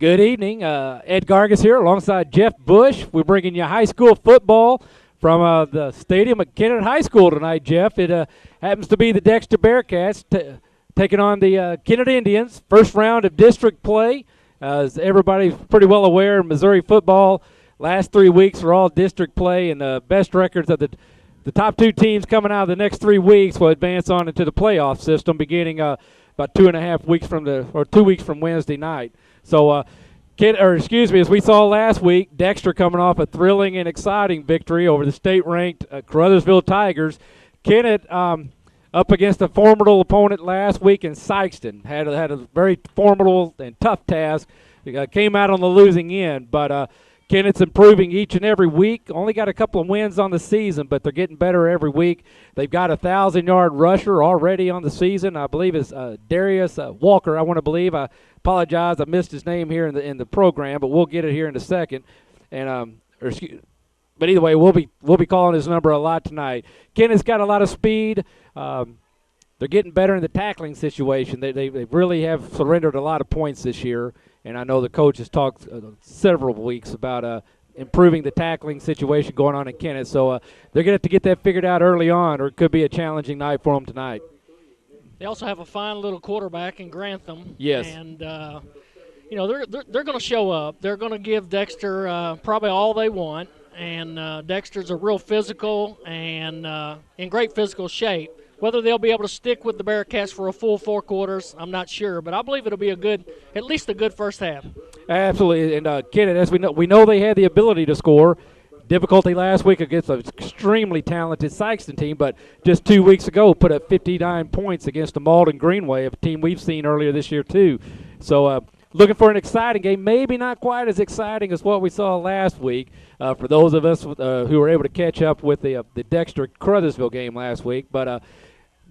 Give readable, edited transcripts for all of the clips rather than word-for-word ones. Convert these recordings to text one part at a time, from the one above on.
Good evening. Ed Gargas here alongside Jeff Bush. We're bringing you high school football from the stadium at Kennett High School tonight, Jeff. It happens to be the Dexter Bearcats taking on the Kennett Indians. First round of district play. As everybody's pretty well aware, Missouri football, last 3 weeks are all district play, and the best records of the top two teams coming out of the next 3 weeks will advance on into the playoff system beginning about 2.5 weeks from 2 weeks from Wednesday night. So, as we saw last week, Dexter coming off a thrilling and exciting victory over the state-ranked Caruthersville Tigers. Kennett up against a formidable opponent last week in Sykeston. Had a very formidable and tough task. Came out on the losing end, but Kennett's improving each and every week. Only got a couple of wins on the season, but they're getting better every week. They've got a 1,000-yard rusher already on the season. I believe it's Darius Walker, I want to believe. I apologize, I missed his name here in the program, but we'll get it here in a second. But either way, we'll be calling his number a lot tonight. Kennett's got a lot of speed. They're getting better in the tackling situation. They really have surrendered a lot of points this year, and I know the coach has talked several weeks about improving the tackling situation going on in Kennett. So they're going to have to get that figured out early on, or it could be a challenging night for them tonight. They also have a fine little quarterback in Grantham. Yes. And, they're going to show up. They're going to give Dexter probably all they want. And Dexter's a real physical and in great physical shape. Whether they'll be able to stick with the Bearcats for a full 4 quarters, I'm not sure. But I believe it'll be at least a good first half. Absolutely. And Kennett, as we know they had the ability to score. Difficulty last week against an extremely talented Sykeston team, but just 2 weeks ago put up 59 points against the Malden Greenway, a team we've seen earlier this year too. So looking for an exciting game, maybe not quite as exciting as what we saw last week for those of us who were able to catch up with the Dexter Caruthersville game last week. But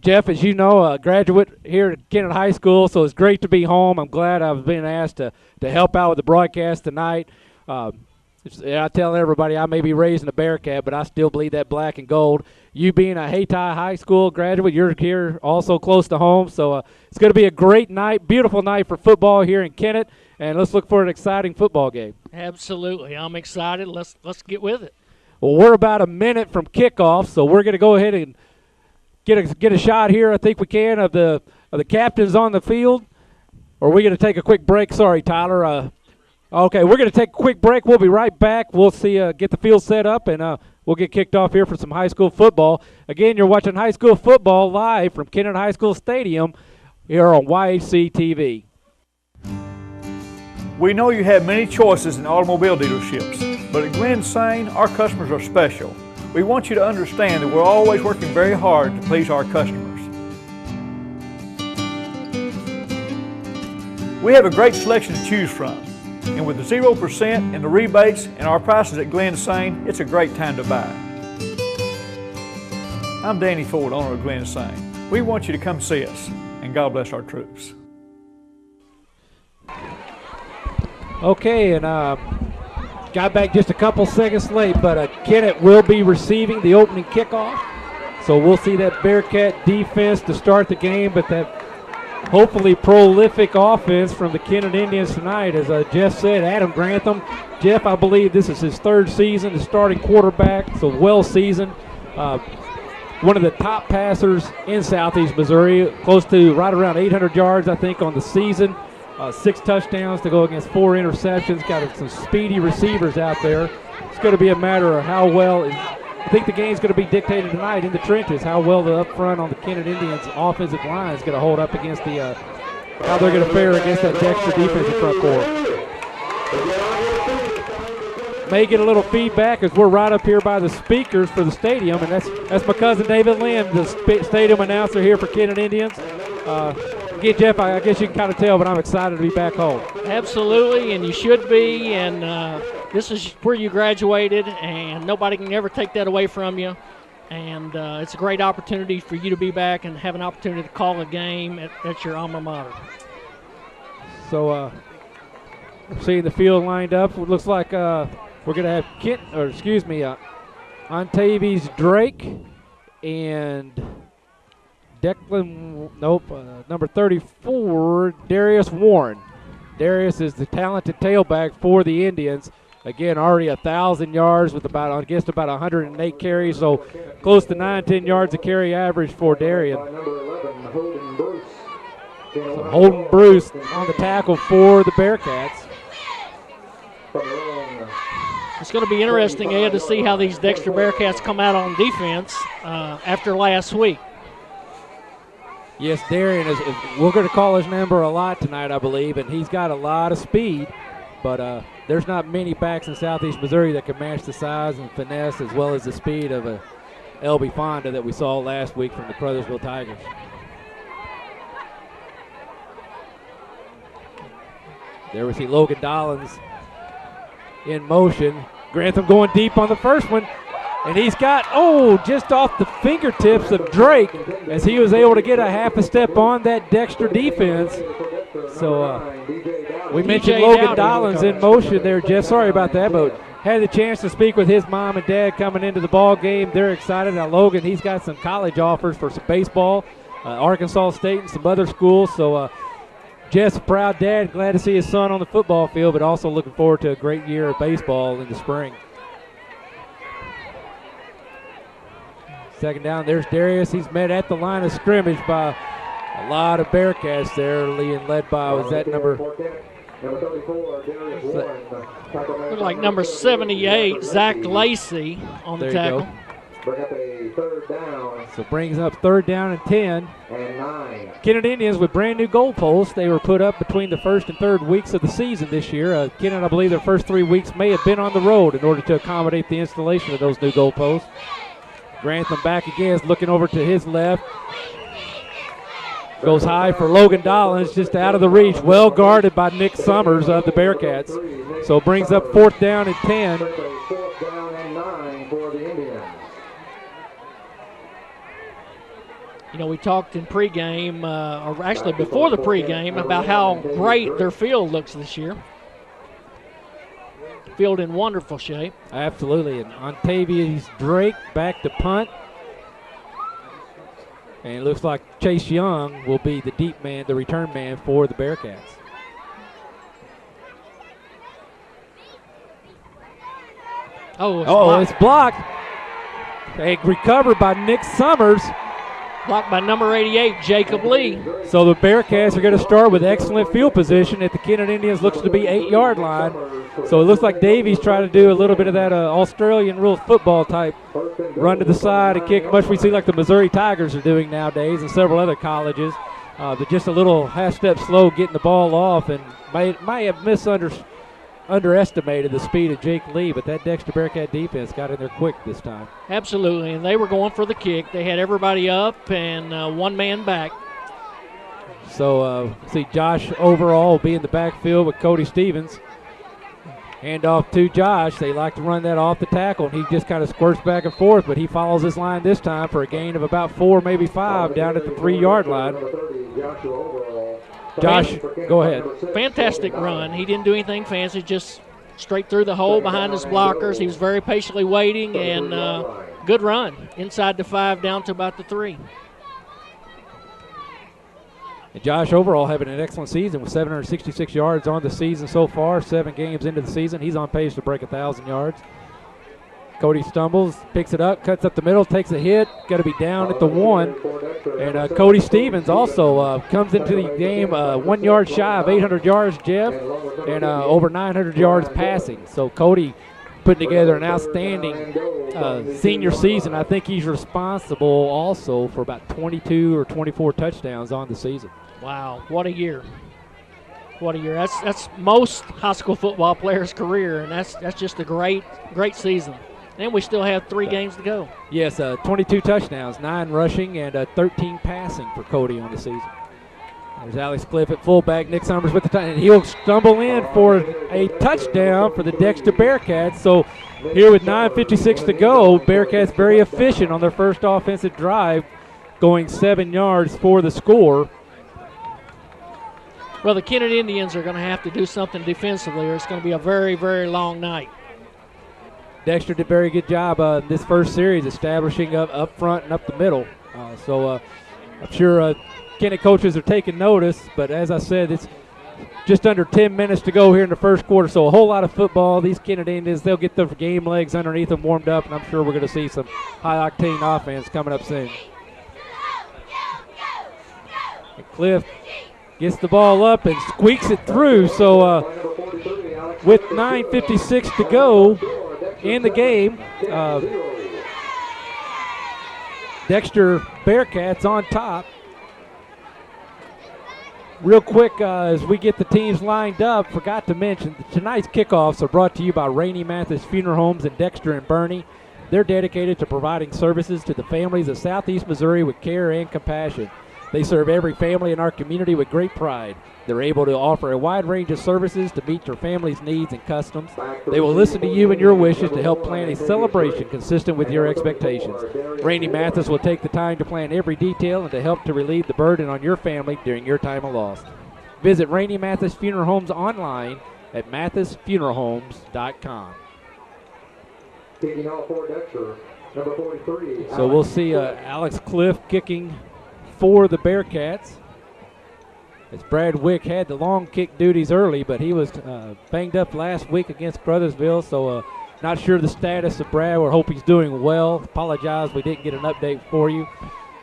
Jeff, as you know, a graduate here at Kennett High School, so it's great to be home. I'm glad I've been asked to help out with the broadcast tonight. I tell everybody I may be raised in a Bearcat, but I still bleed that black and gold. You being a Hayti High School graduate, you're here also close to home. So it's going to be a great night, beautiful night for football here in Kennett, and let's look for an exciting football game. Absolutely. I'm excited. Let's get with it. Well, we're about a minute from kickoff, so we're going to go ahead and get a shot here, I think we can, of the captains on the field. Or are we going to take a quick break? Sorry, Tyler. Okay, we're going to take a quick break. We'll be right back. We'll see, get the field set up, and we'll get kicked off here for some high school football. Again, you're watching high school football live from Kennett High School Stadium here on YHC TV. We know you have many choices in automobile dealerships, but at Glenn Sain, our customers are special. We want you to understand that we're always working very hard to please our customers. We have a great selection to choose from. And with the 0% and the rebates and our prices at Glenn Sain, it's a great time to buy. I'm Danny Ford, owner of Glenn Sain. We want you to come see us, and God bless our troops. Okay, and got back just a couple seconds late, but Kennett will be receiving the opening kickoff. So we'll see that Bearcat defense to start the game, but that hopefully prolific offense from the Kennett Indians tonight. As Jeff said, Adam Grantham. Jeff, I believe this is his 3rd season as starting quarterback, so well seasoned. One of the top passers in Southeast Missouri, close to right around 800 yards, I think, on the season. 6 touchdowns to go against 4 interceptions. Got some speedy receivers out there. It's going to be a matter of how well I think the game's going to be dictated tonight in the trenches, how well the up front on the Kennett Indians offensive line is going to hold up against how they're going to fare against that Dexter defensive front court. May get a little feedback as we're right up here by the speakers for the stadium, and that's my cousin David Lynn, the stadium announcer here for Kennett Indians. Again, Jeff, I guess you can kind of tell, but I'm excited to be back home. Absolutely, and you should be, and this is where you graduated, and nobody can ever take that away from you. And it's a great opportunity for you to be back and have an opportunity to call a game at your alma mater. So seeing the field lined up, it looks like we're going to have Ontavies Drake and Declan, number 34, Darius Warren. Darius is the talented tailback for the Indians. Again, already 1,000 yards with about 108 carries, so close to 9-10 yards a carry average for Darian. So Holden Bruce on the tackle for the Bearcats. It's going to be interesting, Ed, to see how these Dexter Bearcats come out on defense after last week. Yes, Darian we're going to call his number a lot tonight, I believe, and he's got a lot of speed, but there's not many backs in Southeast Missouri that can match the size and finesse as well as the speed of a LB Fonda that we saw last week from the Crothersville Tigers. There we see Logan Dollins in motion. Grantham going deep on the first one. And he's got, just off the fingertips of Drake as he was able to get a half a step on that Dexter defense. So we mentioned Logan Dollins in motion there, Jeff. Sorry about that, but had the chance to speak with his mom and dad coming into the ball game. They're excited. Now Logan, he's got some college offers for some baseball, Arkansas State and some other schools. So Jeff's a proud dad, glad to see his son on the football field, but also looking forward to a great year of baseball in the spring. Second down, there's Darius. He's met at the line of scrimmage by a lot of Bearcats there, and led by, was that number 34? Looks like number 78, Zach Lacey on the tackle. So brings up third down and 10. Kennett Indians with brand new goalposts. They were put up between the first and third weeks of the season this year. Kennett, I believe their first 3 weeks may have been on the road in order to accommodate the installation of those new goalposts. Grantham back again, is looking over to his left. Goes high for Logan Dollins, just out of the reach. Well guarded by Nick Summers of the Bearcats. So brings up fourth down and 10. You know, we talked in pregame, or actually before the pregame, about how great their field looks this year. Field in wonderful shape. Absolutely. And Ontavious Drake back to punt. And it looks like Chase Young will be the deep man, the return man for the Bearcats. It's blocked. Recovered by Nick Summers. Blocked by number 88, Jacob Lee. So the Bearcats are going to start with excellent field position at the Kennett Indians. Looks to be 8-yard line. So it looks like Davies trying to do a little bit of that Australian rules football type run to the side and kick, much we see like the Missouri Tigers are doing nowadays and several other colleges. But just a little half step slow getting the ball off, and might have underestimated the speed of Jake Lee, but that Dexter Bearcat defense got in there quick this time. Absolutely, and they were going for the kick. They had everybody up and one man back. So see Josh Overall will be in the backfield with Cody Stevens. Hand off to Josh. They like to run that off the tackle, and he just kind of squirts back and forth, but he follows his line this time for a gain of about 4, maybe 5 down at the 3-yard line. Josh, go ahead. Fantastic run. He didn't do anything fancy, just straight through the hole behind his blockers. He was very patiently waiting, and good run. Inside the 5 down to about the 3. And Josh Overall having an excellent season with 766 yards on the season so far, 7 games into the season. He's on pace to break 1,000 yards. Cody stumbles, picks it up, cuts up the middle, takes a hit, got to be down at the 1. And Cody Stevens also comes into the game 1 yard shy of 800 yards, Jeff, and over 900 yards passing. So Cody putting together an outstanding senior season. I think he's responsible also for about 22 or 24 touchdowns on the season. Wow, what a year. What a year. That's most high school football players' career, and that's just a great season. And we still have 3 games to go. Yes, 22 touchdowns, 9 rushing, and 13 passing for Cody on the season. There's Alex Cliff at fullback, Nick Summers with the touchdown, and he'll stumble in for a touchdown for the Dexter Bearcats. So here with 9:56 to go, Bearcats very efficient on their first offensive drive, going 7 yards for the score. Well, the Kennett Indians are going to have to do something defensively, or it's going to be a very, very long night. Dexter did a very good job this first series establishing up front and up the middle. So I'm sure Kennett coaches are taking notice, but as I said, it's just under 10 minutes to go here in the first quarter, so a whole lot of football. These Kennett Indians, they'll get their game legs underneath them warmed up, and I'm sure we're going to see some high-octane offense coming up soon. And Cliff gets the ball up and squeaks it through, so with 9:56 to go in the game, Dexter Bearcats on top. Real quick, as we get the teams lined up, forgot to mention tonight's kickoffs are brought to you by Rainey Mathis Funeral Homes in Dexter and Bernie. They're dedicated to providing services to the families of Southeast Missouri with care and compassion. They serve every family in our community with great pride. They're able to offer a wide range of services to meet your family's needs and customs. They will listen to you and your wishes to help plan a celebration consistent with your expectations. Rainey Mathis will take the time to plan every detail and to help to relieve the burden on your family during your time of loss. Visit Rainey Mathis Funeral Homes online at mathisfuneralhomes.com. Kicking off for Dexter, number 43. So we'll see Alex Cliff kicking for the Bearcats. As Brad Wick had the long kick duties early, but he was banged up last week against Crothersville, so not sure the status of Brad. We hope he's doing well. Apologize we didn't get an update for you.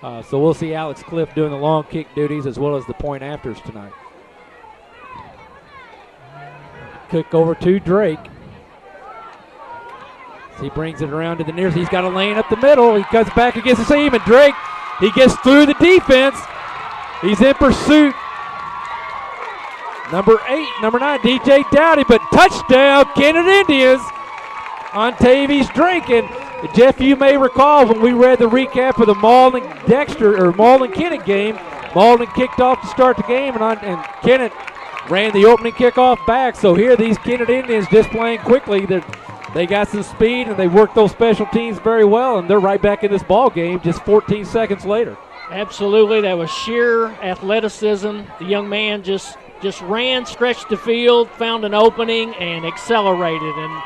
So we'll see Alex Cliff doing the long kick duties as well as the point afters tonight. Kick over to Drake. He brings it around to the nearest. He's got a lane up the middle. He cuts back against the seam, and Drake, he gets through the defense. He's in pursuit. Number 9, DJ Dowdy, but touchdown, Kennett Indians on Tavies Drake. And Jeff, you may recall when we read the recap of the Malden-Kennett game, Malden kicked off to start the game, and Kennett ran the opening kickoff back. So here these Kennett Indians just playing quickly. They got some speed, and they worked those special teams very well, and they're right back in this ball game just 14 seconds later. Absolutely, that was sheer athleticism. The young man just ran, stretched the field, found an opening, and accelerated. And,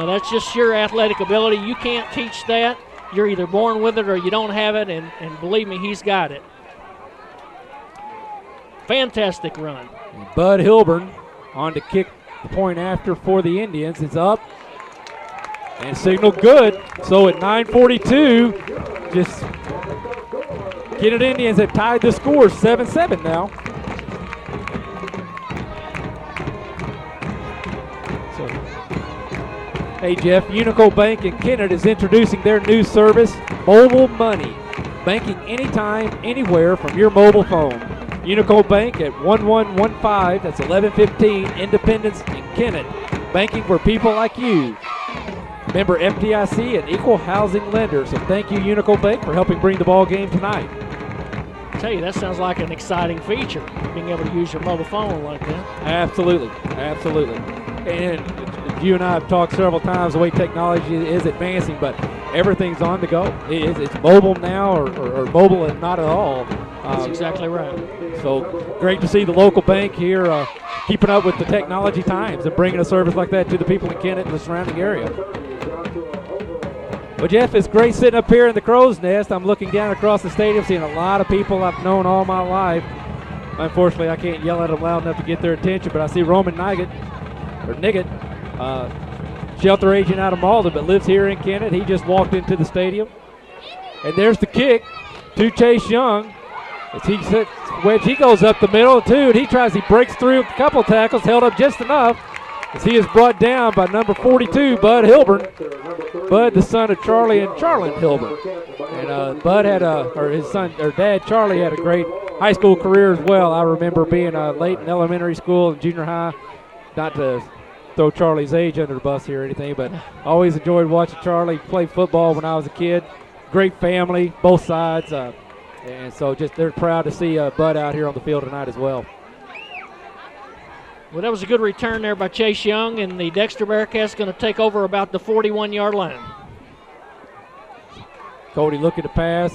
that's just sheer athletic ability. You can't teach that. You're either born with it or you don't have it, and believe me, he's got it. Fantastic run. And Bud Hilburn on to kick the point after for the Indians. It's up and signaled good. So at 9:42, just Kennett Indians have tied the score 7-7 now. Hey Jeff, Unico Bank in Kennett is introducing their new service, Mobile Money. Banking anytime, anywhere from your mobile phone. Unico Bank at 1115, that's 1115 Independence in Kennett. Banking for people like you. Member FDIC and equal housing lender. So thank you Unico Bank for helping bring the ball game tonight. I tell you, that sounds like an exciting feature, being able to use your mobile phone like that. Absolutely, absolutely. And you and I have talked several times the way technology is advancing, but everything's on the go. It's mobile now or mobile and not at all. That's exactly right. So great to see the local bank here keeping up with the technology times and bringing a service like that to the people in Kennett and the surrounding area. Well, Jeff, it's great sitting up here in the Crow's Nest. I'm looking down across the stadium, seeing a lot of people I've known all my life. Unfortunately, I can't yell at them loud enough to get their attention, but I see Roman Niggett, shelter agent out of Malden, but lives here in Kennett. He just walked into the stadium. And there's the kick to Chase Young. As he sits wedge, he goes up the middle, too, and he breaks through a couple tackles, held up just enough, as he is brought down by number 42, Bud Hilburn. Bud, the son of Charlie and Charlene Hilburn. And Bud had his dad, Charlie, had a great high school career as well. I remember being late in elementary school and junior high, not to throw Charlie's age under the bus here or anything, but I always enjoyed watching Charlie play football when I was a kid. Great family, both sides, and so just they're proud to see Bud out here on the field tonight as well. Well, that was a good return there by Chase Young, and the Dexter Bearcats going to take over about the 41-yard line. Cody looking to pass.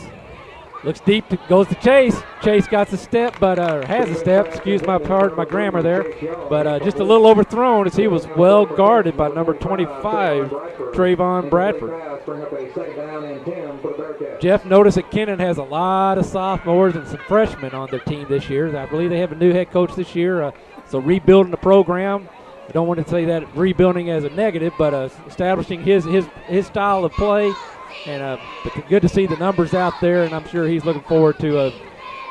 Looks deep, goes to Chase. Chase got the step, but has a step. Excuse my grammar there. But just a little overthrown as he was well guarded by number 25, Trayvon Bradford. Jeff, notice that Kennett has a lot of sophomores and some freshmen on their team this year. I believe they have a new head coach this year, So rebuilding the program. I don't want to say that rebuilding as a negative, but establishing his style of play. And but good to see the numbers out there, and I'm sure he's looking forward to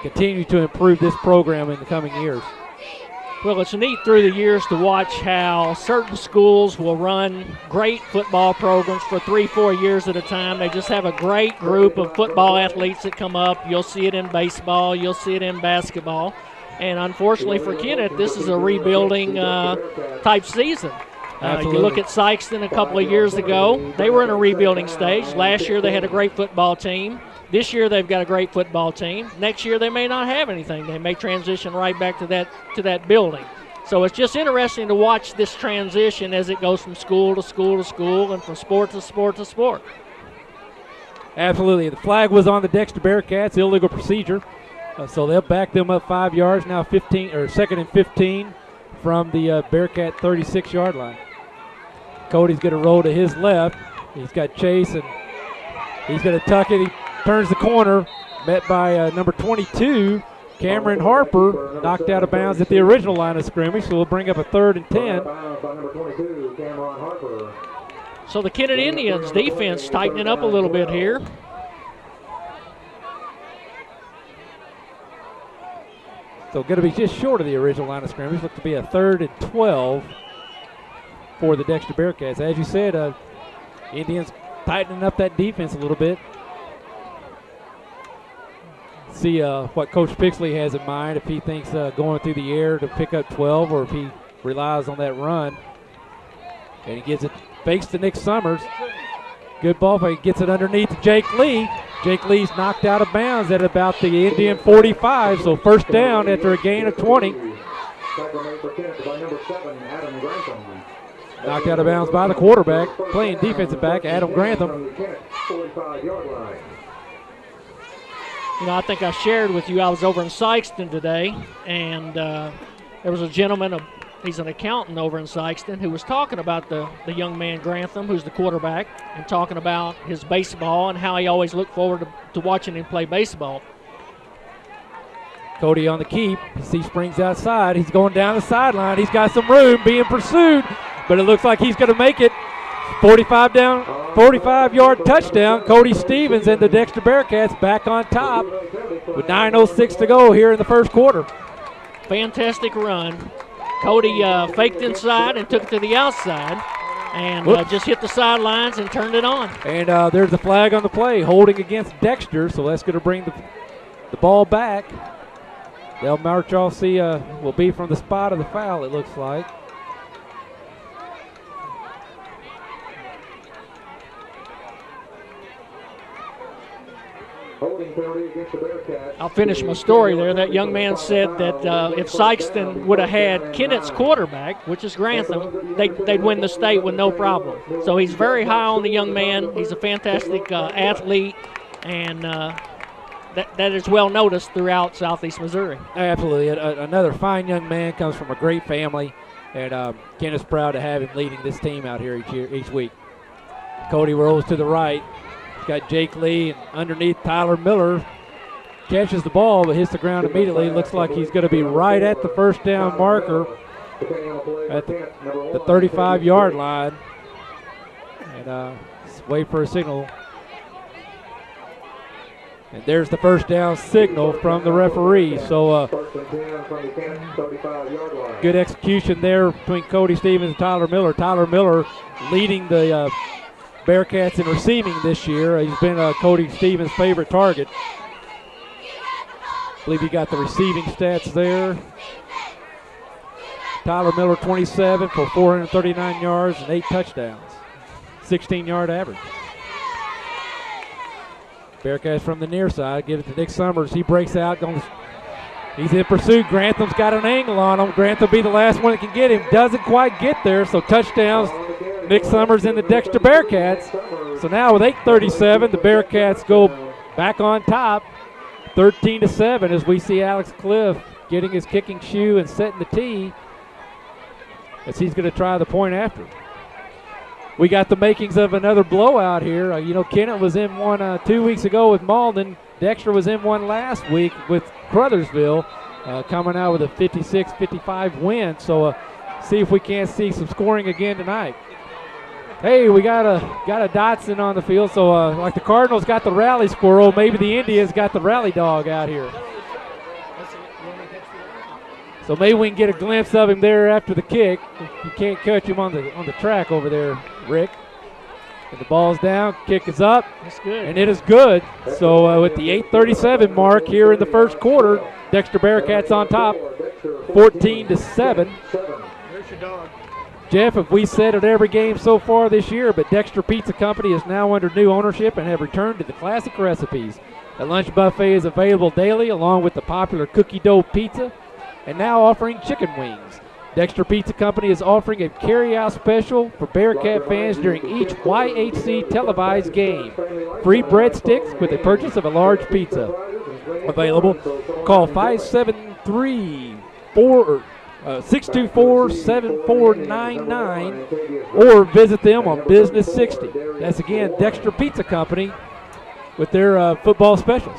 continue to improve this program in the coming years. Well, it's neat through the years to watch how certain schools will run great football programs for 3-4 years at a time. They just have a great group of football athletes that come up. You'll see it in baseball. You'll see it in basketball. And unfortunately for Kennett, this is a rebuilding type season. You look at Sykeston a couple of years ago. They were in a rebuilding stage. Last year they had a great football team. This year they've got a great football team. Next year they may not have anything. They may transition right back to that building. So it's just interesting to watch this transition as it goes from school to school to school and from sport to sport to sport. Absolutely. The flag was on the Dexter Bearcats, illegal procedure. So they'll back them up 5 yards, now 2nd and 15 from the Bearcat 36-yard line. Cody's going to roll to his left. He's got Chase, and he's going to tuck it. He turns the corner, met by number 22, Cameron Harper, knocked out of bounds at the original line of scrimmage, so we'll bring up a 3rd and 10. So the Kennett Indians defense tightening up a little bit here. So going to be just short of the original line of scrimmage. Looks to be a 3rd and 12 for the Dexter Bearcats. As you said, Indians tightening up that defense a little bit. See what Coach Pixley has in mind, if he thinks going through the air to pick up 12 or if he relies on that run. And he gives it, fakes to Nick Summers. Good ball fake, gets it underneath to Jake Lee. Jake Lee's knocked out of bounds at about the Indian 45, so first down after a gain of 20. Knocked out of bounds by the quarterback, playing defensive back, Adam Grantham. You know, I think I shared with you, I was over in Sykeston today, and there was a gentleman, he's an accountant over in Sykeston, who was talking about the young man Grantham, who's the quarterback, and talking about his baseball and how he always looked forward to watching him play baseball. Cody on the keep. He springs outside. He's going down the sideline. He's got some room, being pursued, but it looks like he's going to make it. 45-yard touchdown. Cody Stevens and the Dexter Bearcats back on top with 9:06 to go here in the first quarter. Fantastic run. Cody faked inside and took it to the outside and just hit the sidelines and turned it on. And there's a flag on the play, holding against Dexter, so that's going to bring the ball back. Del Marchal will be from the spot of the foul, it looks like. I'll finish my story there. That young man said that if Sykeston would have had Kennett's quarterback, which is Grantham, they'd win the state with no problem. So he's very high on the young man. He's a fantastic athlete, and that is well noticed throughout Southeast Missouri. Absolutely. Another fine young man, comes from a great family, and Kennett's proud to have him leading this team out here each week. Cody rolls to the right. Got Jake Lee, and underneath Tyler Miller catches the ball but hits the ground immediately. Looks like he's going to be right at the first down marker at the 35-yard line. And wait for a signal. And there's the first down signal from the referee. So good execution there between Cody Stevens and Tyler Miller. Tyler Miller leading the Bearcats in receiving this year. He's been Cody Stevens' favorite target. I believe he got the receiving stats there. Tyler Miller, 27 for 439 yards and 8 touchdowns. 16-yard average. Bearcats from the near side. Give it to Nick Summers. He breaks out. He's in pursuit. Grantham's got an angle on him. Grantham will be the last one that can get him. Doesn't quite get there, so touchdowns. Nick Summers and the Dexter Bearcats. So now with 8:37, the Bearcats go back on top, 13-7, as we see Alex Cliff getting his kicking shoe and setting the tee as he's going to try the point after. We got the makings of another blowout here. Kennett was in one 2 weeks ago with Malden. Dexter was in one last week with Crothersville. coming out with a 56-55 win. So see if we can't see some scoring again tonight. Hey, we got a Dotson on the field. So like the Cardinals got the rally squirrel, maybe the Indians got the rally dog out here. So maybe we can get a glimpse of him there after the kick. You can't catch him on the track over there, Rick. And the ball's down, kick is up. That's good. And it is good. So with the 8:37 mark here in the first quarter, Dexter Bearcats on top, 14-7. There's your dog. Jeff, if we said it every game so far this year, but Dexter Pizza Company is now under new ownership and have returned to the classic recipes. The lunch buffet is available daily along with the popular cookie dough pizza and now offering chicken wings. Dexter Pizza Company is offering a carry-out special for Bearcat fans during each YHC televised game. Free breadsticks with the purchase of a large pizza. Available. Call 624-7499 or visit them on Business 60. That's again Dexter Pizza Company with their football specials.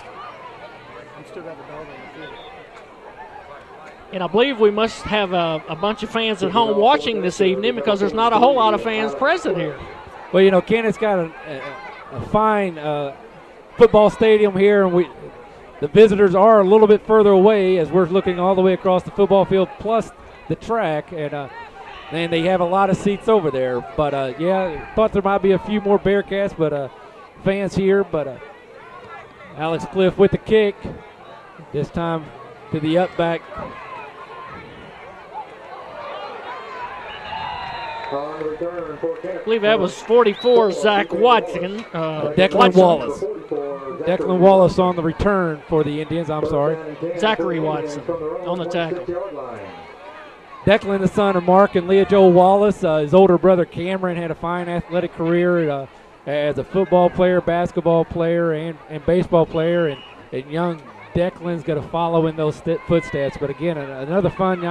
And I believe we must have a bunch of fans at home watching this evening because there's not a whole lot of fans present here. Well, you know, Kennett's got a fine football stadium here, and the visitors are a little bit further away as we're looking all the way across the football field plus the track, and they have a lot of seats over there. But, yeah, thought there might be a few more Bearcats, but fans here. But Alex Cliff with the kick, this time to the up back. On return for Kennett. I believe that was 44, Zach Watson. Declan Wallace. Declan Wallace on the return for the Indians, I'm sorry. Zachary Watson on the tackle. Declan, the son of Mark and Leah Joe Wallace. His older brother Cameron had a fine athletic career as a football player, basketball player, and baseball player. And young Declan's going to follow in those footsteps. But again, another fine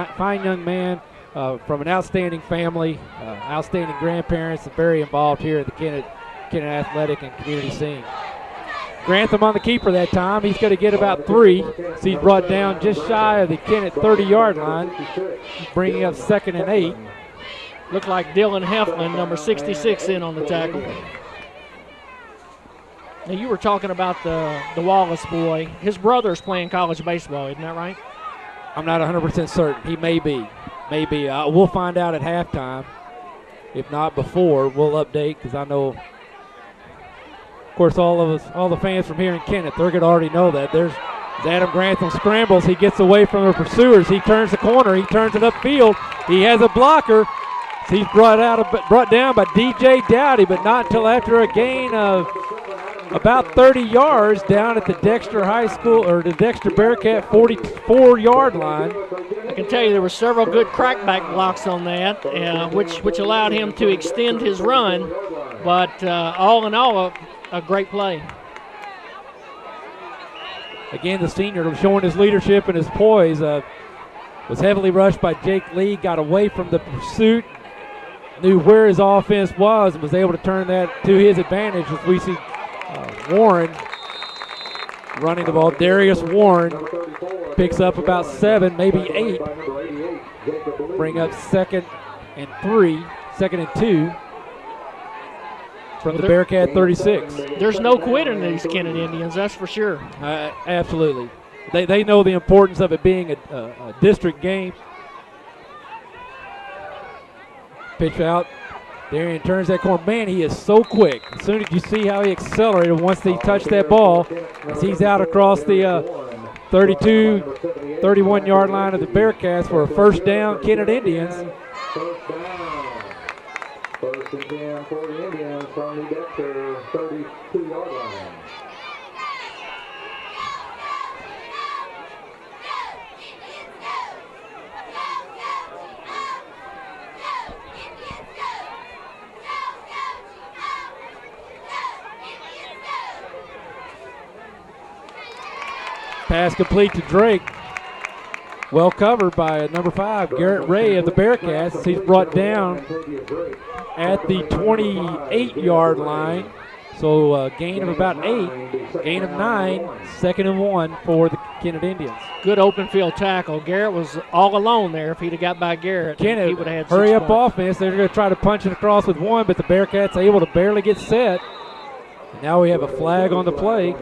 young man. From an outstanding family, outstanding grandparents, and very involved here at the Kennett athletic and community scene. Grantham on the keeper that time. He's going to get about 3. So he's brought down just shy of the Kennett 30-yard line, bringing up 2nd and 8. Looked like Dylan Heflin, number 66, in on the tackle. Now, you were talking about the Wallace boy. His brother's playing college baseball, isn't that right? I'm not 100% certain. He may be. Maybe. We'll find out at halftime. If not before, we'll update because I know, of course, all the fans from here in Kennett, they're going to already know that. There's Adam Grantham scrambles. He gets away from the pursuers. He turns the corner. He turns it upfield. He has a blocker. He's brought down by DJ Dowdy, but not until after a gain of about 30 yards down at the Dexter High School, or the Dexter Bearcat 44-yard line. I can tell you there were several good crackback blocks on that, which allowed him to extend his run. But all in all, a great play. Again, the senior showing his leadership and his poise. Was heavily rushed by Jake Lee, got away from the pursuit, knew where his offense was, and was able to turn that to his advantage as we see Warren running the ball. Darius Warren picks up about 7, maybe 8. Bring up 2nd and 2 from the Bearcat 36. There's no quitting these Kennett Indians, that's for sure. Absolutely. They know the importance of it being a district game. Pitch out. Darian turns that corner. Man, he is so quick. As soon as you see how he accelerated once he touched that ball, as he's out across the 32, 31-yard line of the Bearcats for a first down, Kennett Indians. First and 10 for the Indians from the Dexter 32-yard line. Pass complete to Drake. Well covered by number 5, Garrett Ray of the Bearcats. He's brought down at the 28-yard line. So gain of about 8, gain of 9, 2nd and 1 for the Kennett Indians. Good open field tackle. Garrett was all alone there. If he'd have got by Garrett, Kennett, he would have had 6 hurry up points. offense. They're going to try to punch it across with one, but the Bearcats able to barely get set. And now we have a flag on the play.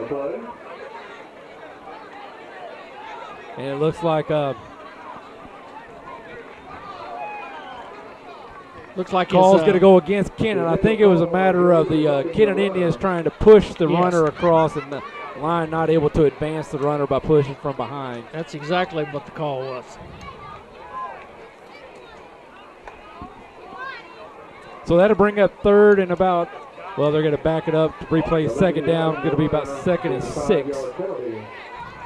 And it looks like call's going to go against Kennett. I think it was a matter of the Kennett Indians trying to push the runner across and the line not able to advance the runner by pushing from behind. That's exactly what the call was. So that'll bring up third and about, well, they're going to back it up to replay second down. Going to be about 2nd and 6.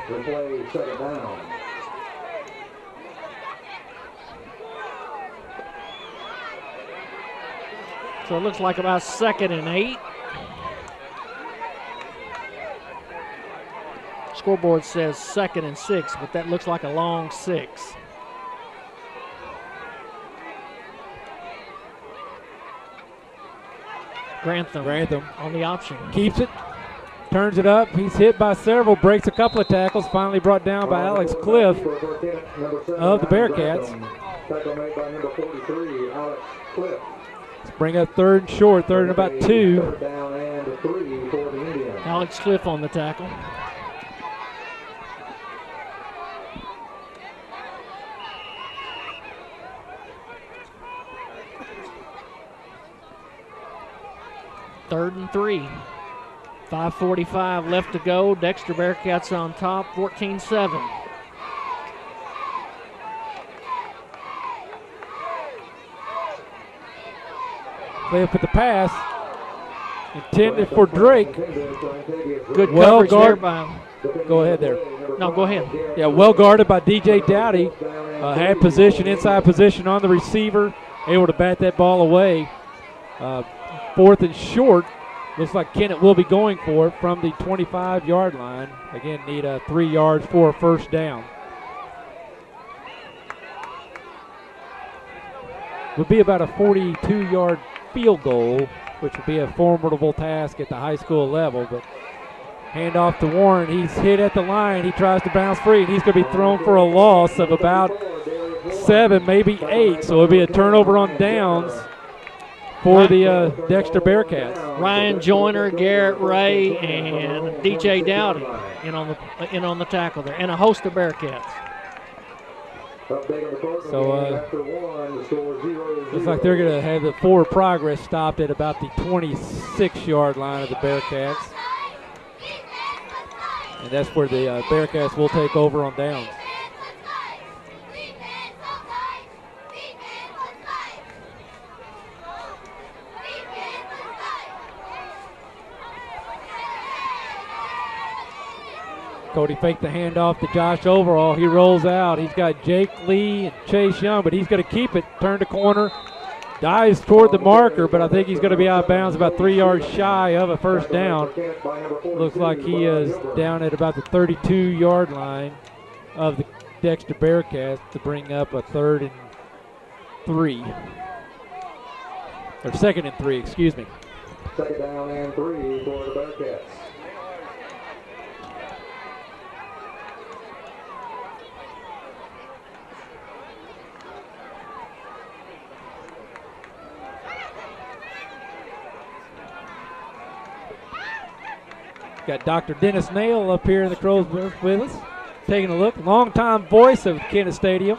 Replay second down. So it looks like about 2nd and 8. Scoreboard says 2nd and 6, but that looks like a long 6. Grantham on the option. Keeps it, turns it up. He's hit by several, breaks a couple of tackles, finally brought down by Alex Cliff of the Bearcats. Tackle made by number 43, Alex Cliff. Let's bring up third and short, third and about 2. Third down and 3 for the Indians. Alex Cliff on the tackle. Third and 3. 5:45 left to go. Dexter Bearcats on top, 14-7. Cliff with the pass. Intended for Drake. Good Well coverage there guard. by. Go ahead there. No, go ahead. Yeah, well guarded by DJ Dowdy. Had position, inside position on the receiver. Able to bat that ball away. 4th and short. Looks like Kennett will be going for it from the 25-yard line. Again, need 3 yards for a first down. Would be about a 42-yard field goal, which would be a formidable task at the high school level. But hand off to Warren. He's hit at the line. He tries to bounce free, and he's going to be thrown for a loss of about 7, maybe 8. So it'll be a turnover on downs for the Dexter Bearcats. Ryan Joyner, Garrett Ray, and DJ Dowdy in on the tackle there, and a host of Bearcats. So looks like they're going to have the forward progress stopped at about the 26-yard line of the Bearcats. And that's where the Bearcats will take over on downs. Cody faked the handoff to Josh Overall. He rolls out. He's got Jake Lee and Chase Young, but he's going to keep it. Turn the corner. Dives toward the marker, but I think he's going to be out of bounds about 3 yards shy of a first down. Looks like he is down at about the 32-yard line of the Dexter Bearcats to bring up a 3rd and 3. Or 2nd and 3, excuse me. 2nd down and 3 for the Bearcats. Got Dr. Dennis Nail up here in the Crow's booth with us, taking a look. Longtime voice of Kennett Stadium.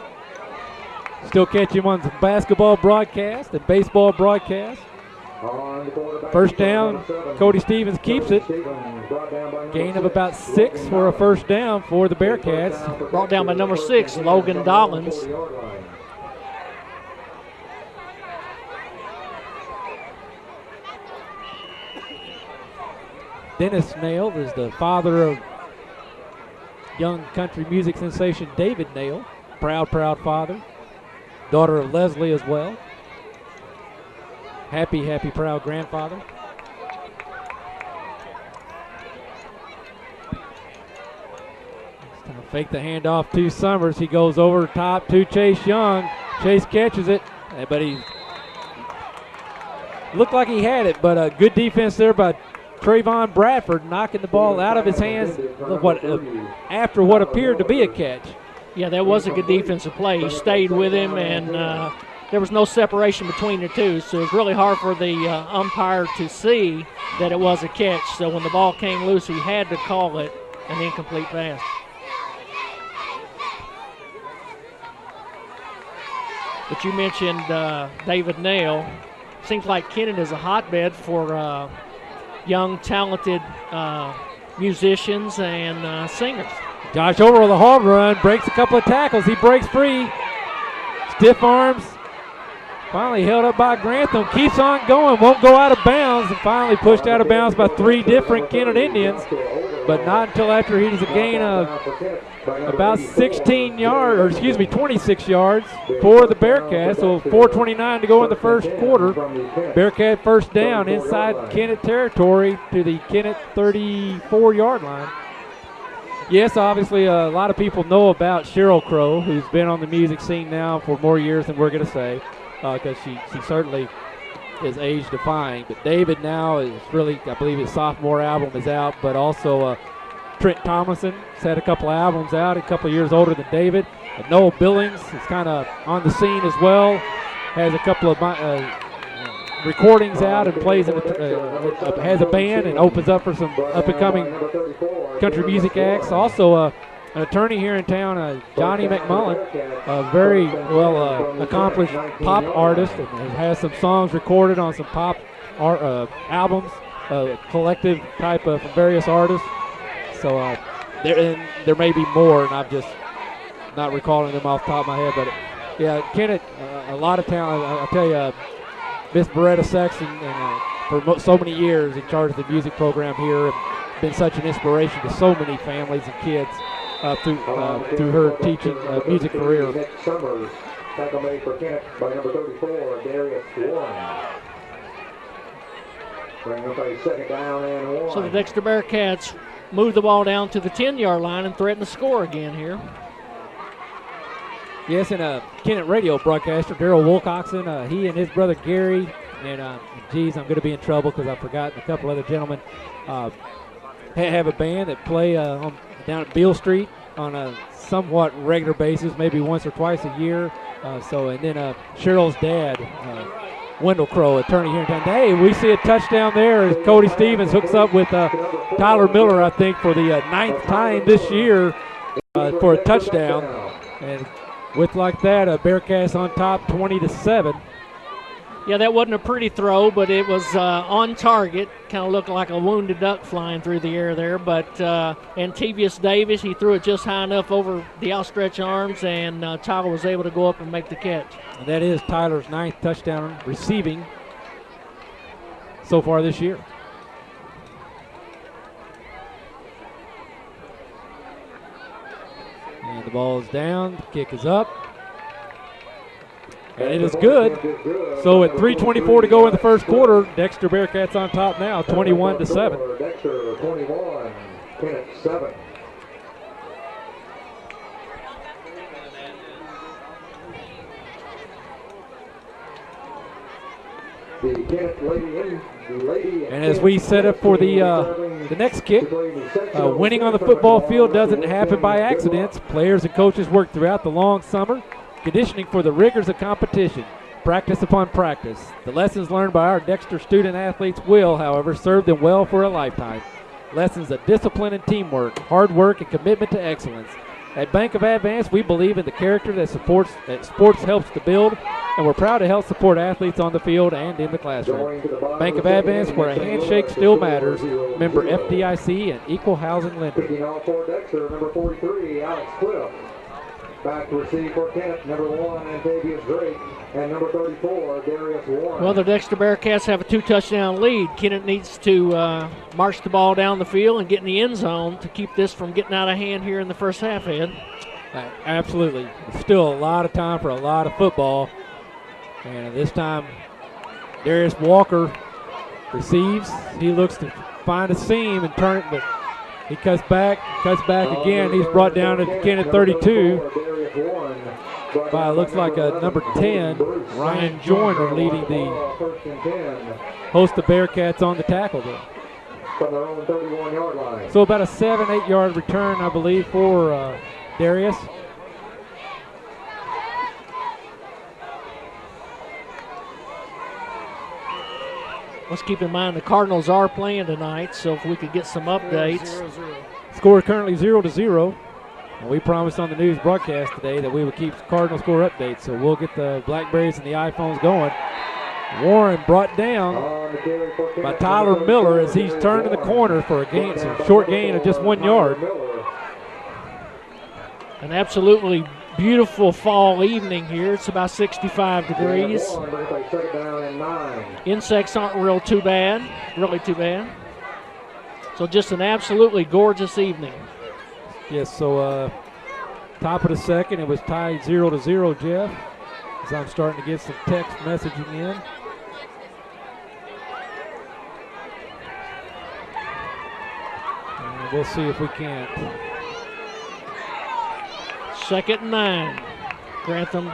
Still catch him on some basketball broadcast and baseball broadcast. First down, Cody Stevens keeps it. Gain of about 6 for a first down for the Bearcats. Brought down by number 6, Logan Dollins. Dennis Nail is the father of young country music sensation David Nail. Proud father. Daughter of Leslie as well. Happy, proud grandfather. He's going to fake the handoff to Summers. He goes over top to Chase Young. Chase catches it, but he looked like he had it, but a good defense there by Trayvon Bradford knocking the ball out of his hands after what appeared to be a catch. Yeah, that was a good defensive play. He stayed with him, and there was no separation between the two, so it was really hard for the umpire to see that it was a catch. So when the ball came loose, he had to call it an incomplete pass. But you mentioned David Nail. Seems like Kennett is a hotbed for young, talented musicians and singers. Josh Over with a home run, breaks a couple of tackles. He breaks free. Stiff arms. Finally held up by Grantham. Keeps on going, won't go out of bounds, and finally pushed out of bounds by 3 different Kennett Indians. But not until after he's a gain of about 26 yards for the Bearcats. So 4:29 to go in the first quarter. Bearcat first down inside Kennett territory to the Kennett 34-yard line. Yes, obviously a lot of people know about Cheryl Crow, who's been on the music scene now for more years than we're going to say, because she certainly is age-defying. But David now is really, I believe his sophomore album is out, but also Trent Tomlinson has had a couple of albums out, a couple of years older than David. Noel Billings is kind of on the scene as well, has a couple of recordings out and plays has a band and opens up for some up-and-coming country music acts. Also an attorney here in town, Johnny McMullen, a very well accomplished pop artist, and has some songs recorded on some pop albums, collective type of various artists. So there may be more, and I'm just not recalling them off the top of my head. But yeah, Kennett, a lot of talent. I'll tell you, Miss Beretta Sexton, for so many years in charge of the music program here, and been such an inspiration to so many families and kids through her teaching music career. Next summer, tackle made for Kennett by number 34, Darius Warren. Bring up a second down and 1. So the Dexter Bearcats move the ball down to the 10-yard line and threaten to score again here. Yes, and a Kennett radio broadcaster, Daryl Wilcoxon, he and his brother Gary, and geez, I'm going to be in trouble because I've forgotten a couple other gentlemen, have a band that play down at Beale Street on a somewhat regular basis, maybe once or twice a year. And then Cheryl's dad, Wendell Crow, attorney here in town. Hey, we see a touchdown there as Cody Stevens hooks up with Tyler Miller, I think, for the 9th time this year for a touchdown. And with like that, Bearcats on top 20-7. Yeah, that wasn't a pretty throw, but it was on target. Kind of looked like a wounded duck flying through the air there. But Antivius Davis, he threw it just high enough over the outstretched arms, and Tyler was able to go up and make the catch. And that is Tyler's 9th touchdown receiving so far this year. And the ball is down, the kick is up. And it is good. So at 3:24 to go in the first quarter, Dexter Bearcats on top now, 21-7. Dexter 21, Kennett 7. And as we set up for the next kick, winning on the football field doesn't happen by accidents. Players and coaches work throughout the long summer, conditioning for the rigors of competition, practice upon practice. The lessons learned by our Dexter student athletes will, however, serve them well for a lifetime. Lessons of discipline and teamwork, hard work, and commitment to excellence. At Bank of Advance, we believe in the character that sports helps to build, and we're proud to help support athletes on the field and in the classroom. Bank of Advance, where a handshake still matters. Member FDIC and Equal Housing Lender. Picking off for Dexter, number 43, Alex Cliff. Back to receive for Kennett, number 1, Antavius Drake, and number 34, Darius Warren. Well, the Dexter Bearcats have a 2-touchdown lead. Kennett needs to march the ball down the field and get in the end zone to keep this from getting out of hand here in the first half, Ed. Absolutely. Still a lot of time for a lot of football. And this time, Darius Walker receives. He looks to find a seam and turn it, but he cuts back again. He's brought down to Kennett 32 by, looks like a number 10, Ryan Joyner, leading the host of Bearcats on the tackle there. from their own 31-yard line. So about a 7-8 yard return, I believe, for Darius. Let's keep in mind the Cardinals are playing tonight, so if we could get some updates. 0-0. Score currently 0-0. And we promised on the news broadcast today that we would keep Cardinal score updates, so we'll get the Blackberries and the iPhones going. Warren brought down by Tyler Miller as he's turning the corner for a short gain of just 1 yard. An absolutely beautiful fall evening here. It's about 65 degrees. Insects aren't really too bad. So just an absolutely gorgeous evening. Yes, so top of the second, it was tied 0-0, Jeff, as I'm starting to get some text messaging in. And we'll see if we can't. 2nd and 9. Grantham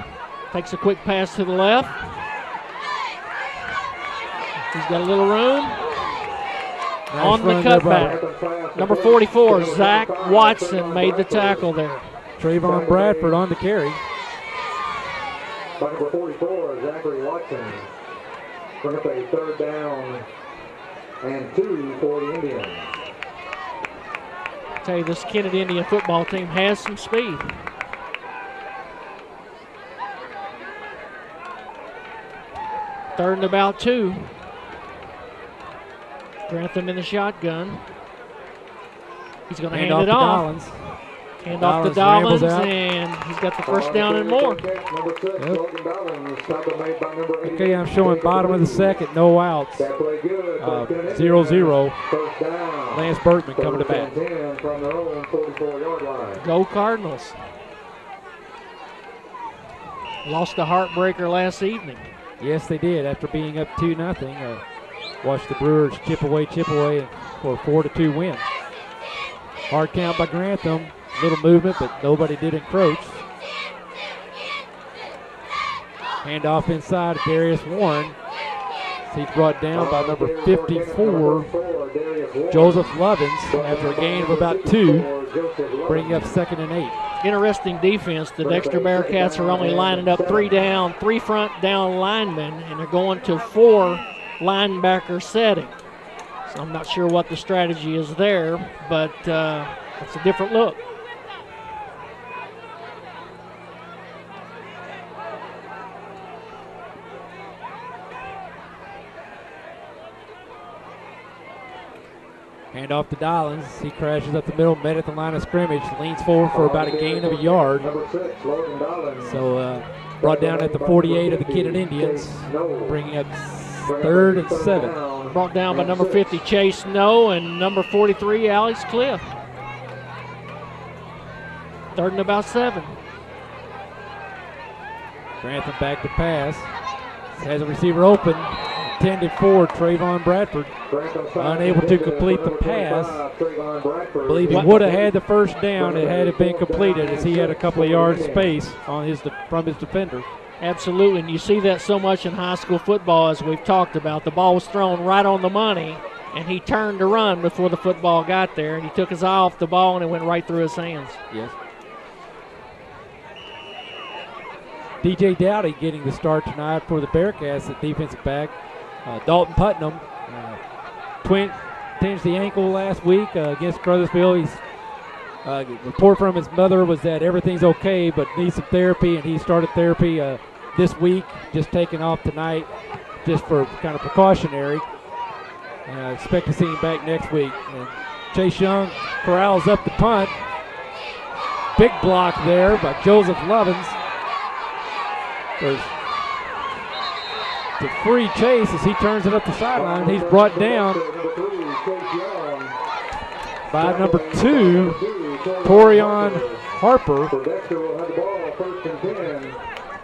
takes a quick pass to the left. He's got a little room. Nice on the run there by cutback. Number 44, Zach Watson, made the tackle there. Trayvon Bradford on the carry. By number 44, Zachary Watson. Bring up a 3rd down and 2 for the Indians. I tell you, this Kennett Indian football team has some speed. Third and about 2. Grantham in the shotgun. He's going to hand it off. Hand off to Dollins, and he's got the first down and more. Okay, I'm showing bottom of the second, no outs. 0-0. Lance Bergman coming to bat. Go Cardinals. Lost a heartbreaker last evening. Yes, they did. After being up 2-0, watched the Brewers chip away for a 4-2 win. Hard count by Grantham. Little movement, but nobody did encroach. Hand off inside to Darius Warren. He's brought down by number 54, Joseph Lovins, after a gain of about 2, bringing up 2nd and 8. Interesting defense. The Dexter Bearcats are only lining up 3 front down linemen, and they're going to 4 linebacker setting. So I'm not sure what the strategy is there, but it's a different look. Hand off to Dollins. He crashes up the middle, met at the line of scrimmage, leans forward for about a gain of a yard. So brought down at the 48 of the Kennett Indians, bringing up 3rd and 7. Brought down by number 50, Chase Snow, and number 43, Alex Cliff. 3rd and about 7. Grantham back to pass. Has a receiver open. Intended for Trayvon Bradford. Unable to complete the pass. Believe he would have had the first down had it been completed, as he had a couple of yards space on from his defender. Absolutely, and you see that so much in high school football, as we've talked about. The ball was thrown right on the money, and he turned to run before the football got there, and he took his eye off the ball, and it went right through his hands. Yes. DJ Dowdy getting the start tonight for the Bearcats at defensive back. Dalton Putnam tinged the ankle last week against Crothersville. Report from his mother was that everything's okay, but needs some therapy, and he started therapy this week, just taking off tonight just for kind of precautionary. And I expect to see him back next week. And Chase Young corrals up the punt. Big block there by Joseph Lovins. There's the free Chase as he turns it up the sideline. He's brought down by number 2, Torion Harper.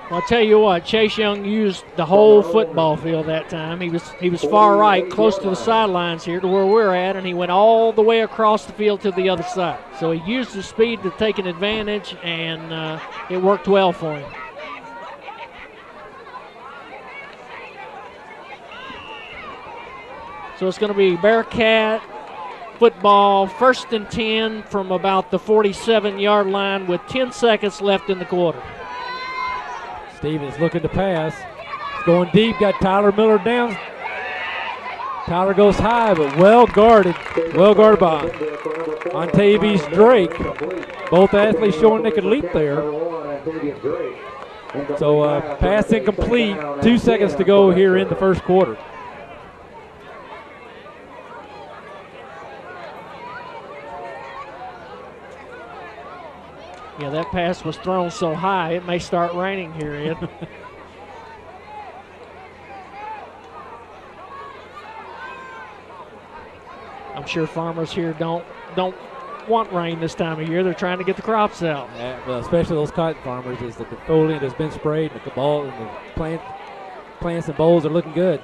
Well, I'll tell you what, Chase Young used the whole football field that time. He was far right, close to the sidelines here to where we're at, and he went all the way across the field to the other side. So he used his speed to take an advantage, and it worked well for him. So it's going to be Bearcat football, 1st and 10 from about the 47-yard line with 10 seconds left in the quarter. Stevens looking to pass. He's going deep, got Tyler Miller down. Tyler goes high, but well guarded by Ontavious Drake. Both athletes showing they could leap there. So pass incomplete, 2 seconds to go here in the first quarter. Yeah, that pass was thrown so high, it may start raining here, Ed. I'm sure farmers here don't want rain this time of year. They're trying to get the crops out. Yeah, well, especially those cotton farmers, as the defoliant has been sprayed, and the ball and the plants and bowls are looking good.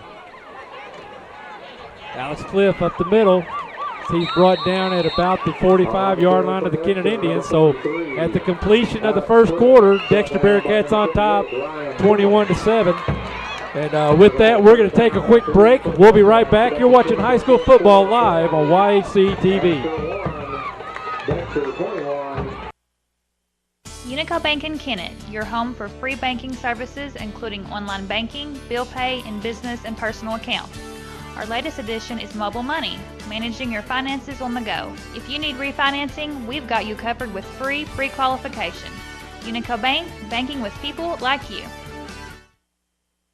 Alex Cliff up the middle. He's brought down at about the 45-yard line of the Kennett Indians. So at the completion of the first quarter, Dexter Bearcats on top, 21-7. And with that, we're going to take a quick break. We'll be right back. You're watching high school football live on YHC TV. Unico Bank in Kennett, your home for free banking services including online banking, bill pay, and business and personal accounts. Our latest addition is mobile money, managing your finances on the go. If you need refinancing, we've got you covered with free pre-qualification. Unico Bank, banking with people like you.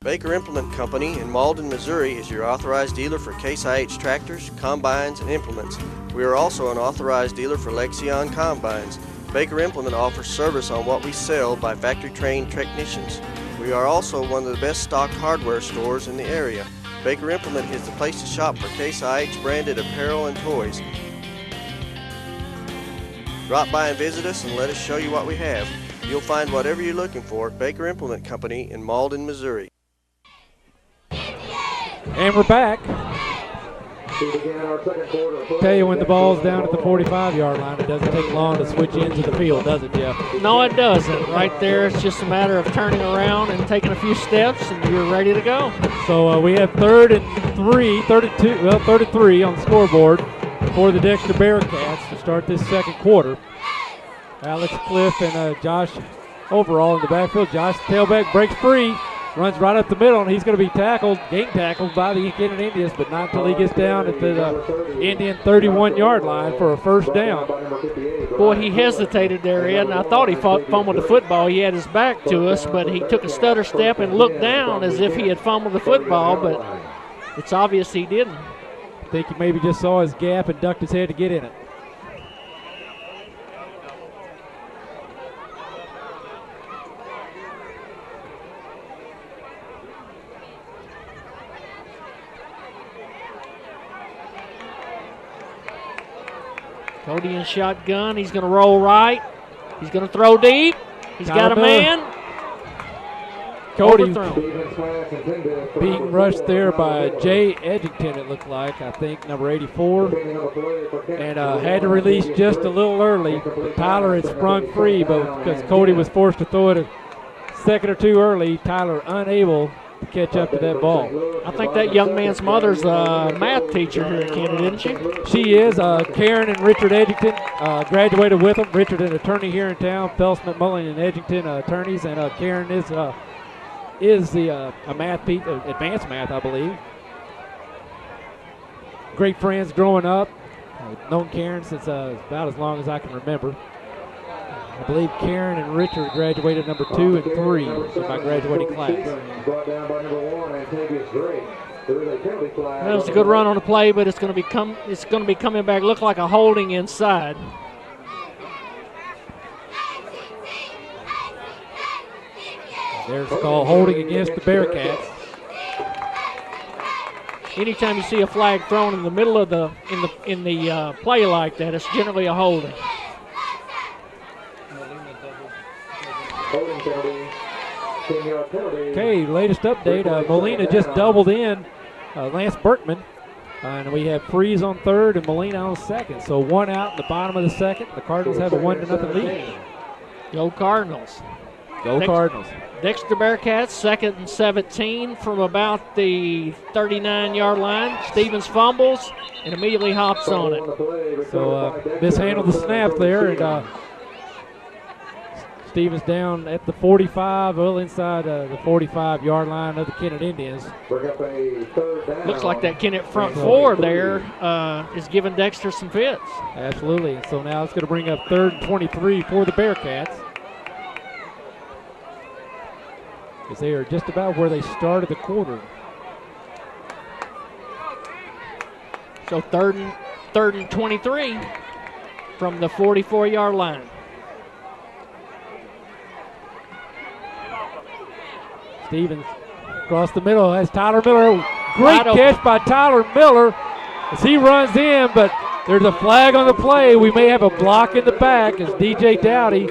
Baker Implement Company in Malden, Missouri is your authorized dealer for Case IH tractors, combines, and implements. We are also an authorized dealer for Lexion combines. Baker Implement offers service on what we sell by factory-trained technicians. We are also one of the best stocked hardware stores in the area. Baker Implement is the place to shop for Case IH branded apparel and toys. Drop by and visit us and let us show you what we have. You'll find whatever you're looking for at Baker Implement Company in Malden, Missouri. And we're back. Tell you when the ball's down at the 45-yard line, it doesn't take long to switch ends of the field, does it, Jeff? No, it doesn't. Right there, it's just a matter of turning around and taking a few steps, and you're ready to go. So we have 3rd and 3 on the scoreboard for the Dexter Bearcats to start this second quarter. Alex Cliff and Josh Overall in the backfield. Josh, tailback, breaks free. Runs right up the middle, and he's going to be gang tackled by the Kennett Indians, but not until he gets down at the Indian 31-yard line for a first down. Boy, he hesitated there, Ed, and I thought he fumbled the football. He had his back to us, but he took a stutter step and looked down as if he had fumbled the football, but it's obvious he didn't. I think he maybe just saw his gap and ducked his head to get in it. Cody in shotgun. He's going to roll right. He's going to throw deep. He's got a man. Cody being rushed there by Jay Edgington, it looked like, I think, number 84. And had to release just a little early. But Tyler had sprung free, but because Cody was forced to throw it a second or two early, Tyler unable to catch up to that ball. I think that young man's mother's a math teacher here at Kennett, isn't she? She is. Karen and Richard Edgington graduated with them. Richard, an attorney here in town. Phelps, McMullen, and Edgington, attorneys. And Karen is the a math advanced math, I believe. Great friends growing up. Known Karen since about as long as I can remember. I believe Karen and Richard graduated number 2 and 3 in my graduating class. That was a good run on the play, but it's going to be coming back. Look like a holding inside. There's a call holding against the Bearcats. Anytime you see a flag thrown in the middle of the play like that, it's generally a holding. Okay, latest update. Molina just doubled in Lance Berkman. And we have Freeze on third and Molina on second. So one out in the bottom of the second. The Cardinals have a 1-0 lead. Go Cardinals. Go Cardinals. Dexter Bearcats, 2nd and 17 from about the 39-yard line. Stevens fumbles and immediately hops on it. So mishandled the snap there, and Stevens down at the 45, well inside the 45-yard line of the Kennett Indians. Looks like that Kennett front four there is giving Dexter some fits. Absolutely. So now it's going to bring up 3rd and 23 for the Bearcats. Because they are just about where they started the quarter. So third and 23 from the 44-yard line. Stevens across the middle has Tyler Miller. Great catch by Tyler Miller as he runs in, but there's a flag on the play. We may have a block in the back as DJ Dowdy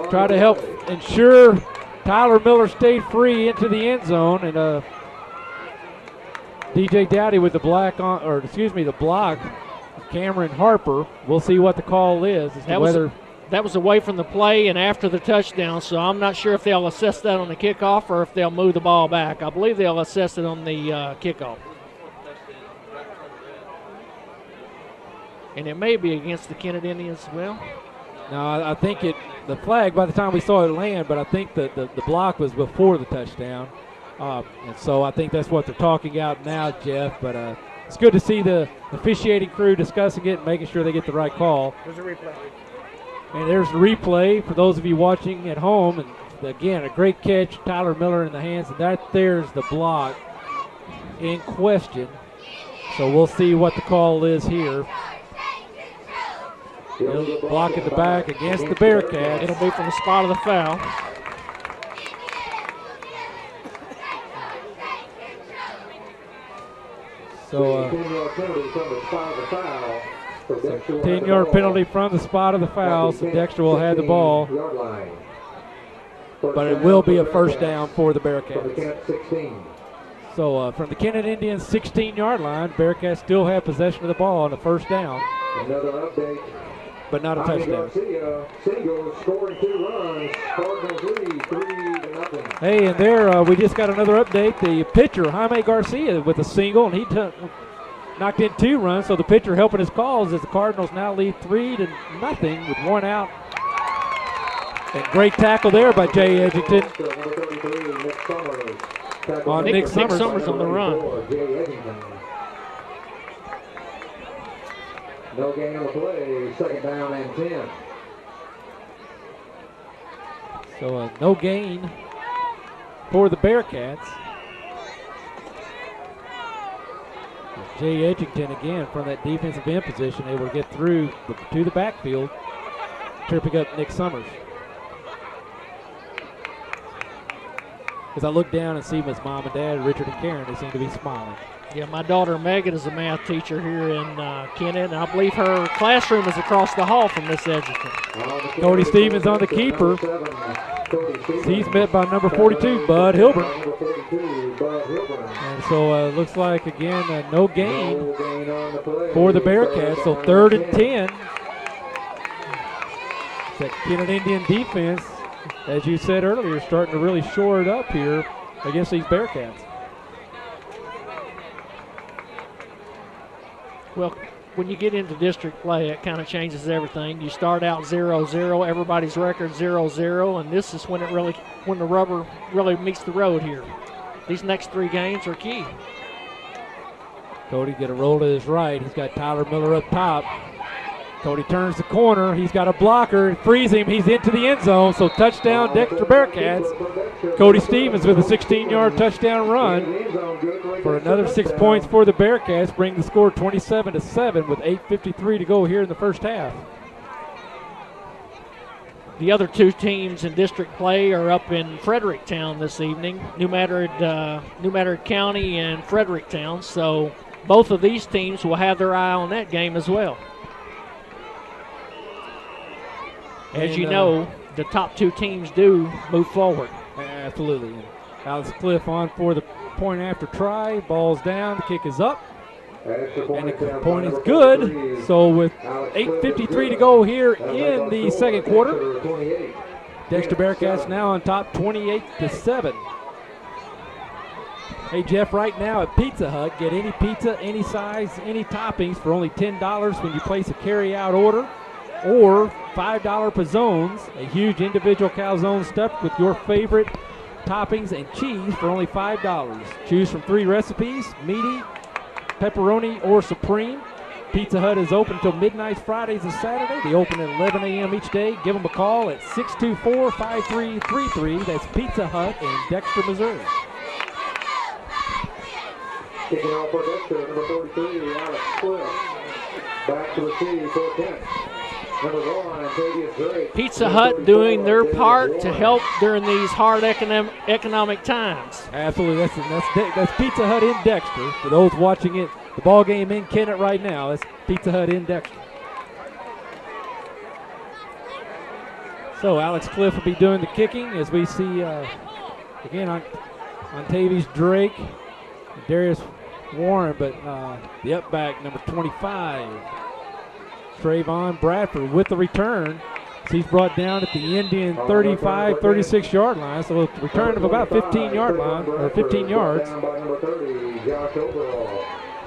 tried to help ensure Tyler Miller stayed free into the end zone, and DJ Dowdy with the the block. Cameron Harper. We'll see what the call is. That was away from the play and after the touchdown, so I'm not sure if they'll assess that on the kickoff or if they'll move the ball back. I believe they'll assess it on the kickoff. And it may be against the Kennett Indians as well. No, I think the flag by the time we saw it land, but I think the block was before the touchdown. And so I think that's what they're talking out now, Jeff. But it's good to see the officiating crew discussing it and making sure they get the right call. There's a replay. And there's the replay for those of you watching at home. And again, a great catch, Tyler Miller in the hands. And there's the block in question. So we'll see what the call is here. Block at the back against the Bearcats. It'll be from the spot of the foul. So 10-yard penalty from the spot of the foul, so Dexter will have the ball. But it will be a first down for the Bearcats. So from the Kennett Indians 16-yard line, Bearcats still have possession of the ball on the first down. Another update. But not a touchdown. Scoring 2 runs. Cardinals lead 3-0. Hey, and there we just got another update. The pitcher, Jaime Garcia, with a single, and he knocked in 2 runs. So the pitcher helping his cause as the Cardinals now lead 3-0 with 1 out. And great tackle there by Jay Edgington. On Nick Summers on the run. No gain on the play, 2nd down and 10. So no gain for the Bearcats. Jay Edgington again from that defensive end position, able to get through to the backfield, tripping up Nick Summers. As I look down and see his mom and dad, Richard and Karen, they seem to be smiling. Yeah, my daughter Megan is a math teacher here in Kennett, and I believe her classroom is across the hall from Miss Edgerton. Cody Stevens on the keeper. He's met by number 42, Bud Hilburn. And so looks like, again, no gain for the Bearcats. So 3rd and 10. That Kennett Indian defense, as you said earlier, starting to really shore it up here against these Bearcats. Well, when you get into district play, it kind of changes everything. You start out 0-0, everybody's record 0-0, and this is when the rubber really meets the road here. These next 3 games are key. Cody get a roll to his right. He's got Tyler Miller up top. Cody turns the corner. He's got a blocker. Frees him. He's into the end zone. So touchdown, Dexter Bearcats. Cody Stevens with a 16-yard touchdown run for another 6 points for the Bearcats, bring the score 27-7 with 8:53 to go here in the first half. The other 2 teams in district play are up in Fredericktown this evening, New Madrid County and Fredericktown. So both of these teams will have their eye on that game as well. As you know, the top 2 teams do move forward. Absolutely. And Alex Cliff on for the point after try. Ball's down. The kick is up. And the point is good. So with 8:53 to go here in the second quarter, Dexter Bearcats now on top 28-7. Hey, Jeff, right now at Pizza Hut, get any pizza, any size, any toppings for only $10 when you place a carry-out order, or $5 pizzones, a huge individual calzone stuffed with your favorite toppings and cheese for only $5. Choose from 3 recipes, meaty, pepperoni, or supreme. Pizza Hut is open until midnight Fridays and Saturday. They open at 11 a.m. each day. Give them a call at 624-5333. That's Pizza Hut in Dexter, Missouri. Kicking off for Dexter, number 43, Alex Cliff. Back to receive for Kennett. Number 1, Antavius Drake. Pizza Hut doing their part to help during these hard economic times. Absolutely. That's Pizza Hut in Dexter. For those watching it, the ball game in Kennett right now, that's Pizza Hut in Dexter. So Alex Cliff will be doing the kicking as we see, again, on Tavies Drake, Darius Warren, but the up back, number 25, Trayvon Bradford with the return. So he's brought down at the Indian 35, 36-yard line. So a return of about 15-yard line, or 15 yards.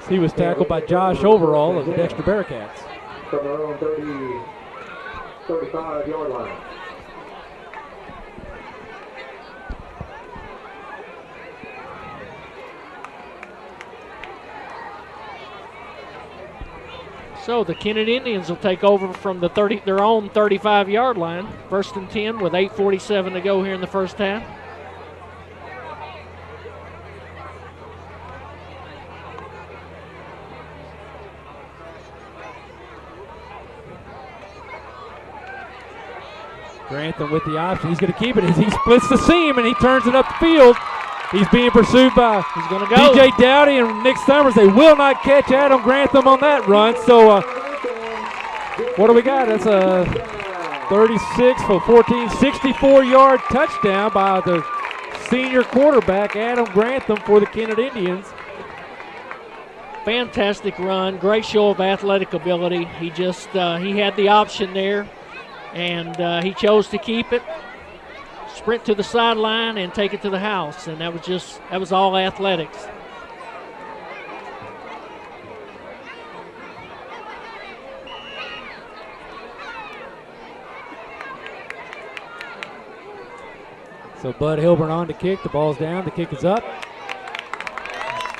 So he was tackled by Josh Overall of the Dexter Bearcats. From their own 35-yard line. So the Kennett Indians will take over from their own 35-yard line. 1st and 10 with 8:47 to go here in the first half. Grantham with the option. He's going to keep it as he splits the seam and he turns it up the field. He's being pursued by DJ Dowdy and Nick Summers. They will not catch Adam Grantham on that run. So what do we got? That's a 36 for 14, 64-yard touchdown by the senior quarterback, Adam Grantham, for the Kennett Indians. Fantastic run, great show of athletic ability. He just he had the option there, and he chose to keep it, sprint to the sideline, and take it to the house. And that was all athletics. So Bud Hilburn on to kick. The ball's down. The kick is up.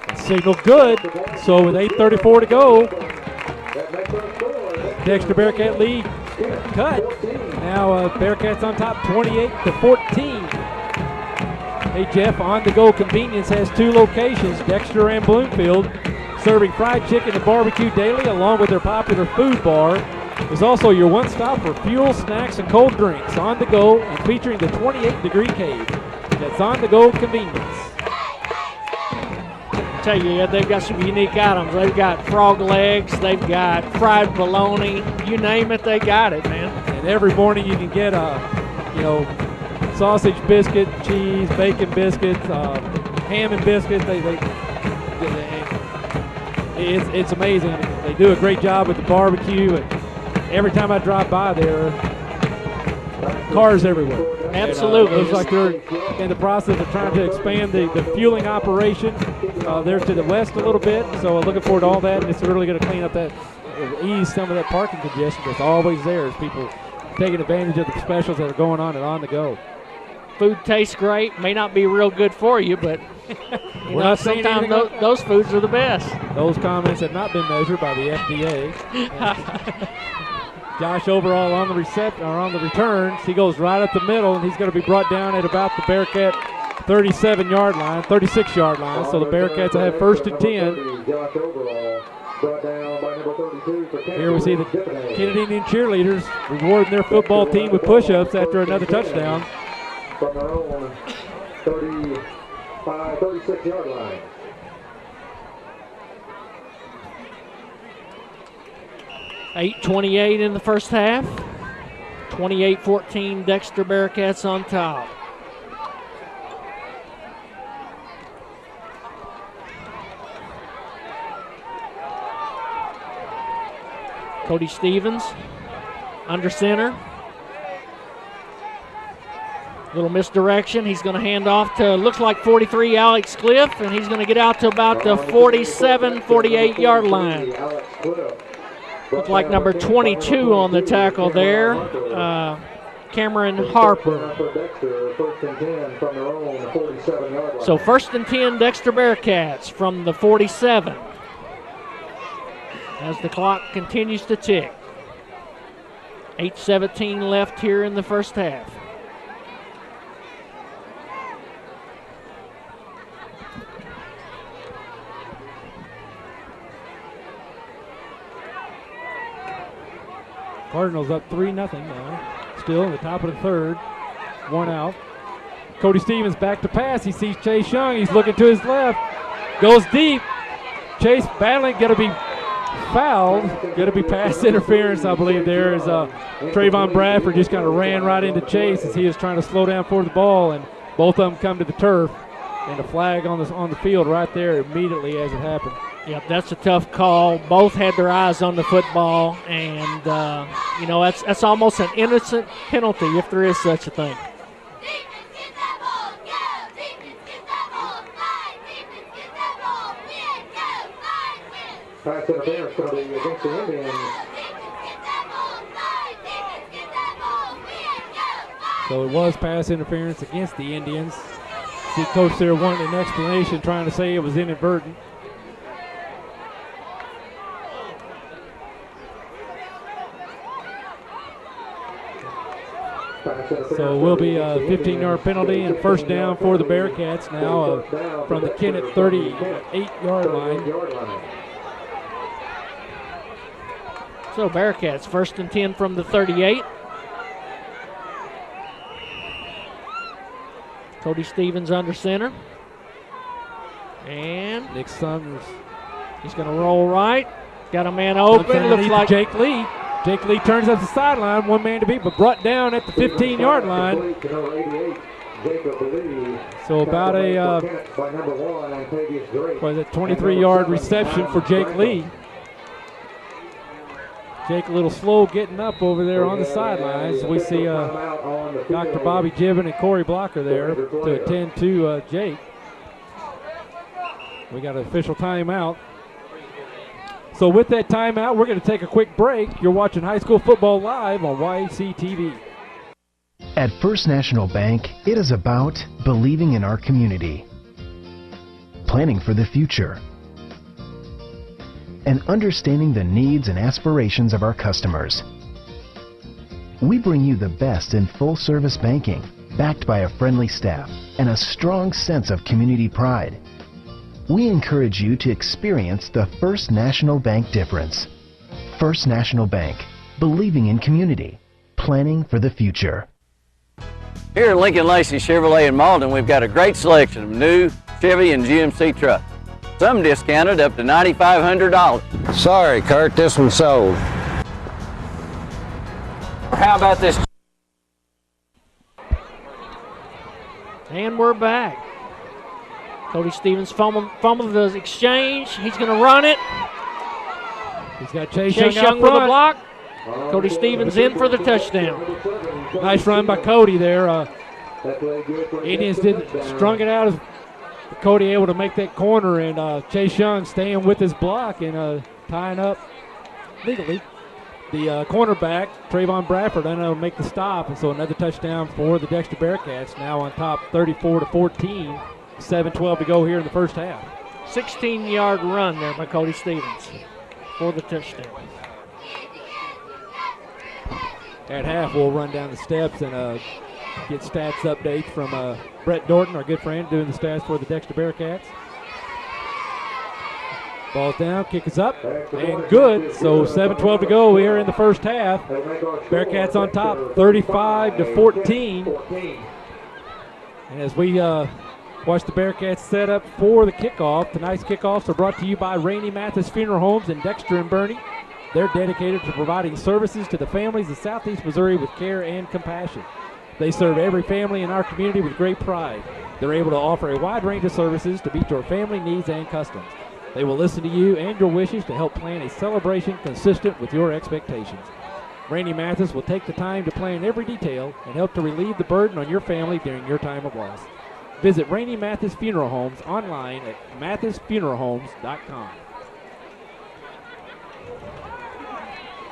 The signal good. So with 8:34 to go, Dexter Bearcat lead cut. Now Bearcats on top, 28-14. Hey Jeff, On The Go Convenience has 2 locations, Dexter and Bloomfield, serving fried chicken and barbecue daily along with their popular food bar. There's also your one stop for fuel, snacks, and cold drinks. On The Go and featuring the 28-degree cave. That's On The Go Convenience. I tell you, they've got some unique items. They've got frog legs, they've got fried bologna, you name it, they got it, man. And every morning you can get sausage biscuit, cheese, bacon biscuits, ham and biscuits. It's amazing. They do a great job with the barbecue. And every time I drive by there, cars everywhere. Absolutely. It looks like they're in the process of trying to expand the fueling operation there to the west a little bit. So looking forward to all that. And it's really going to clean up that, ease some of that parking congestion that's always there as people taking advantage of the specials that are going on and On The Go. Food tastes great. May not be real good for you, but sometimes those foods are the best. Those comments have not been measured by the FDA. Josh Overall on the return. He goes right up the middle, and he's going to be brought down at about the Bearcat 36-yard line. So the Bearcats will have 1st and 10. Josh Overall brought down by number 32 for Kennett. Here we see the Kennett Indian cheerleaders rewarding their football team with push-ups after another touchdown. From their own 36-yard line. $8:28 in the first half. 28-14 Dexter Bearcats on top. Cody Stevens under center. Little misdirection. He's going to hand off to, looks like 43, Alex Cliff, and he's going to get out to about the 47, 48-yard line. Looks like number 22 on the tackle there, Cameron Harper. So 1st and 10, Dexter Bearcats from the 47 as the clock continues to tick. 8:17 left here in the first half. Cardinals up 3-0 now. Still in the top of the third. One out. Cody Stevens back to pass. He sees Chase Young. He's looking to his left. Goes deep. Chase battling. Going to be fouled. Going to be pass interference, I believe, there as Trayvon Bradford just kind of ran right into Chase as he was trying to slow down for the ball, and both of them come to the turf. And a flag on the field right there immediately as it happened. Yep, that's a tough call. Both had their eyes on the football, and that's almost an innocent penalty if there is such a thing. Pass interference going to be against the Indians. So it was pass interference against the Indians. See, coach there wanted an explanation, trying to say it was inadvertent. So it will be a 15-yard penalty and first down for the Bearcats now from the Kennett 38-yard line. So Bearcats 1st and 10 from the 38. Cody Stevens under center. And Nick Summers. He's going to roll right. Got a man open. Looks like Jake Lee. Jake Lee turns up the sideline, one man to beat, but brought down at the 15-yard line. So about a 23-yard reception for Jake Lee. Jake a little slow getting up over there on the sidelines. We see Dr. Bobby Gibbon and Corey Blocker there to attend to Jake. We got an official timeout. So with that timeout, we're going to take a quick break. You're watching high school football live on YAC TV. At First National Bank, it is about believing in our community, planning for the future, and understanding the needs and aspirations of our customers. We bring you the best in full-service banking, backed by a friendly staff and a strong sense of community pride. We encourage you to experience the First National Bank difference. First National Bank, believing in community, planning for the future. Here at Lincoln Lacey Chevrolet in Malden, we've got a great selection of new Chevy and GMC trucks. Some discounted up to $9,500. Sorry, Kurt, this one's sold. How about this? And we're back. Cody Stevens fumbled the exchange. He's going to run it. He's got Chase Young with a block. Cody Stevens in for the touchdown. Nice run by Cody there. Indians strung it out. Cody able to make that corner, and Chase Young staying with his block and tying up legally. The cornerback, Trayvon Bradford, unable to make the stop, and so another touchdown for the Dexter Bearcats, now on top 34-14. 7:12 to go here in the first half. 16-yard run there by Cody Stevens for the touchdown. At half, we'll run down the steps and get stats updates from Brett Dorton, our good friend, doing the stats for the Dexter Bearcats. Ball's down, kick is up, and good. So 7:12 to go here in the first half. Bearcats on top, 35-14. And as we watch the Bearcats set up for the kickoff, tonight's kickoffs are brought to you by Rainey Mathis Funeral Homes in Dexter and Bernie. They're dedicated to providing services to the families of Southeast Missouri with care and compassion. They serve every family in our community with great pride. They're able to offer a wide range of services to meet your family needs and customs. They will listen to you and your wishes to help plan a celebration consistent with your expectations. Randy Mathis will take the time to plan every detail and help to relieve the burden on your family during your time of loss. Visit Randy Mathis Funeral Homes online at mathisfuneralhomes.com.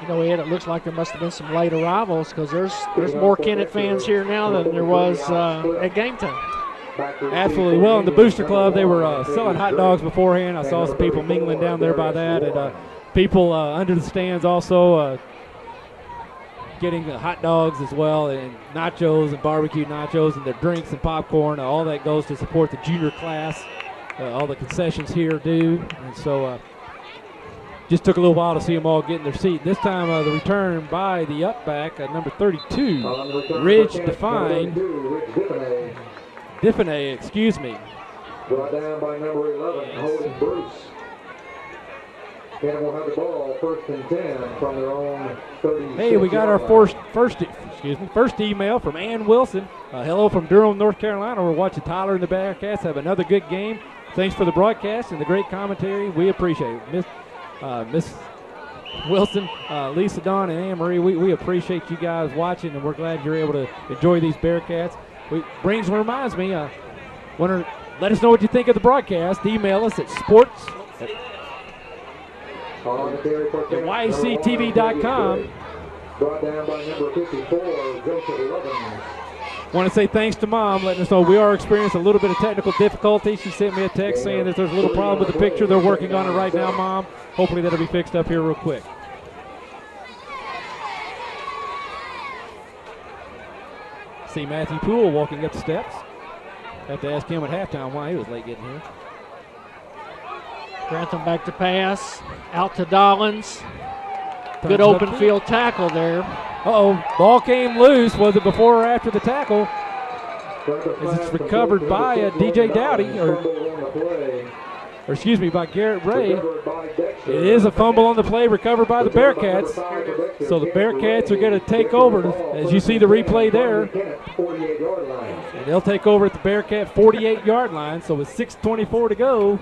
You know, Ed, it looks like there must have been some late arrivals because there's more Kennett fans here now than there was at game time. Absolutely. Well, in the Booster Club, they were selling hot dogs beforehand. I saw some people mingling down there by that, and people under the stands also getting hot dogs as well, and nachos and barbecue nachos, and their drinks and popcorn. All that goes to support the junior class. All the concessions here do, and so just took a little while to see them all get in their seat. This time, the return by the upback, number 32, Ridge Diffenay, excuse me. Brought down by number 11, Holden Bruce. Kennett will have the ball first and 10 from their own 30. Hey, we got our first email from Ann Wilson. Hello from Durham, North Carolina. We're watching Tyler and the Bearcats have another good game. Thanks for the broadcast and the great commentary. We appreciate it. Miss Wilson, Lisa, Dawn, and Anne Marie, we appreciate you guys watching, and we're glad you're able to enjoy these Bearcats. Reminds me, let us know what you think of the broadcast. Email us at sports@yctv.com. Brought down by number 54, Joseph Levins. Want to say thanks to Mom, letting us know we are experiencing a little bit of technical difficulty. She sent me a text saying that there's a little problem with the picture. They're working on it right now, Mom. Hopefully that'll be fixed up here real quick. See Matthew Poole walking up the steps. Have to ask him at halftime why he was late getting here. Grantham back to pass. Out to Dollins. Good open field tackle there. Ball came loose. Was it before or after the tackle? As it's recovered by DJ Dowdy, by Garrett Ray. It is a fumble on the play, recovered by the Bearcats. So the Bearcats are going to take over, as you see the replay there. And they'll take over at the Bearcat 48-yard line. So with 6:24 to go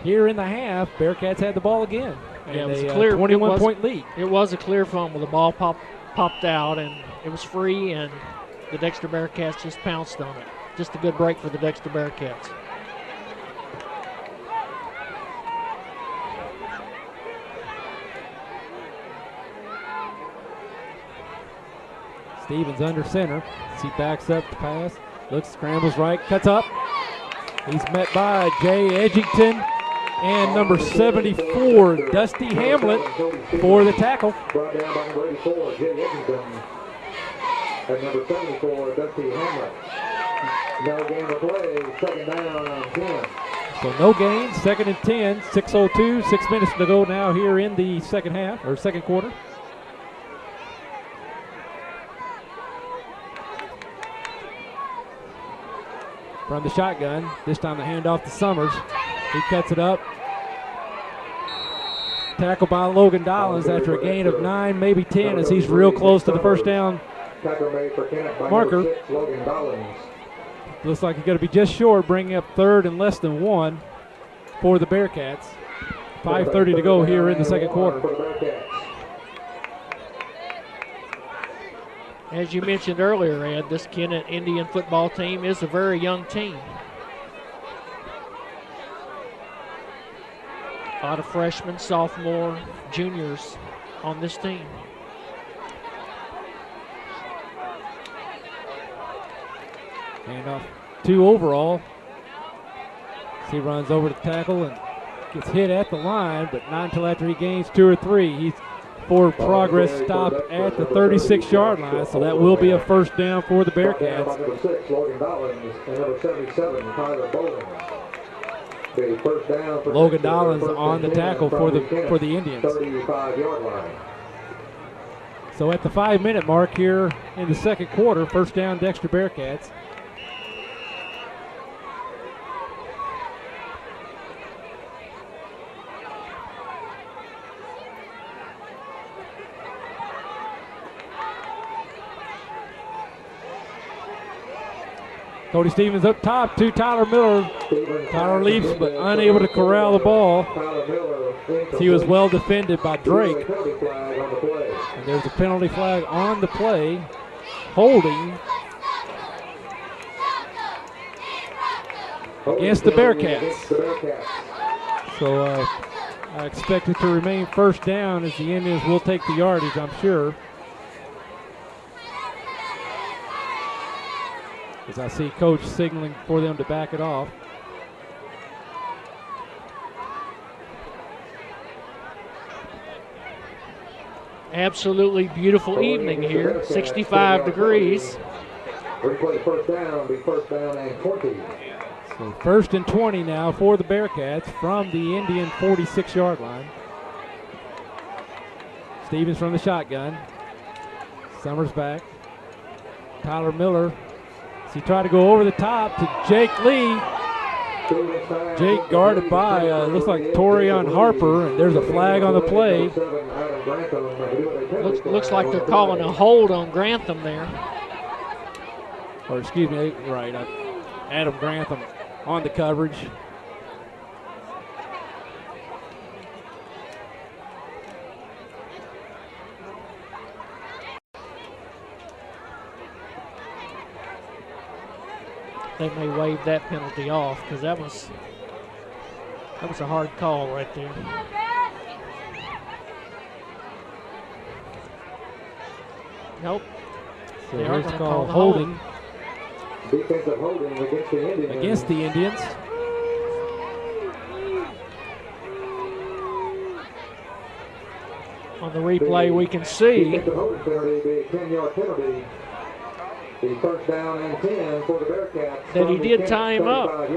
here in the half, Bearcats had the ball again. Yeah, it was a clear 21-point lead. It was a clear fumble. The ball popped out, and it was free, and the Dexter Bearcats just pounced on it. Just a good break for the Dexter Bearcats. Stevens under center. He backs up the pass. Looks, scrambles right, cuts up. He's met by Jay Edgington and number 74, Dusty Hamlet, for the tackle. Brought down by number 84, Jay Edgington. And number 74, Dusty Hamlet. No gain of play, second down and 10. So no gain, second and 10, 6:02, 6 minutes to go now here in the second half, or second quarter. From the shotgun, this time the handoff to Summers. He cuts it up. Tackled by Logan Dollins after a gain of 9, maybe 10, as he's real close to the first down marker. Looks like he's going to be just short, bringing up third and less than 1 for the Bearcats. 5:30 to go here in the second quarter. As you mentioned earlier, Ed, this Kennett Indian football team is a very young team. A lot of freshmen, sophomore, juniors on this team. Handoff 2 overall. He runs over to tackle and gets hit at the line, but not until after he gains 2 or 3. He's forward progress stopped at the 36-yard line, so that will be a first down for the Bearcats. Number 6, Logan Dollins, and number 77, Tyler Bowling. The first down for Logan Dollins on the tackle for the Indians. 35-yard line. So at the 5-minute mark here in the second quarter, first down Dexter Bearcats. Cody Stevens up top to Tyler Miller. Tyler leaps but unable to corral the ball. He was well defended by Drake. And there's a penalty flag on the play. Holding against the Bearcats. So I expect it to remain first down as the Indians will take the yardage, I'm sure. As I see Coach signaling for them to back it off. Absolutely beautiful evening here, 65 degrees. Replay first down, be first down and 20. So first and 20 now for the Bearcats from the Indian 46-yard line. Stevens from the shotgun. Summers back. Tyler Miller. He tried to go over the top to Jake Lee. Jake guarded by, looks like Torian Harper, and there's a flag on the play. Looks like they're calling a hold on Grantham there. Or excuse me, right, Adam Grantham on the coverage. They may waive that penalty off because that was a hard call right there. Nope. So they are here's going to call call the holding. Defensive holding Against the Indians. On the replay, we can see defensive holding penalty be a 10-yard penalty. The first down and 10 for the Bearcats. that he did tie him up.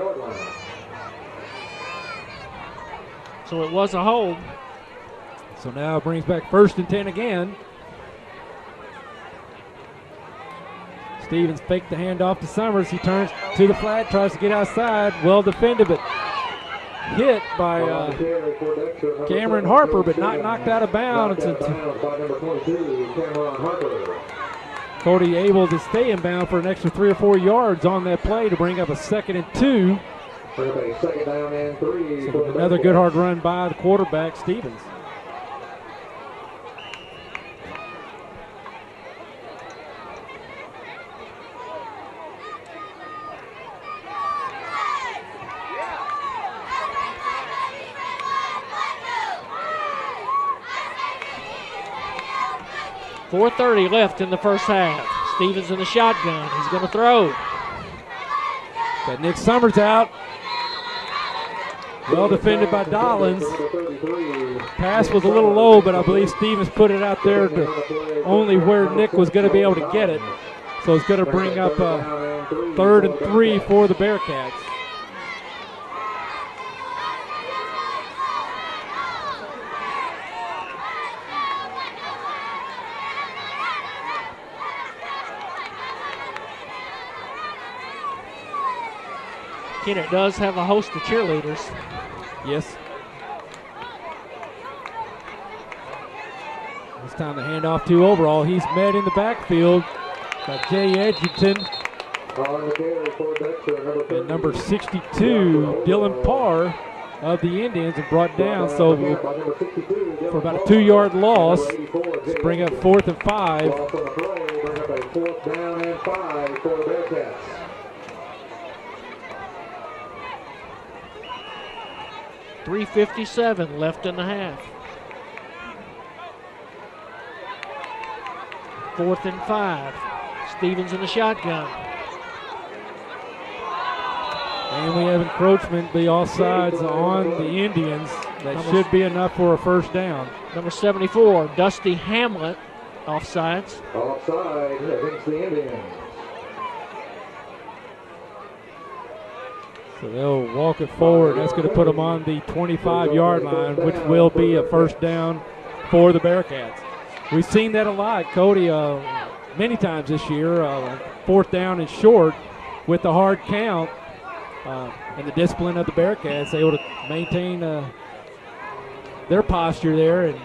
So it was a hold. So now it brings back first and 10 again. Stevens faked the handoff to Summers. He turns to the flat, tries to get outside. Well defended, but hit by Cameron Harper, but not knocked out of bounds. Cody able to stay in bounds for an extra 3 or 4 yards on that play to bring up a 2nd and 2. Second down and 3. So another good hard run by the quarterback, Stevens. .430 left in the first half. Stevens in the shotgun. He's going to throw. Got Nick Summers out. Well defended by Dollins. Pass was a little low, but I believe Stevens put it out there to only where Nick was going to be able to get it. So it's going to bring up 3rd and 3 for the Bearcats. Kennett does have a host of cheerleaders. Yes. This time the handoff to Overall. He's met in the backfield by Jay Edgerton. And number 62, Dylan Parr of the Indians, and brought down. So for about a 2-yard loss, let's bring up 4th and 5. 4th down and 5 for the Bearcats. .357 left in the half. 4th and 5. Stevens in the shotgun. And we have encroachment, the offsides on the Indians. That should be enough for a first down. Number 74, Dusty Hamlet, offsides. Offside against the Indians. So they'll walk it forward. That's going to put them on the 25-yard line, which will be a first down for the Bearcats. We've seen that a lot, Cody, many times this year. 4th down and short with the hard count and the discipline of the Bearcats, able to maintain their posture there and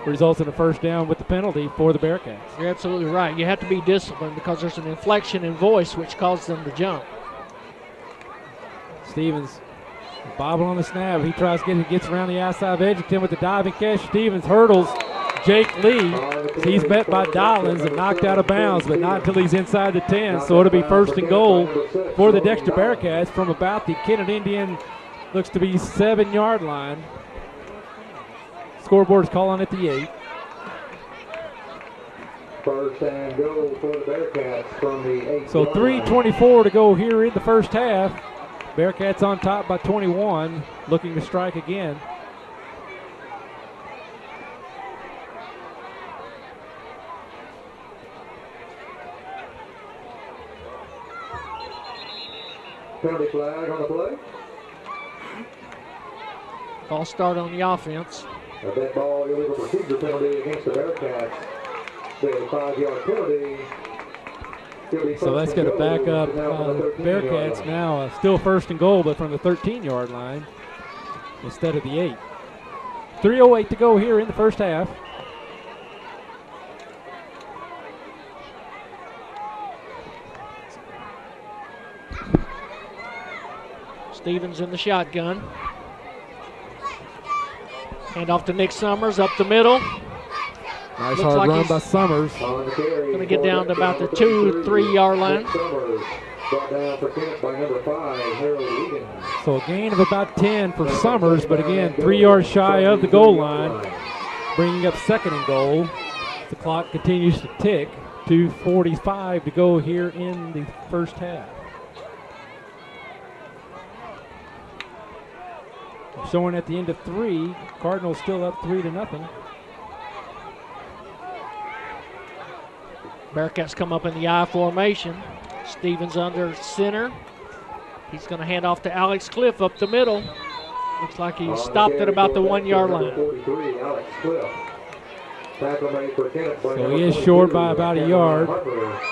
results in a first down with the penalty for the Bearcats. You're absolutely right. You have to be disciplined because there's an inflection in voice which causes them to jump. Stevens bobble on the snap. He tries to gets around the outside of Edgerton with the diving catch. Stevens hurdles Jake Lee. He's met by Dollins and knocked out of bounds, but not until he's inside the 10. So it'll be first and goal for the Dexter Bearcats from about the Kennett Indian, looks to be 7-yard line. Scoreboard's calling it the 8. First and goal for the Bearcats from the 8. So 3:24 to go here in the first half. Bearcats on top by 21, looking to strike again. Penalty flag on the play. False start on the offense. A dead ball, illegal procedure penalty against the Bearcats. The 5-yard penalty. So that's going to back up Bearcats now. Still first and goal, but from the 13-yard line instead of the 8. 3:08 to go here in the first half. Stevens in the shotgun. Hand off to Nick Summers up the middle. Nice Looks hard like run he's by Summers. Going to get down to about the 2-3 yard line. Brought down for Kennett by number 5, Harold Egan. So a gain of about 10 for Summers, but again, 3 yards shy of the goal line, bringing up second and goal. The clock continues to tick. 2:45 to go here in the first half. Showing at the end of 3, Cardinals still up 3-0. Bearcats come up in the I formation. Stevens under center. He's going to hand off to Alex Cliff up the middle. Looks like he stopped at about the 1 yard line. 43, Alex Cliff. So he is short by about a yard,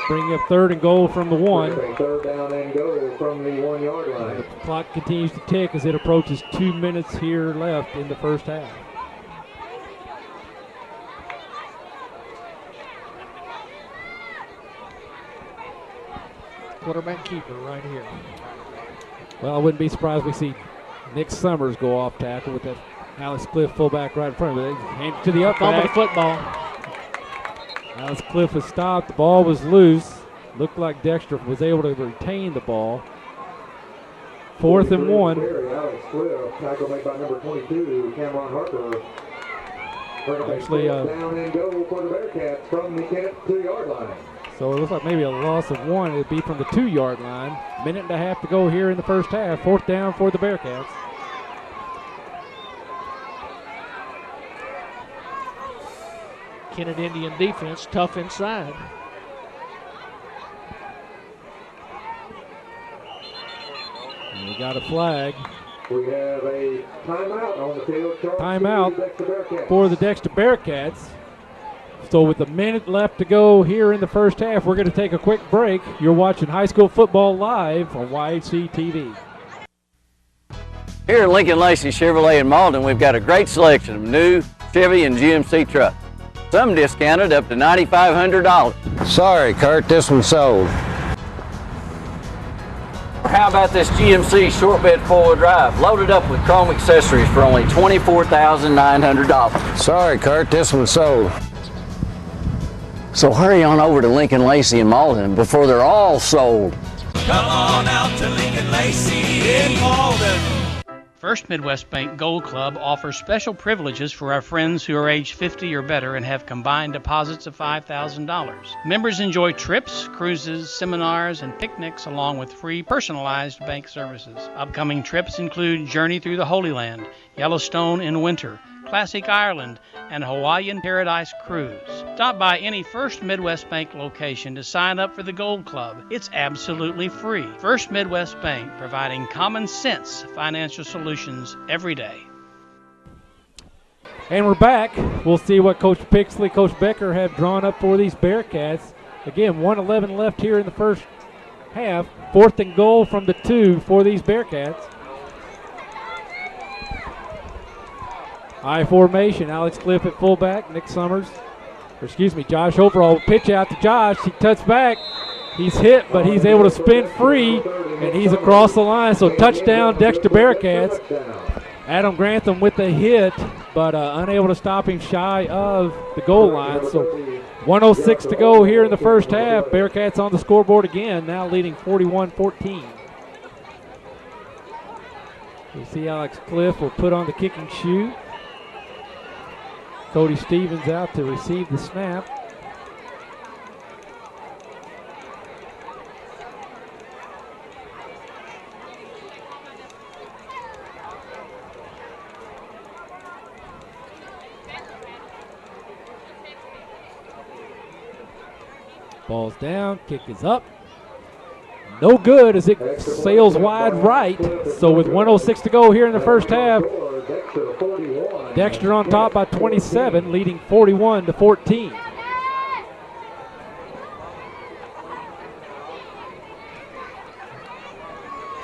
bringing up third and goal from the 1. Third down and goal from the 1 yard line. The clock continues to tick as it approaches 2 minutes here left in the first half. Quarterback keeper right here. Well, I wouldn't be surprised if we see Nick Summers go off tackle with that Alex Cliff fullback right in front of it. Hand it to the up Fumble the football. Alex Cliff was stopped. The ball was loose. Looked like Dexter was able to retain the ball. 4th and 1. Alex Cliff, tackle made by number 22, Cameron Harper. Actually, down and go for the Bearcats from the Kennett 2 yard line. So it looks like maybe a loss of 1. It'd be from the 2 yard line. Minute and a half to go here in the first half. 4th down for the Bearcats. Kennett Indian defense, tough inside. And we got a flag. We have a timeout on the field. Timeout for the Dexter Bearcats. So with a minute left to go here in the first half, we're going to take a quick break. You're watching high school football live on YHC TV. Here at Lincoln Lacey Chevrolet in Malden, we've got a great selection of new Chevy and GMC trucks. Some discounted up to $9,500. Sorry, Kurt, this one's sold. How about this GMC short bed 4-wheel drive, loaded up with chrome accessories for only $24,900. Sorry, Kurt, this one's sold. So hurry on over to Lincoln Lacey in Malden before they're all sold. Come on out to Lincoln Lacey in Malden. First Midwest Bank Gold Club offers special privileges for our friends who are age 50 or better and have combined deposits of $5,000. Members enjoy trips, cruises, seminars, and picnics along with free personalized bank services. Upcoming trips include Journey Through the Holy Land, Yellowstone in winter, Classic Ireland, and Hawaiian Paradise Cruise. Stop by any First Midwest Bank location to sign up for the Gold Club. It's absolutely free. First Midwest Bank, providing common sense financial solutions every day. And we're back. We'll see what Coach Pixley, Coach Becker have drawn up for these Bearcats. Again, 1:11 left here in the first half. 4th and goal from the 2 for these Bearcats. I formation. Alex Cliff at fullback. Nick Summers. Josh Overall. Pitch out to Josh. He cuts back. He's hit, but he's able to spin free, and he's across the line. So touchdown, Dexter Bearcats. Adam Grantham with the hit, but unable to stop him shy of the goal line. So 1:06 to go here in the first half. Bearcats on the scoreboard again, now leading 41-14. You see Alex Cliff will put on the kicking shoe. Cody Stevens out to receive the snap. Ball's down, kick is up. No good as it sails wide right. So with 1:06 to go here in the first half, Dexter on top by 27, leading 41-14.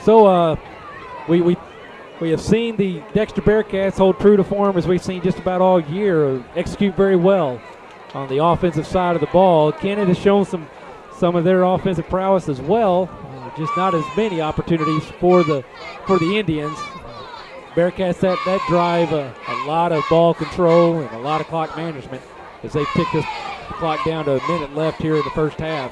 So we have seen the Dexter Bearcats hold true to form as we've seen just about all year, execute very well on the offensive side of the ball. Kennett has shown some of their offensive prowess as well, just not as many opportunities for the Indians. Bearcats that drive a lot of ball control and a lot of clock management as they tick this clock down to a minute left here in the first half.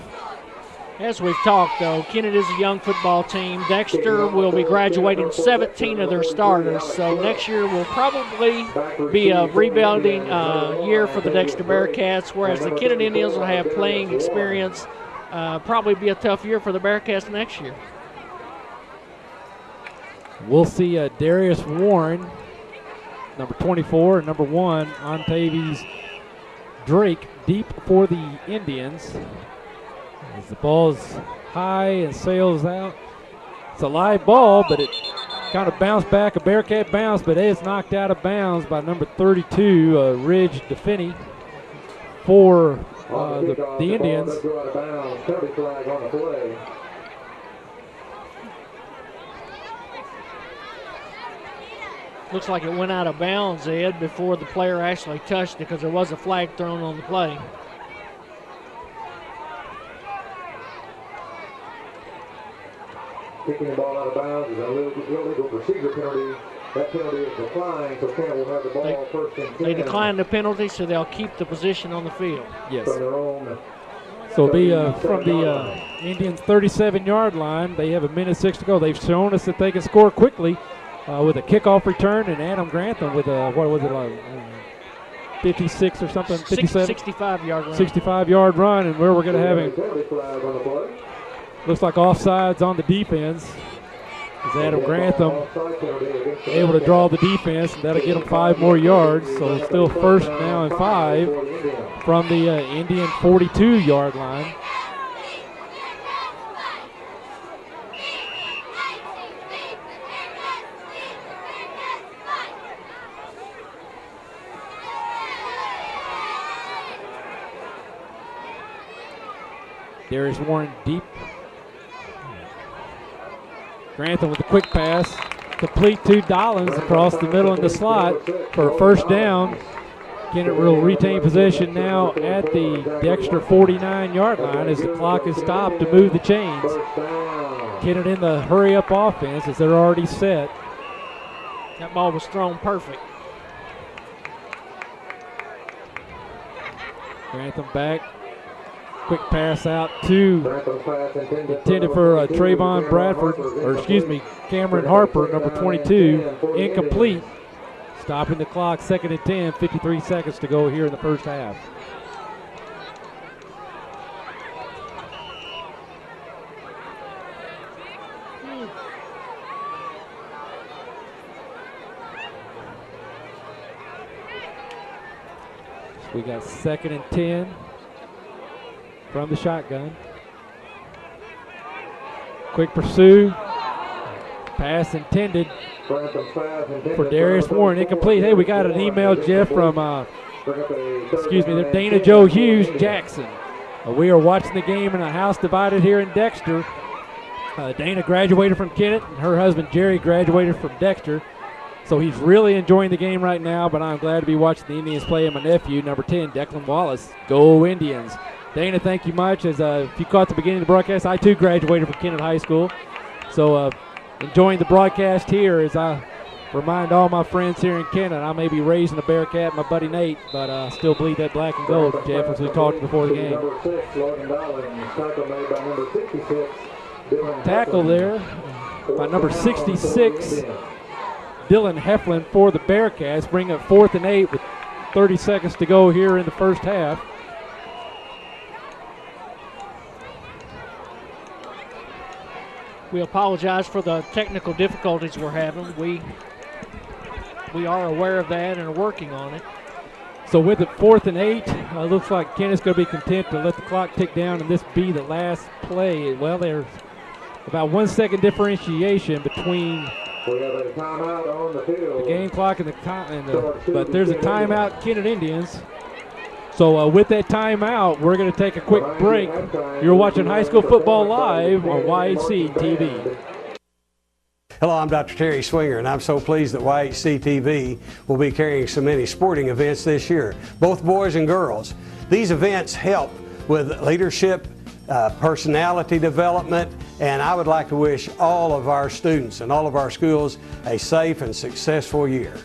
As we've talked, though, Kennett is a young football team. Dexter will be graduating 17 of their starters, so next year will probably be a rebuilding year for the Dexter Bearcats, whereas the Kennett Indians will have playing experience. Probably be a tough year for the Bearcats next year. We'll see Darius Warren, number 24, and number 1, Ontavious Drake, deep for the Indians. As the ball's high and sails out. It's a live ball, but it kind of bounced back, a Bearcat bounce, but it is knocked out of bounds by number 32, Ridge DeFinney, for the Indians. Looks like it went out of bounds, Ed, before the player actually touched it, because there was a flag thrown on the play. Kicking the ball out of bounds is an illegal procedure penalty. That penalty is declined, so Kennett will have the ball first and 10. They declined the penalty, so they'll keep the position on the field. Yes. From their own. So it'll be from the Indians' 37-yard line. They have 1:06 to go. They've shown us that they can score quickly with a kickoff return, and Adam Grantham with a, 56 or something, 57? 65-yard run. 65-yard run, and where we're going to have him. Looks like offsides on the defense. As Adam Grantham able to draw the defense, and that'll get him 5 more yards. So it's still first now and 5 from the Indian 42-yard line. Darius Warren deep. Grantham with a quick pass, complete to Dollins across the middle in the slot for a first down. Kennett will retain possession now at the Dexter 49-yard line as the clock is stopped to move the chains. Kennett in the hurry-up offense as they're already set. That ball was thrown perfect. Grantham back. Quick pass out to, intended for Trayvon Bradford, Cameron Harper, number 22, incomplete. Stopping the clock, 2nd and 10, 53 seconds to go here in the first half. So we got 2nd and 10. From the shotgun. Quick pursue. Pass intended for Darius Warren. Incomplete. Hey, we got an email, Jeff, from, Dana Joe Hughes Jackson. We are watching the game in a house divided here in Dexter. Dana graduated from Kennett, and her husband Jerry graduated from Dexter. So he's really enjoying the game right now, but I'm glad to be watching the Indians play, and my nephew, number 10, Declan Wallace. Go Indians. Dana, thank you much. As if you caught the beginning of the broadcast, I too graduated from Kennett High School. So enjoying the broadcast here as I remind all my friends here in Kennett, I may be raising a Bearcat, my buddy Nate, but I still bleed that black and gold, Jeff, as we talked before the game. Tackle there by number 66, Dylan Heflin for the Bearcats, bring up 4th and 8 with 30 seconds to go here in the first half. We apologize for the technical difficulties we're having. We are aware of that and are working on it. So with it 4th and 8, looks like Kennett's going to be content to let the clock tick down and this be the last play. Well, there's about 1 second differentiation between the game clock and but there's a timeout, Kennett Indians. So with that timeout, we're going to take a quick break. You're watching High School Football Live on YHC TV. Hello, I'm Dr. Terry Swinger, and I'm so pleased that YHC TV will be carrying so many sporting events this year, both boys and girls. These events help with leadership, personality development, and I would like to wish all of our students and all of our schools a safe and successful year.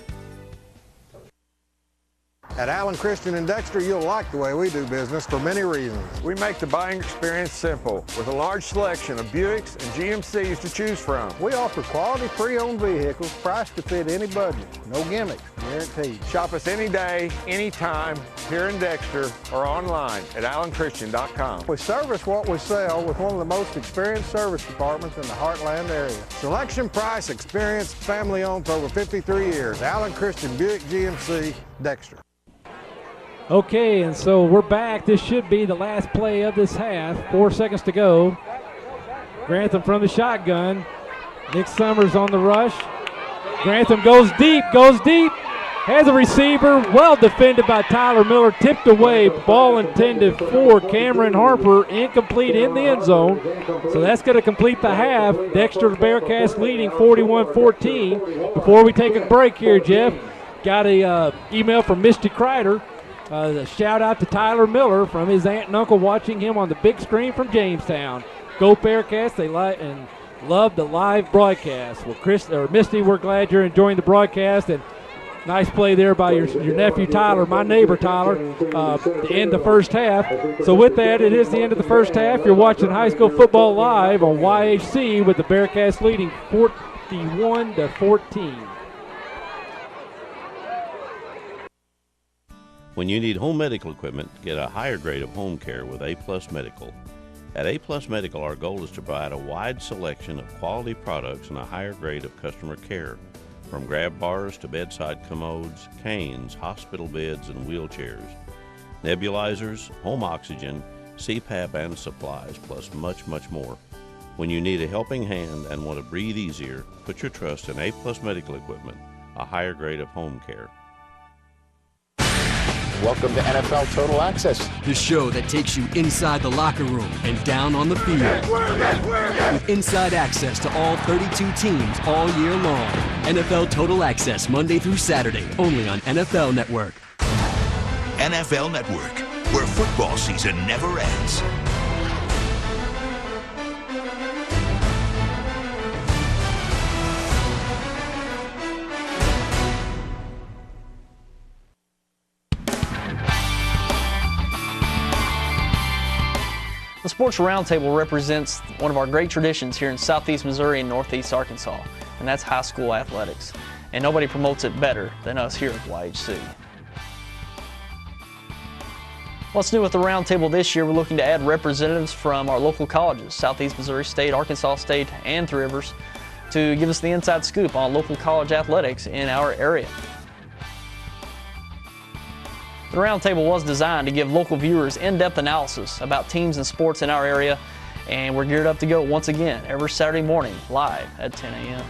At Allen Christian and Dexter, you'll like the way we do business for many reasons. We make the buying experience simple with a large selection of Buicks and GMCs to choose from. We offer quality pre-owned vehicles priced to fit any budget. No gimmicks, guaranteed. Shop us any day, anytime, here in Dexter or online at allenchristian.com. We service what we sell with one of the most experienced service departments in the Heartland area. Selection, price, experience, family owned for over 53 years. Allen Christian Buick GMC, Dexter. Okay, and so we're back. This should be the last play of this half. 4 seconds to go. Grantham from the shotgun. Nick Summers on the rush. Grantham goes deep, has a receiver, well defended by Tyler Miller, tipped away, ball intended for Cameron Harper, incomplete in the end zone. So that's going to complete the half. Dexter Bearcats leading 41-14. Before we take a break here, Jeff, got a email from Misty Kreider. A shout out to Tyler Miller from his aunt and uncle watching him on the big screen from Jamestown. Go Bearcats, they love the live broadcast. Well, Misty, we're glad you're enjoying the broadcast, and nice play there by your nephew Tyler, my neighbor Tyler, to end the first half. So with that, it is the end of the first half. You're watching High School Football Live on YHC with the Bearcats leading 41-14. When you need home medical equipment, get a higher grade of home care with A+ Medical. At A+ Medical, our goal is to provide a wide selection of quality products and a higher grade of customer care, from grab bars to bedside commodes, canes, hospital beds, and wheelchairs, nebulizers, home oxygen, CPAP, and supplies, plus much, much more. When you need a helping hand and want to breathe easier, put your trust in A+ Medical Equipment, a higher grade of home care. Welcome to NFL Total Access, the show that takes you inside the locker room and down on the field. With inside access to all 32 teams all year long. NFL Total Access, Monday through Saturday, only on NFL Network. NFL Network, where football season never ends. The Sports Roundtable represents one of our great traditions here in Southeast Missouri and Northeast Arkansas, and that's high school athletics. And nobody promotes it better than us here at YHC. What's new with the Roundtable this year? We're looking to add representatives from our local colleges, Southeast Missouri State, Arkansas State, and Three Rivers, to give us the inside scoop on local college athletics in our area. The Roundtable was designed to give local viewers in-depth analysis about teams and sports in our area, and we're geared up to go once again every Saturday morning live at 10 a.m.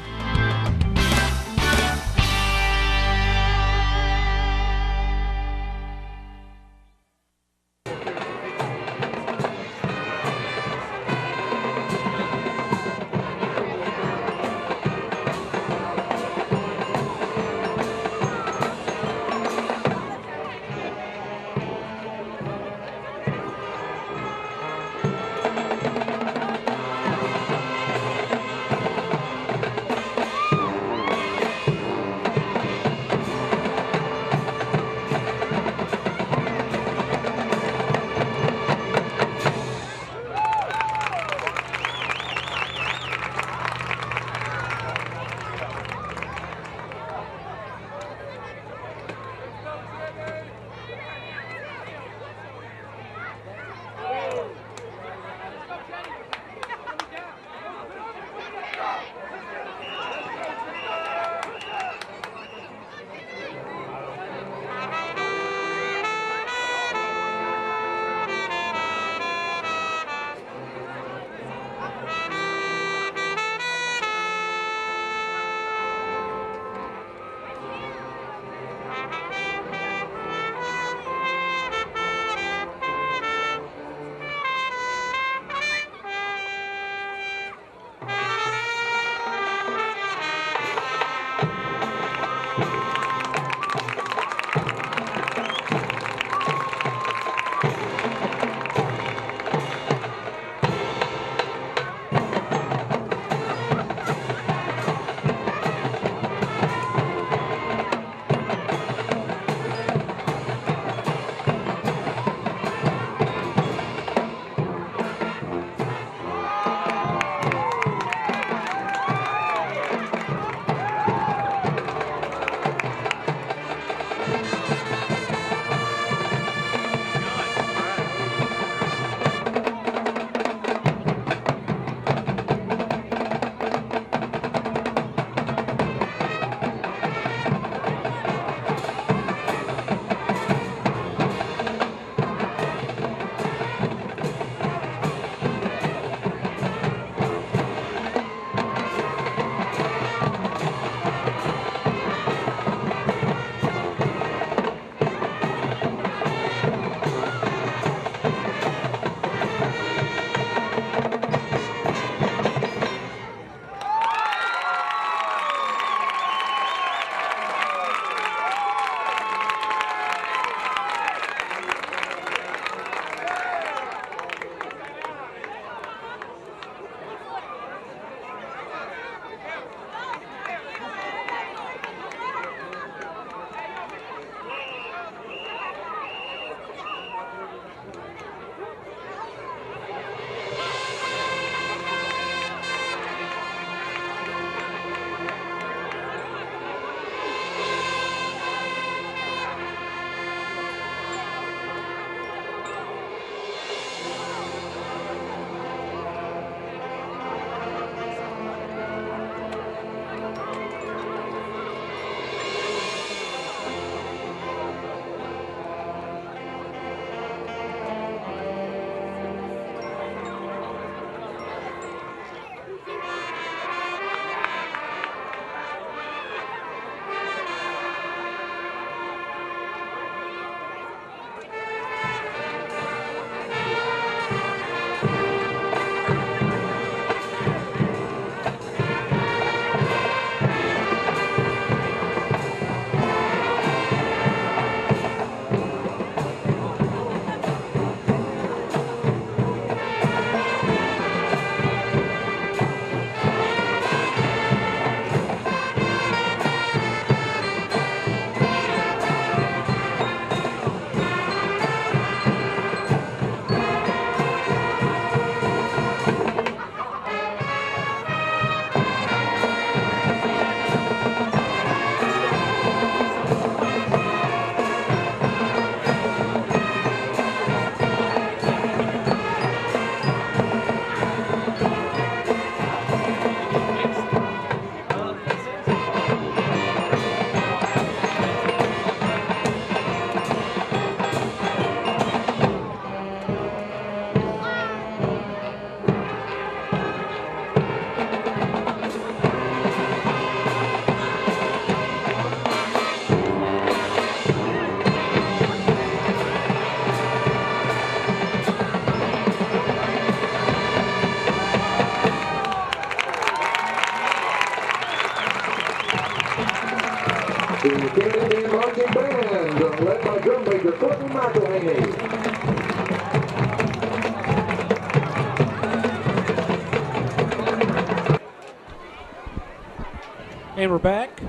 And we're back.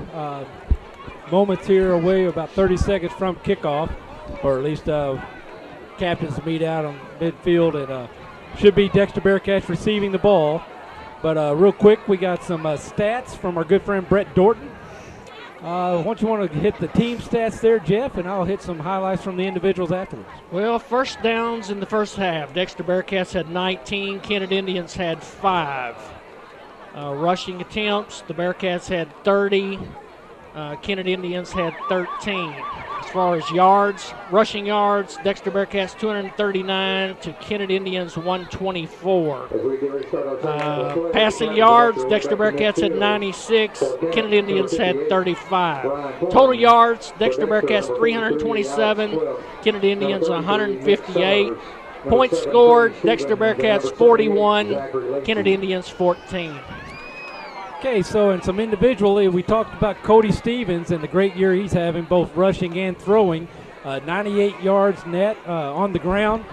Moments here away, about 30 seconds from kickoff, or at least captains meet out on midfield, and should be Dexter Bearcats receiving the ball. But real quick, we got some stats from our good friend Brett Dorton. Why don't you want to hit the team stats there, Jeff, and I'll hit some highlights from the individuals afterwards. Well, first downs in the first half. Dexter Bearcats had 19. Kennett Indians had 5. Rushing attempts, the Bearcats had 30. Kennett Indians had 13. As far as yards, rushing yards, Dexter Bearcats 239 to Kennett Indians 124. Passing yards, Dexter Bearcats had 96. Kennett Indians had 35. Total yards, Dexter Bearcats 327. Kennett Indians 158. Points scored, Dexter Bearcats 41. Kennett Indians 14. Okay, so in some individually, we talked about Cody Stevens and the great year he's having, both rushing and throwing. 98 yards net on the ground.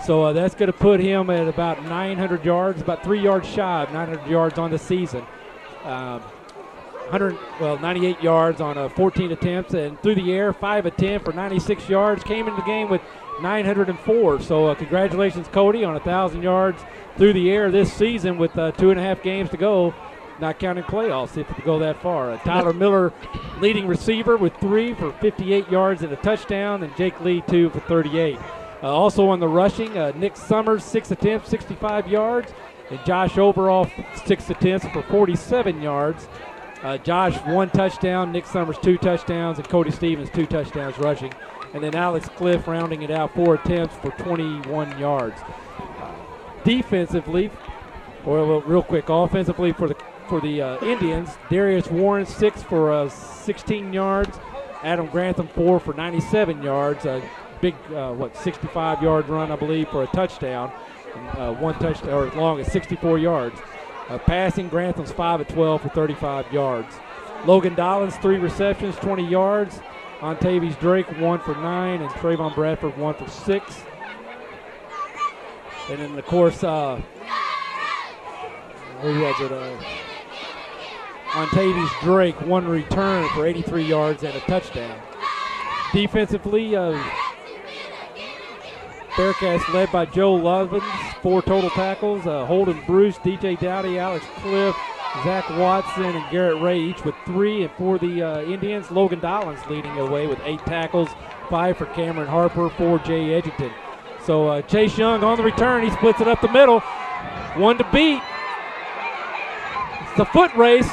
So that's going to put him at about 900 yards, about 3 yards shy of 900 yards on the season. 98 yards on 14 attempts, and through the air, 5 of 10 for 96 yards. Came into the game with 904. So congratulations, Cody, on 1,000 yards through the air this season with 2.5 games to go. Not counting playoffs if you go that far. Tyler Miller, leading receiver, with 3 for 58 yards and a touchdown, and Jake Lee, 2 for 38. Also on the rushing, Nick Summers, 6 attempts, 65 yards, and Josh Overall, 6 attempts for 47 yards. Josh, 1 touchdown, Nick Summers, 2 touchdowns, and Cody Stevens, 2 touchdowns rushing. And then Alex Cliff rounding it out, 4 attempts for 21 yards. Defensively, or real quick, offensively for the Indians, Darius Warren, 6 for 16 yards. Adam Grantham, 4 for 97 yards. A big, 65-yard run, I believe, for a touchdown. And, 1 touchdown, or as long as 64 yards. Passing, Grantham's 5 of 12 for 35 yards. Logan Dollins, 3 receptions, 20 yards. Ontavious Drake, 1 for 9, and Trayvon Bradford, 1 for 6. And then, of course, who was it? Ontavious Drake, 1 return for 83 yards and a touchdown. Defensively, Bearcats led by Joe Lovins, 4 total tackles. Holden Bruce, DJ Dowdy, Alex Cliff, Zach Watson, and Garrett Ray, each with 3. And for the Indians, Logan Dollins leading the way with 8 tackles, 5 for Cameron Harper, 4 Jay Edgington. So Chase Young on the return, he splits it up the middle. 1 to beat. It's the foot race.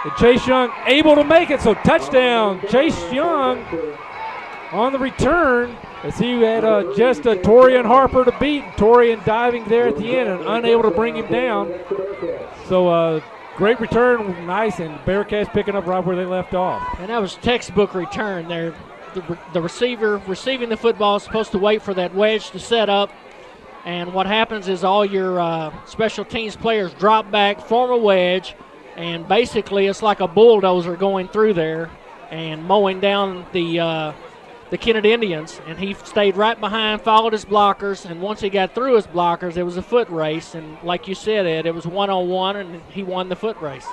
And Chase Young able to make it, so touchdown. Chase Young on the return as he had just Torian Harper to beat. Torian diving there at the end and unable to bring him down. So great return, nice, and Bearcats picking up right where they left off. And that was textbook return there. The receiver receiving the football is supposed to wait for that wedge to set up. And what happens is all your special teams players drop back, form a wedge, and basically it's like a bulldozer going through there and mowing down the Kennett Indians. And he stayed right behind, followed his blockers, and once he got through his blockers, it was a foot race. And like you said, Ed, it was 1-on-1, and he won the foot race.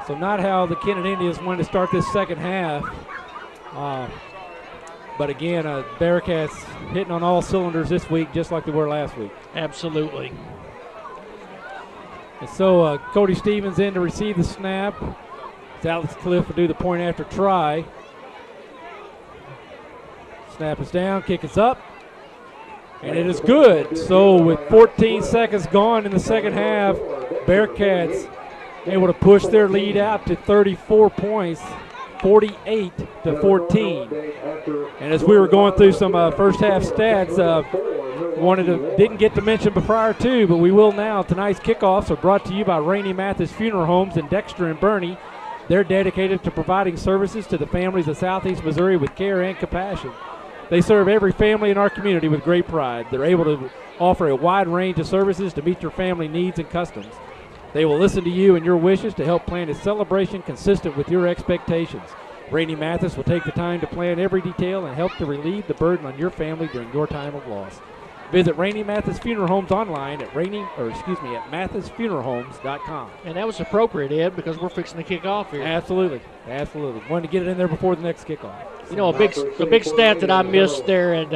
So not how the Kennett Indians wanted to start this second half. But again, Bearcats hitting on all cylinders this week, just like they were last week. Absolutely. And so Cody Stevens in to receive the snap. As Alex Cliff will do the point after try. Snap is down, kick is up, and it is good. So with 14 seconds gone in the second half, Bearcats able to push their lead out to 34 points, 48-14. And as we were going through some first half stats, didn't get to mention prior to, but we will now. Tonight's kickoffs are brought to you by Rainey Mathis Funeral Homes in Dexter and Bernie. They're dedicated to providing services to the families of Southeast Missouri with care and compassion. They serve every family in our community with great pride. They're able to offer a wide range of services to meet your family needs and customs. They will listen to you and your wishes to help plan a celebration consistent with your expectations. Rainey Mathis will take the time to plan every detail and help to relieve the burden on your family during your time of loss. Visit Rainey Mathis Funeral Homes online at mathisfuneralhomes.com. And that was appropriate, Ed, because we're fixing to kick off here. Absolutely. Wanted to get it in there before the next kickoff. You know, a big stat that I missed there at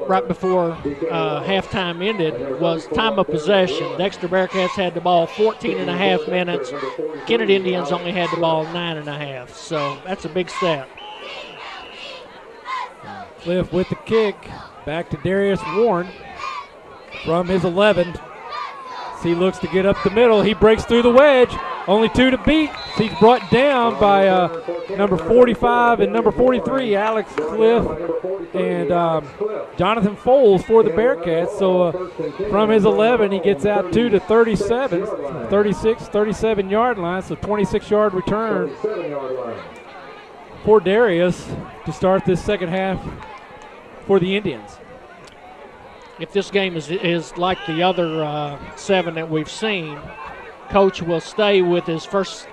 right before halftime ended was time of possession. Dexter Bearcats had the ball 14 and a half minutes. Kennett Indians only had the ball 9.5. So that's a big stat. Cliff with the kick. Back to Darius Warren from his 11. He looks to get up the middle. He breaks through the wedge. Only 2 to beat. He's brought down by number 45 and number 43, Alex Cliff, and Jonathan Foles for the Bearcats. So from his 11, he gets out 2 to 37, 37-yard line, so 26-yard return for Darius to start this second half for the Indians. If this game is like the other 7 that we've seen, Coach will stay with his first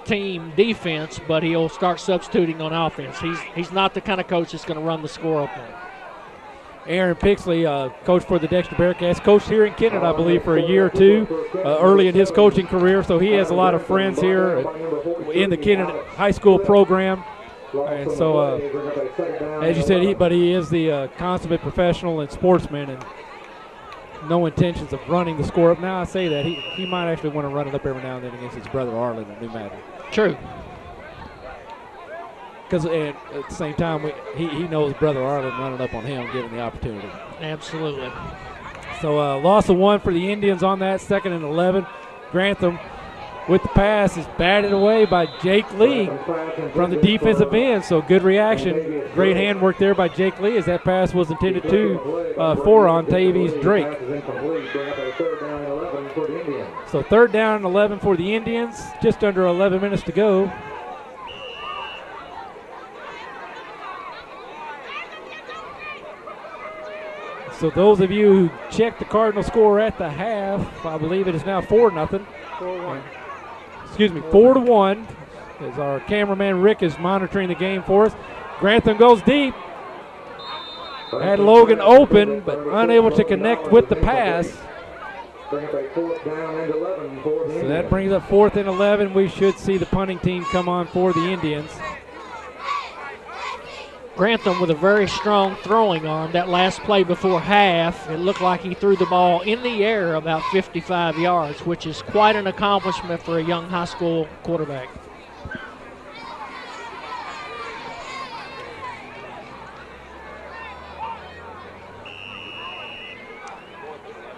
team defense, but he'll start substituting on offense. He's not the kind of coach that's going to run the score up there. Aaron Pixley, coach for the Dexter Bearcats, coached here in Kennett, I believe, for a year or two early in his coaching career, so he has a lot of friends here in the Kennett high school program. And so, as you said, he is the consummate professional and sportsman, and no intentions of running the score up. Now I say that, he might actually want to run it up every now and then against his brother Arlen at New Madrid. True. Because at the same time, he knows brother Arlen running up on him, given the opportunity. Absolutely. So loss of 1 for the Indians on that, 2nd and 11. Grantham with the pass is batted away by Jake Lee from the defensive end. So good reaction. Great handwork there by Jake Lee as that pass was intended for Tavies Drake. So 3rd down and 11 for the Indians. Just under 11 minutes to go. So those of you who checked the Cardinal score at the half, I believe it is now 4-0. 4-1. Excuse me, 4-1. As our cameraman Rick is monitoring the game for us. Grantham goes deep. Had Logan open, but unable to connect with the pass. So that brings up 4th and 11. We should see the punting team come on for the Indians. Grantham with a very strong throwing arm. That last play before half, it looked like he threw the ball in the air about 55 yards, which is quite an accomplishment for a young high school quarterback.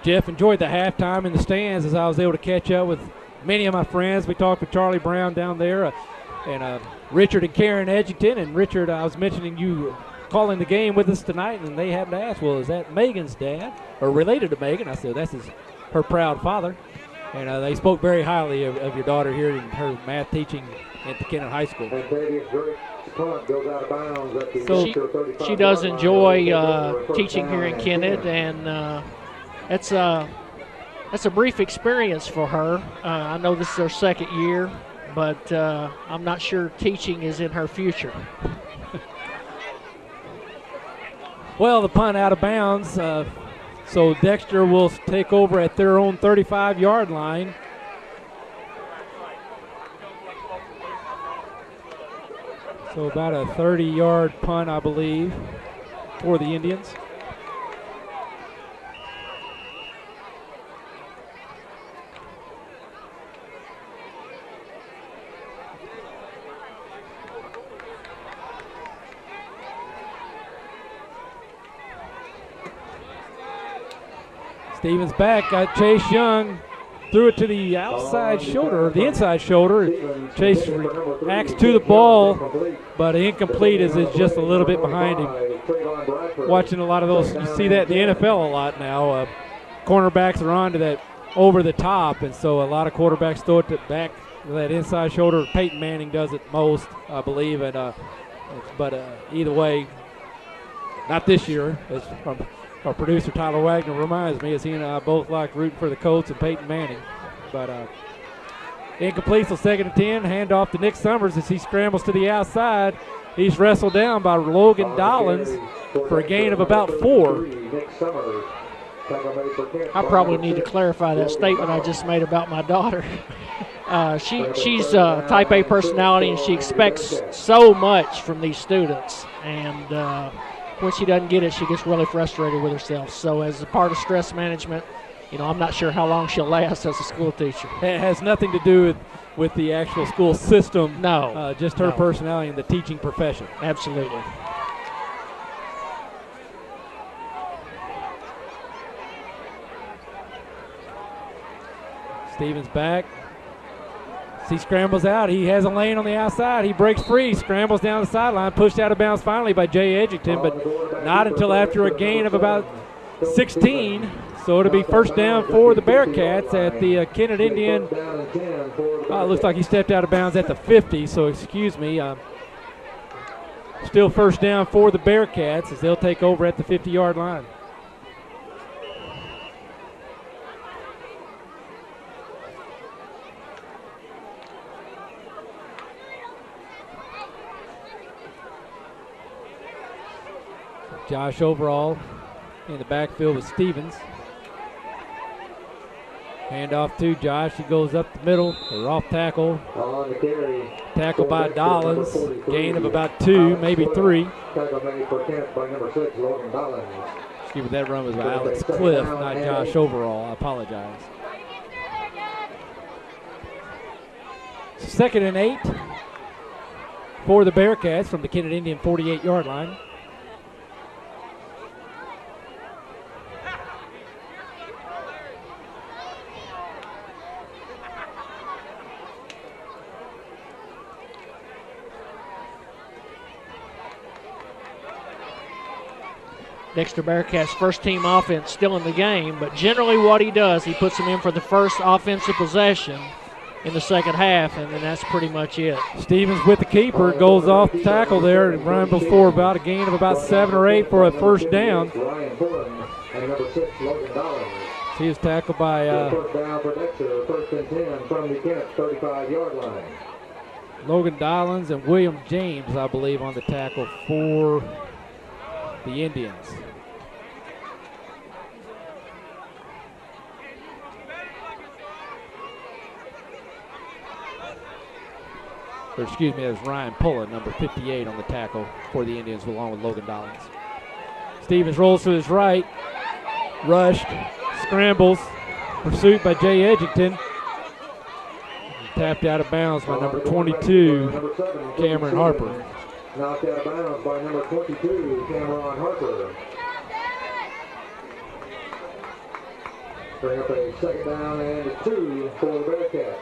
Jeff, enjoyed the halftime in the stands as I was able to catch up with many of my friends. We talked with Charlie Brown down there and Richard and Karen Edgington. And Richard, I was mentioning you calling the game with us tonight, and they happened to ask, well, is that Megan's dad or related to Megan? I said, that's her proud father. And they spoke very highly of your daughter here and her math teaching at the Kennett High School. So she does enjoy teaching here in Kennett, and that's a brief experience for her. I know this is her 2nd year, but I'm not sure teaching is in her future. Well, the punt out of bounds, so Dexter will take over at their own 35-yard line. So about a 30-yard punt, I believe, for the Indians. Stevens back, got Chase Young, threw it to the outside shoulder, or the inside shoulder. Chase reacts to the ball, but incomplete as it's just a little bit behind him. Watching a lot of those, you see that in the NFL a lot now. Cornerbacks are on to that over the top, and so a lot of quarterbacks throw it to back to that inside shoulder. Peyton Manning does it most, I believe, but either way, not this year. As our producer Tyler Wagner reminds me, as he and I both like rooting for the Colts and Peyton Manning. But incomplete, so 2nd and 10. Hand off to Nick Summers as he scrambles to the outside. He's wrestled down by Logan Dollins for a gain of about 4. I probably need to clarify that statement I just made about my daughter. She's a type A personality, and she expects so much from these students. And when she doesn't get it, she gets really frustrated with herself. So as a part of stress management, I'm not sure how long she'll last as a school teacher. It has nothing to do with the actual school system. No. Just her personality in the teaching profession. Absolutely. Stevens back. He scrambles out. He has a lane on the outside. He breaks free, scrambles down the sideline, pushed out of bounds finally by Jay Edgington, but not until after a gain of about 16. So it'll be first down for the Bearcats at the Kennett Indian. It looks like he stepped out of bounds at the 50, so excuse me. Still first down for the Bearcats as they'll take over at the 50-yard line. Josh Overall in the backfield with Stevens. Hand off to Josh. He goes up the middle. They're off tackle. Tackle by Dollins. Gain of about 2, maybe 3. Excuse me, that run was by Alex Cliff, not Josh Overall. I apologize. 2nd and 8 for the Bearcats from the Kennett Indian 48-yard line. Dexter Bearcats' first team offense still in the game, but generally what he does, he puts them in for the first offensive possession in the second half, and then that's pretty much it. Stevens with the keeper, goes off the tackle there and ran before about a gain of about 7 or 8 for a first down. He was tackled by first down for Dexter, 1st and 10 from the Kennett 35-yard line. Logan Dollins and William James, I believe, on the tackle for the Indians. Or excuse me, it was Ryan Pullen, number 58, on the tackle for the Indians, along with Logan Dollins. Stevens rolls to his right, rushed, scrambles, pursued by Jay Edgington. Tapped out of bounds by number 22, Cameron Harper. Knocked out of bounds by number 22, Cameron Harper. Bring up a 2nd down and 2 for the Bearcats.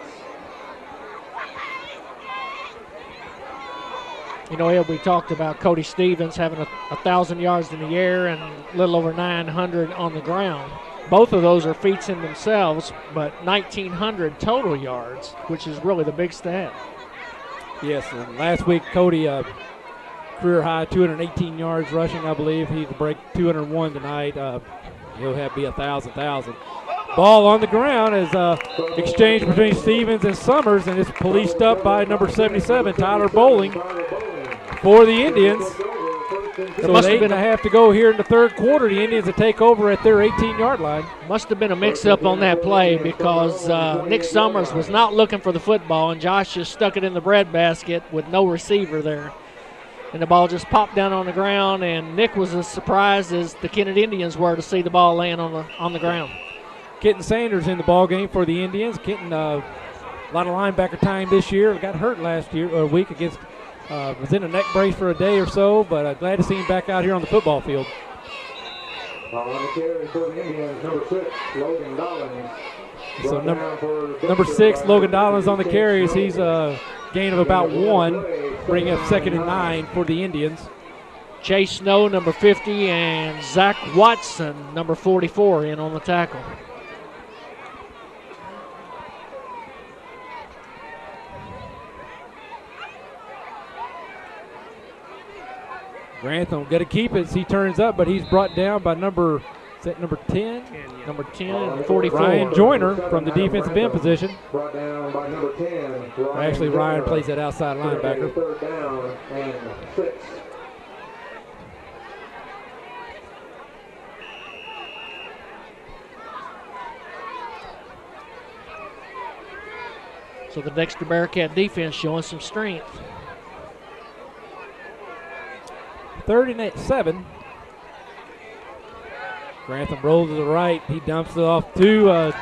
Ed, we talked about Cody Stevens having 1,000 yards in the air and a little over 900 on the ground. Both of those are feats in themselves, but 1,900 total yards, which is really the big stat. Yes, and last week Cody career high 218 yards rushing, I believe. He can break 201 tonight. He'll be 1,000. Ball on the ground is exchange between Stevens and Summers, and it's policed up by number 77, Tyler Bowling, for the Indians. So with 8.5 to go here in the third quarter, the Indians will take over at their 18-yard line. Must have been a mix-up on that play because Nick Summers was not looking for the football, and Josh just stuck it in the breadbasket with no receiver there. And the ball just popped down on the ground, and Nick was as surprised as the Kennett Indians were to see the ball laying on the ground. Kitten Sanders in the ball game for the Indians. Kitten, a lot of linebacker time this year. Got hurt last week against, was in a neck brace for a day or so, but glad to see him back out here on the football field. On the carry for the Indians, number 6, Logan Dollins. So number 6, Logan Dollins on the carries. He's a gain of about 1, bringing up 2nd and 9 for the Indians. Chase Snow, number 50, and Zach Watson, number 44, in on the tackle. Grantham got to keep it as he turns up, but he's brought down by number 10? Number 10 and 44. Ryan Joyner from the defensive end position. Brought down by number 10. Actually, Ryan plays that outside linebacker. 3rd down and 6. So the Dexter Bearcat defense showing some strength. 37. Grantham rolls to the right. He dumps it off to, is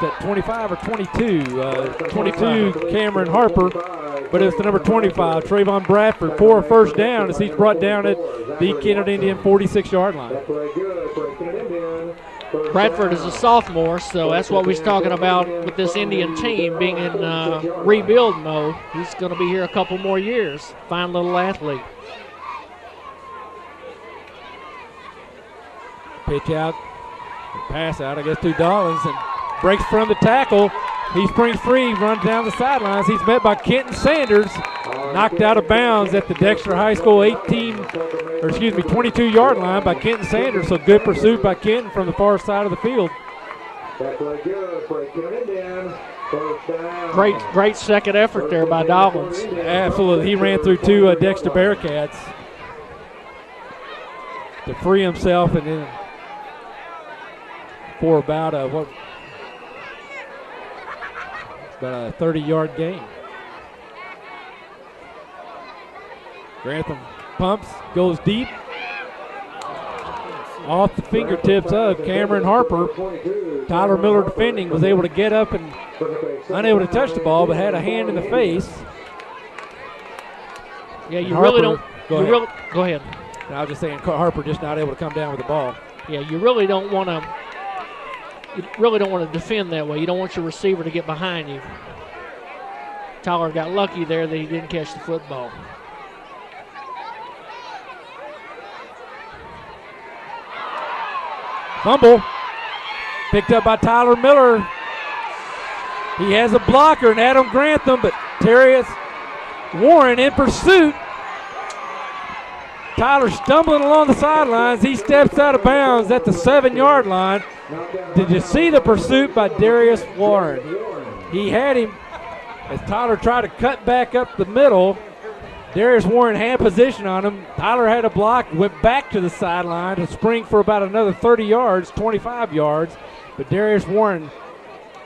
that 25 or 22? 22, Cameron Harper, but it's the number 25, Trayvon Bradford, for a first down as he's brought down at the Kennett Indian 46-yard line. Bradford is a sophomore, so that's what we was talking about with this Indian team being in rebuild mode. He's going to be here a couple more years. Fine little athlete. Pitch out, pass out, I guess, to Dollins, and breaks from the tackle. He springs free, runs down the sidelines. He's met by Kenton Sanders, knocked out of bounds at the Dexter High School 22-yard line by Kenton Sanders. So good pursuit by Kenton from the far side of the field. Great second effort there by Dollins. Absolutely, he ran through two Dexter Bearcats to free himself, and then for about a 30-yard gain. Grantham pumps, goes deep. Off the fingertips of Cameron Harper. Tyler Miller defending, was able to get up and unable to touch the ball, but had a hand in the face. Yeah, you Harper, really don't. Go ahead. I was just saying, Harper just not able to come down with the ball. Yeah, you really don't want to. You really don't want to defend that way. You don't want your receiver to get behind you. Tyler got lucky there that he didn't catch the football. Fumble picked up by Tyler Miller. He has a blocker in Adam Grantham, but Terrius Warren in pursuit. Tyler stumbling along the sidelines. He steps out of bounds at the 7-yard line. Did you see the pursuit by Darius Warren? He had him as Tyler tried to cut back up the middle. Darius Warren had position on him. Tyler had a block, went back to the sideline to spring for about another 30 yards, 25 yards. But Darius Warren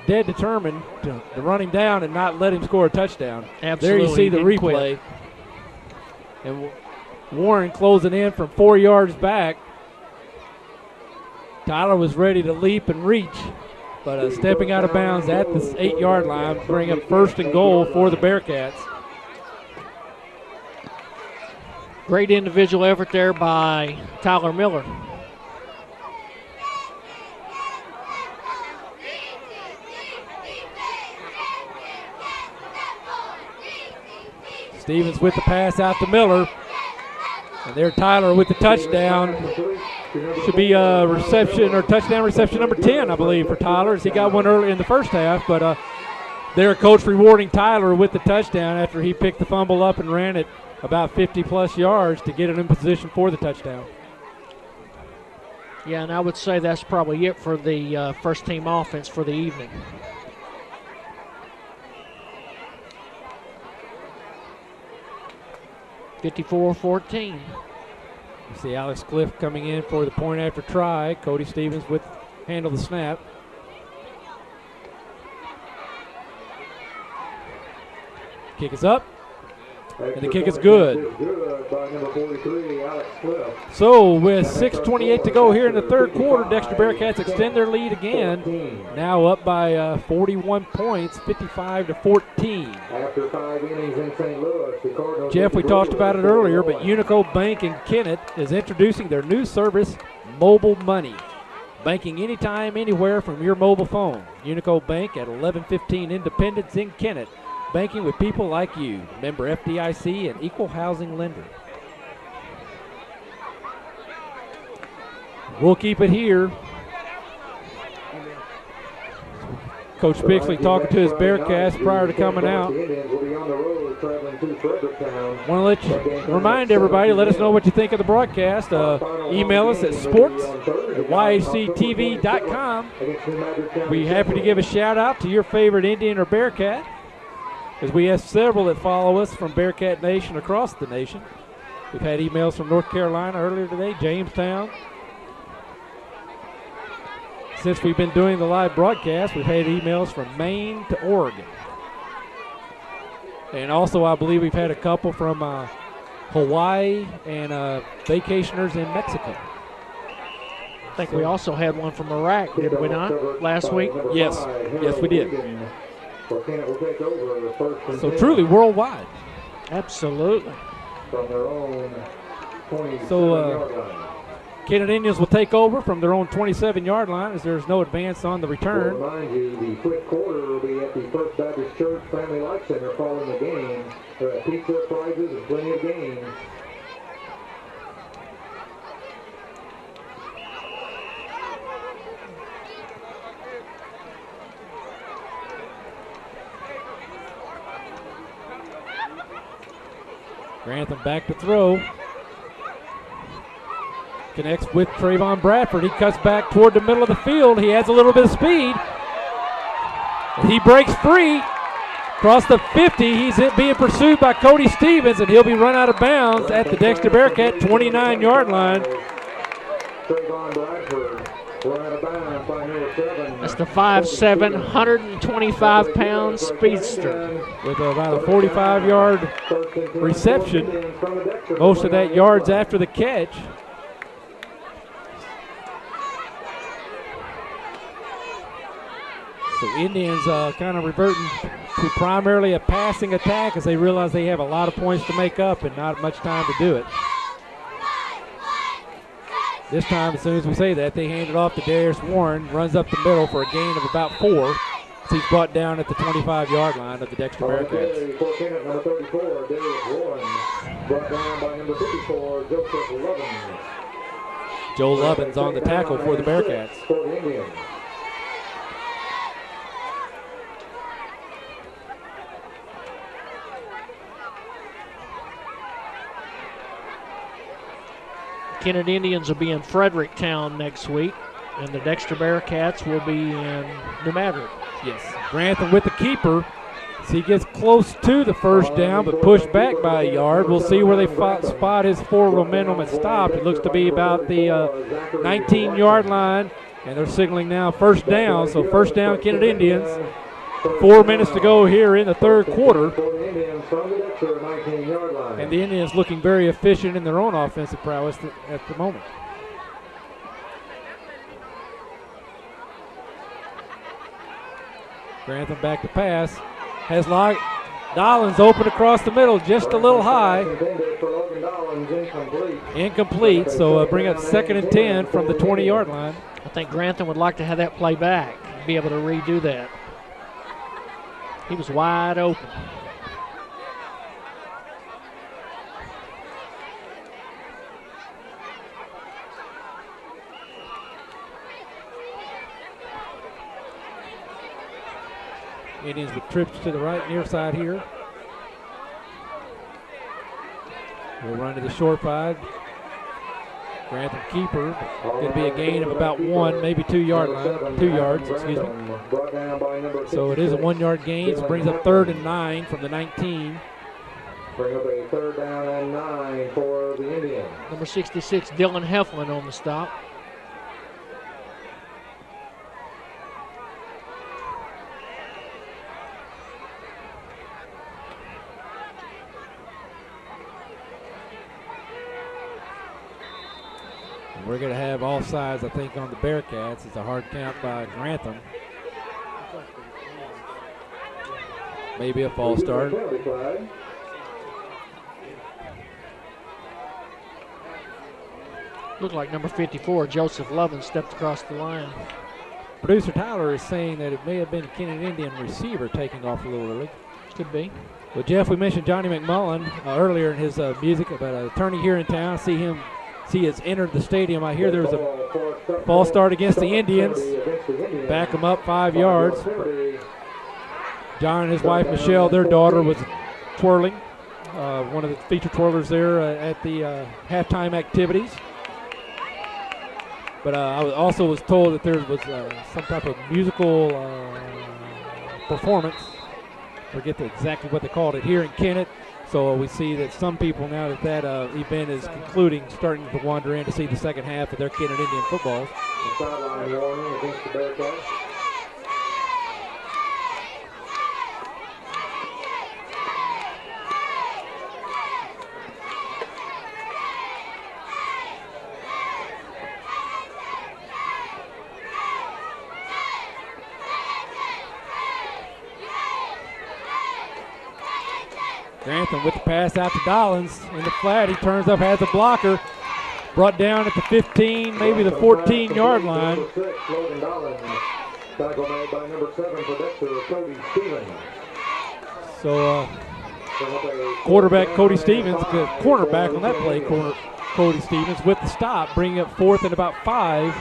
dead determined to run him down and not let him score a touchdown. Absolutely. There you see the replay. And Warren closing in from 4 yards back. Tyler was ready to leap and reach, but stepping out of bounds at the 8-yard line, bring up 1st and goal for the Bearcats. Great individual effort there by Tyler Miller. Stevens with the pass out to Miller. And there Tyler with the touchdown. Should be a reception or touchdown reception number 10, I believe, for Tyler, as he got one early in the first half. But their coach rewarding Tyler with the touchdown after he picked the fumble up and ran it about 50-plus yards to get it in position for the touchdown. Yeah, and I would say that's probably it for the first-team offense for the evening. (54-14). You see Alex Cliff coming in for the point after try. Cody Stevens with handle the snap. Kick is up, and the kick is good. So with 6:28 to go here in the third quarter, Dexter Bearcats extend their lead again. Now up by 41 points, 55-14. After 5 innings in St. Louis, the Cardinals. Jeff, we talked about it earlier, but Unico Bank in Kennett is introducing their new service, Mobile Money. Banking anytime, anywhere from your mobile phone. Unico Bank at 1115 Independence in Kennett. Banking with people like you. Member FDIC and equal housing lender. We'll keep it here. Coach Bixley talking to his Bearcats prior to coming out. Want to remind everybody, let us know what you think of the broadcast. Email us at sports@yhctv.com. We're happy to give a shout out to your favorite Indian or Bearcat, as we have several that follow us from Bearcat Nation across the nation. We've had emails from North Carolina earlier today, Jamestown, since we've been doing the live broadcast, we've had emails from Maine to Oregon. And also, I believe we've had a couple from Hawaii and vacationers in Mexico. I think we also had one from Iraq, did we not, last week? Yes, yes we did. So truly worldwide. Absolutely. From their own 27-yard line. Kennett Indians will take over from their own 27-yard line as there's no advance on the return. We'll remind you, the quick quarter will be at the First Baptist Church Family Life Center following the game. There are pizza, prizes, and plenty of games. Grantham back to throw. Connects with Trayvon Bradford. He cuts back toward the middle of the field. He adds a little bit of speed. He breaks free. Across the 50, he's being pursued by Cody Stevens, and he'll be run out of bounds at the Dexter Bearcat 29-yard line. Trayvon Bradford run out of bounds by number 7. That's the 5'7", 125-pound speedster. With about a 45-yard reception. Most of that yards after the catch. So Indians kind of reverting to primarily a passing attack as they realize they have a lot of points to make up and not much time to do it. This time, as soon as we say that, they hand it off to Darius Warren, runs up the middle for a gain of about 4. He's brought down at the 25-yard line of the Dexter Bearcats. For Kennett, number 34, Darius Warren, brought down by number 54, Joseph Lovins. Joe Lovins on the tackle for the Bearcats. For the Indians. Kennett Indians will be in Fredericktown next week, and the Dexter Bearcats will be in New Madrid. Yes. Grantham with the keeper. As he gets close to the first down, but pushed back by a yard. We'll see where they spot his forward momentum and stop. It looks to be about the 19-yard line, and they're signaling now first down. So first down, Kennett Indians. 4 minutes to go here in the third quarter. And the Indians looking very efficient in their own offensive prowess at the moment. Grantham back to pass. Has Dollins open across the middle, just a little high. Incomplete, so bring up 2nd and 10 from the 20-yard line. I think Grantham would like to have that play back, be able to redo that. He was wide open. Indians with trips to the right near side here. We'll run to the short side. Grantham keeper. Going to be a gain of about 1, maybe 2 yards, excuse me. So it is a 1-yard gain. So brings up 3rd and 9 from the 19. Bring up a 3rd down and 9 for the Indians. Number 66, Dylan Heflin on the stop. We're going to have all sides, I think, on the Bearcats. It's a hard count by Grantham. Maybe a false start. Looked like number 54, Joseph Lovin, stepped across the line. Producer Tyler is saying that it may have been a Kennett Indian receiver taking off a little early. Could be. Well, Jeff, we mentioned Johnny McMullen earlier in his music about an attorney here in town. See has entered the stadium. I hear there was a false start against the Indians. Back them up 5 yards. John and his wife Michelle, their daughter, was twirling. One of the feature twirlers there at the halftime activities. But I also was told that there was some type of musical performance. I forget exactly what they called it here in Kennett. So we see that some people, now that event is concluding, starting to wander in to see the second half of their Kennett Indian footballs. A sideline warning against the Bearcats. Grantham with the pass out to Dollins in the flat. He turns up, has a blocker. Brought down at the 15, maybe the 14-yard line. Number 6, Logan Dollins. Tackle made by number 7 for Dexter, Cody Stevens. So quarterback Cody Stevens, the cornerback on that play, Cody Stevens with the stop, bringing up 4th and about 5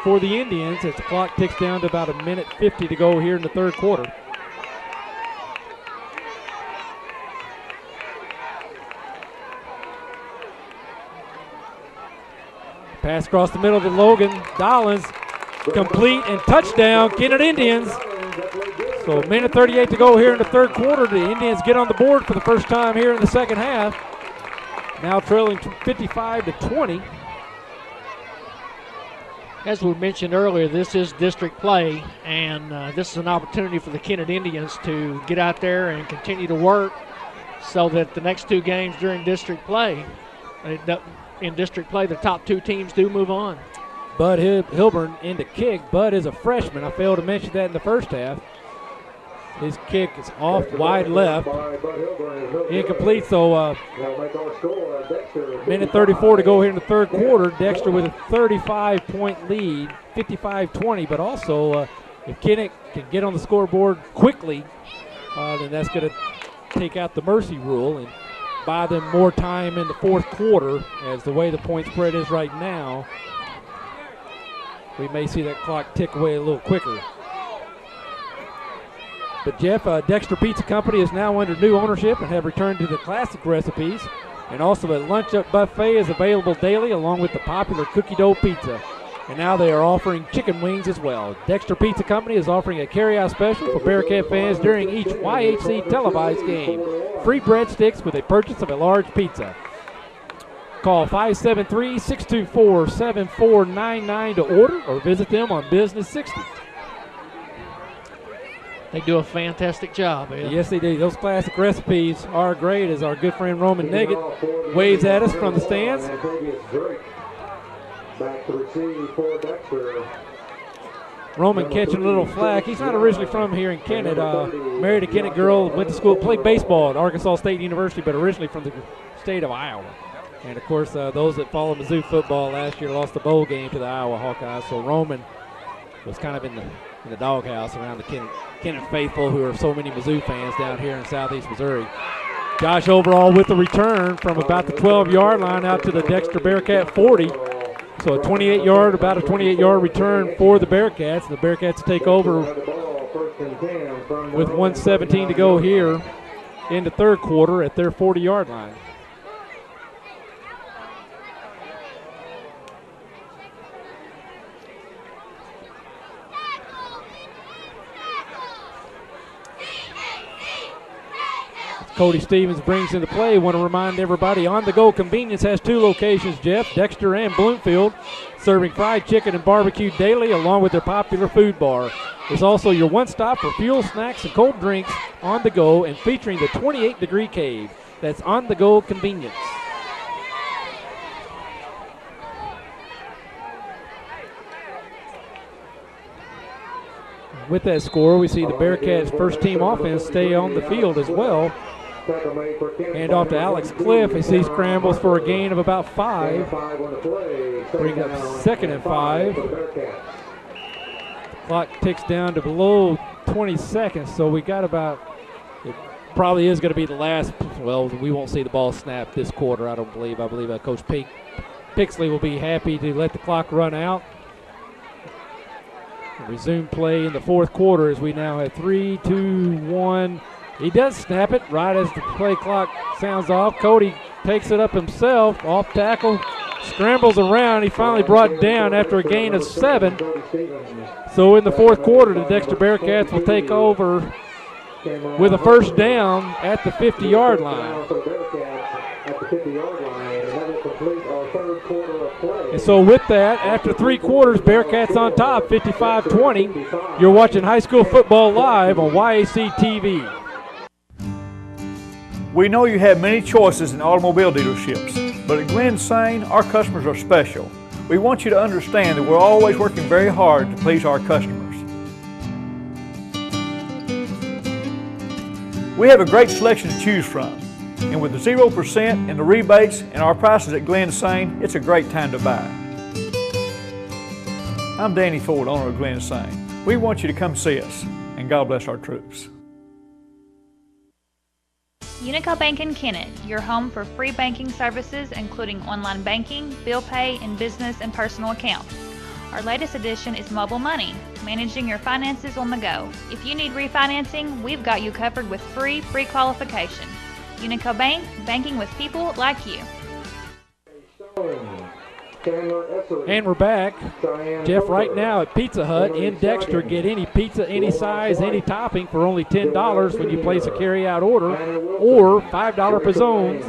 for the Indians as the clock ticks down to about 1:50 to go here in the third quarter. Pass across the middle to Logan Dollins, complete and touchdown, Kennett Indians. So 1:38 to go here in the third quarter. The Indians get on the board for the first time here in the second half. Now trailing 55-20. As we mentioned earlier, this is district play, and this is an opportunity for the Kennett Indians to get out there and continue to work so that the next 2 games during district play, in district play, the top 2 teams do move on. Bud Hilburn in the kick. Bud is a freshman. I failed to mention that in the first half. His kick is off wide left. Incomplete, so 1:34 to go here in the third quarter. Dexter with a 35-point lead, 55-20, but also if Kennett can get on the scoreboard quickly, then that's going to take out the mercy rule and buy them more time in the fourth quarter. As the way the point spread is right now, we may see that clock tick away a little quicker. But Jeff, Dexter Pizza Company is now under new ownership and have returned to the classic recipes. And also a lunch buffet is available daily along with the popular cookie dough pizza. And now they are offering chicken wings as well. Dexter Pizza Company is offering a carryout special for Bearcat fans during each YHC televised game. Free breadsticks with a purchase of a large pizza. Call 573-624-7499 to order or visit them on Business 60. They do a fantastic job, Ed. Yes, they do. Those classic recipes are great, as our good friend Roman Neggett waves at us from the stands. Back to receive for Dexter. Roman catching a little flack. He's not originally from here in Kennett. Married a Kennett girl, went to school, played baseball at Arkansas State University, but originally from the state of Iowa. And, of course, those that follow Mizzou football last year lost the bowl game to the Iowa Hawkeyes. So Roman was kind of in the doghouse around the Kennett faithful, who are so many Mizzou fans down here in southeast Missouri. Josh Overall with the return from about the 12-yard line out to the Dexter Bearcat 40. So about a 28-yard return for the Bearcats. The Bearcats take over with 1:17 to go here in the third quarter at their 40-yard line. Cody Stevens brings into play. Want to remind everybody, On The Go Convenience has 2 locations, Jeff, Dexter and Bloomfield, serving fried chicken and barbecue daily along with their popular food bar. It's also your one-stop for fuel, snacks, and cold drinks on the go and featuring the 28-degree cave. That's On The Go Convenience. With that score, we see the Bearcats' first-team offense stay on the field as well. Hand off to Alex Cliff as he scrambles for a gain of about 5. Bring up 2nd and 5. Clock ticks down to below 20 seconds, so we got about, it probably is going to be the last, well, we won't see the ball snap this quarter, I don't believe. I believe Coach Pixley will be happy to let the clock run out. Resume play in the fourth quarter as we now have 3, 2, 1. He does snap it right as the play clock sounds off. Cody takes it up himself, off tackle, scrambles around. He finally brought down after a gain of 7. So in the fourth quarter, the Dexter Bearcats will take over with a first down at the 50-yard line. At the 50-yard line, and that will complete our third quarter of And so with that, after 3 quarters, Bearcats on top, 55-20. You're watching high school football live on YAC TV. We know you have many choices in automobile dealerships, but at Glen Sane, our customers are special. We want you to understand that we're always working very hard to please our customers. We have a great selection to choose from, and with the 0% and the rebates and our prices at Glen Sane, it's a great time to buy. I'm Danny Ford, owner of Glen Sane. We want you to come see us, and God bless our troops. Unico Bank in Kennett, your home for free banking services including online banking, bill pay, and business and personal accounts. Our latest addition is mobile money, managing your finances on the go. If you need refinancing, we've got you covered with free pre-qualification. Unico Bank, banking with people like you. And we're back. Jeff, right now at Pizza Hut in Dexter, get any pizza, any size, any topping for only $10 when you place a carry-out order, or $5 pizzones.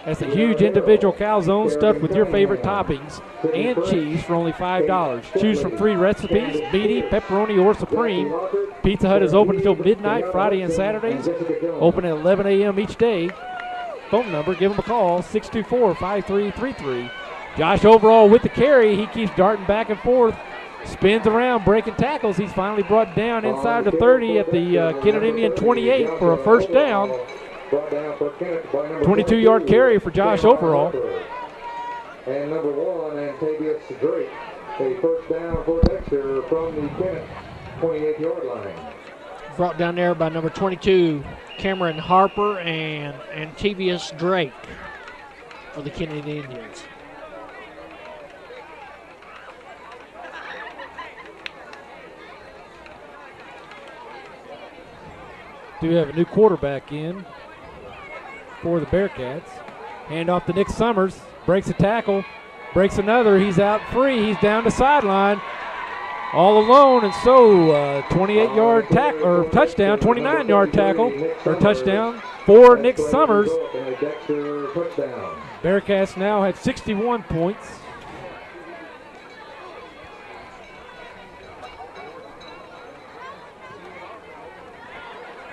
That's a huge individual calzone stuffed with your favorite toppings and cheese for only $5. Choose from 3 recipes, meaty, pepperoni, or supreme. Pizza Hut is open until midnight Friday and Saturdays, open at 11 a.m. each day. Phone number, give them a call, 624-5333. Josh Overall with the carry. He keeps darting back and forth, spins around, breaking tackles. He's finally brought down inside the 30 at the Kennett Indian 28 for a first down. 22-yard carry for Josh Overall. And number 1, Antavius Drake. A first down for Dexter from the Kennett 28-yard line. Brought down there by number 22, Cameron Harper, and Antavius Drake for the Kennett Indians. Do have a new quarterback in for the Bearcats. Hand off to Nick Summers. Breaks a tackle. Breaks another. He's out free. He's down the sideline. All alone. And so 28-yard tackle or touchdown, 29-yard tackle or touchdown for Nick Summers. Bearcats now had 61 points.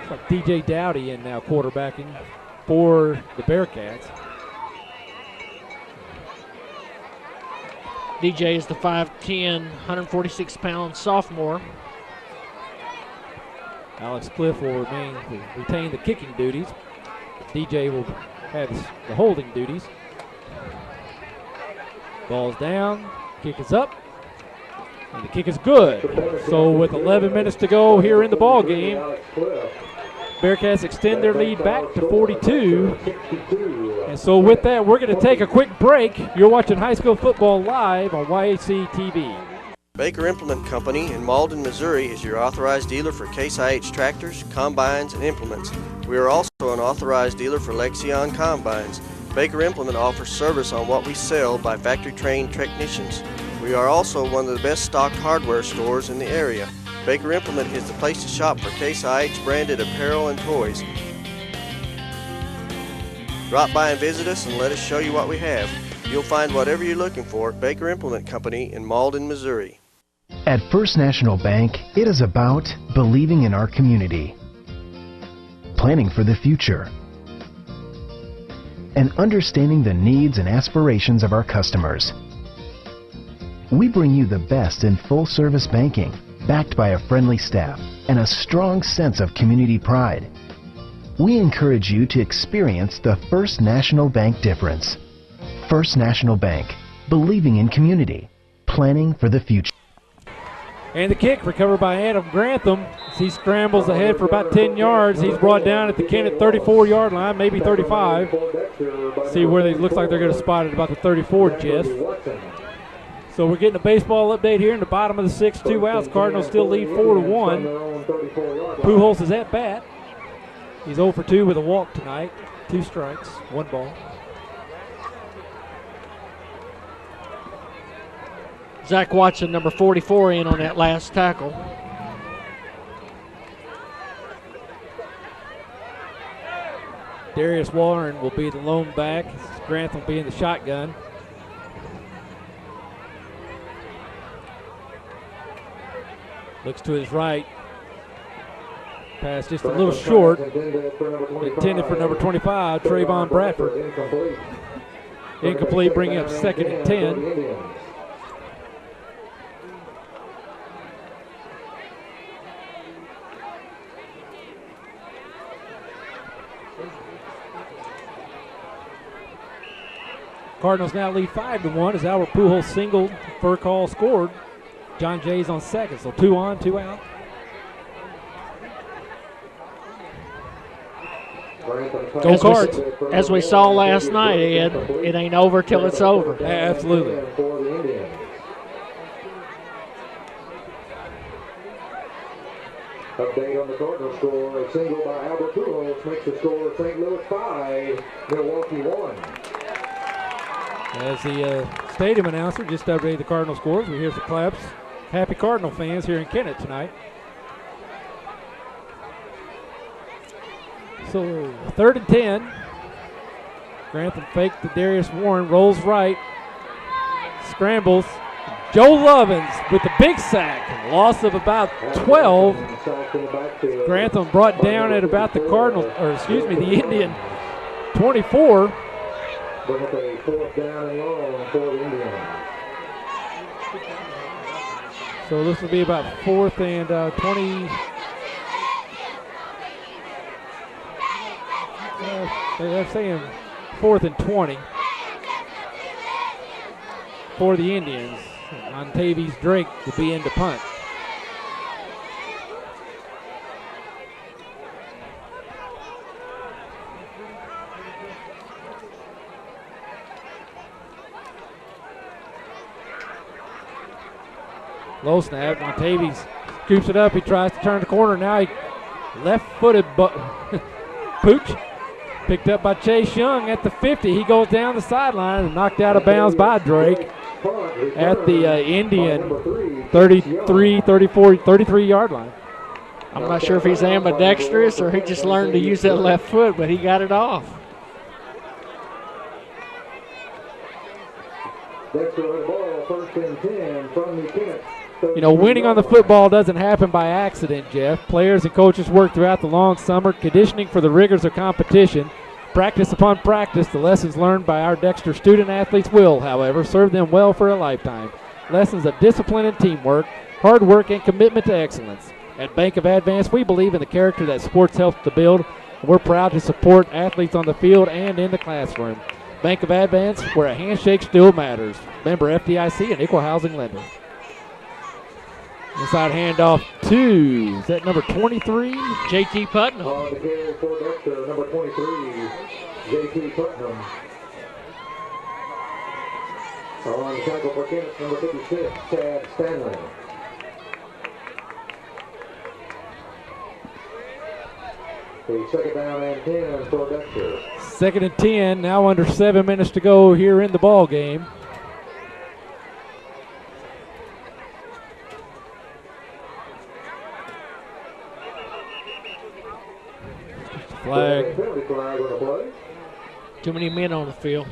Like DJ Dowdy in now quarterbacking for the Bearcats. DJ is the 5'10", 146-pound sophomore. Alex Cliff will retain the kicking duties. DJ will have the holding duties. Ball's down, kick is up, and the kick is good. So with 11 minutes to go here in the ball game, Bearcats extend their lead back to 42. And so with that, we're going to take a quick break. You're watching high school football live on YAC TV. Baker Implement Company in Malden, Missouri is your authorized dealer for Case IH tractors, combines, and implements. We are also an authorized dealer for Lexion combines. Baker Implement offers service on what we sell by factory-trained technicians. We are also one of the best stocked hardware stores in the area. Baker Implement is the place to shop for Case IH branded apparel and toys. Drop by and visit us and let us show you what we have. You'll find whatever you're looking for at Baker Implement Company in Malden, Missouri. At First National Bank, it is about believing in our community, planning for the future, and understanding the needs and aspirations of our customers. We bring you the best in full-service banking, backed by a friendly staff and a strong sense of community pride. We encourage you to experience the First National Bank difference. First National Bank, believing in community, planning for the future. And the kick recovered by Adam Grantham as he scrambles ahead for about 10 yards. He's brought down at the Kennett 34-yard line, maybe 35. See where they looks like they're going to spot it about the 34, Jeff. So we're getting a baseball update here in the bottom of the sixth, 2 outs. Cardinals still lead 4-1. Pujols is at bat. He's 0 for 2 with a walk tonight. 2 strikes, 1 ball. Zach Watson, number 44, in on that last tackle. Darius Warren will be the lone back. Grantham will be in the shotgun. Looks to his right. Pass just a little short. Intended for number 25, Trayvon Bradford. Incomplete, bringing up 2nd and 10. Cardinals now lead 5-1 as Albert Pujols singled, Furcall scored. John Jay's on second, so 2 on, 2 out. Go Cards. As we saw last night, Ed, it ain't over till it's over. Absolutely. Update on the Cardinals score. A single by Albert Pujols makes the score St. Louis 5, Milwaukee 1. As the stadium announcer just updated the Cardinal scores, we hear some claps. Happy Cardinal fans here in Kennett tonight. So 3rd and 10. Grantham faked to Darius Warren, rolls right, scrambles. Joe Lovins with the big sack, loss of about 12. Grantham brought down at about the the Indian 24. Bring up a 4th down and long for the Indians. So this will be about 4th and 20. They're saying 4th and 20 for the Indians. Montavious Drake will be in to punt. Low snap. Montavious scoops it up. He tries to turn the corner. Now he left-footed Pooch. Picked up by Chase Young at the 50. He goes down the sideline and knocked out of bounds by Drake at the Indian 33-yard line. I'm not sure if he's ambidextrous or he just learned to use that left foot, but he got it off. Dexter with the ball, 1st and 10 from the Kennett. You know, winning on the football doesn't happen by accident, Jeff. Players and coaches work throughout the long summer, conditioning for the rigors of competition. Practice upon practice, the lessons learned by our Dexter student athletes will, however, serve them well for a lifetime. Lessons of discipline and teamwork, hard work, and commitment to excellence. At Bank of Advance, we believe in the character that sports helps to build. We're proud to support athletes on the field and in the classroom. Bank of Advance, where a handshake still matters. Member FDIC and equal housing lender. Inside handoff to, is that number 23? J.T. Putnam. On the carry for Dexter, number 23, J.T. Putnam. On the tackle for Kennett, number 56, Chad Stanley. The 2nd down and 10 for Dexter. 2nd and 10, now under 7 minutes to go here in the ball game. Flag. Too many men on the field.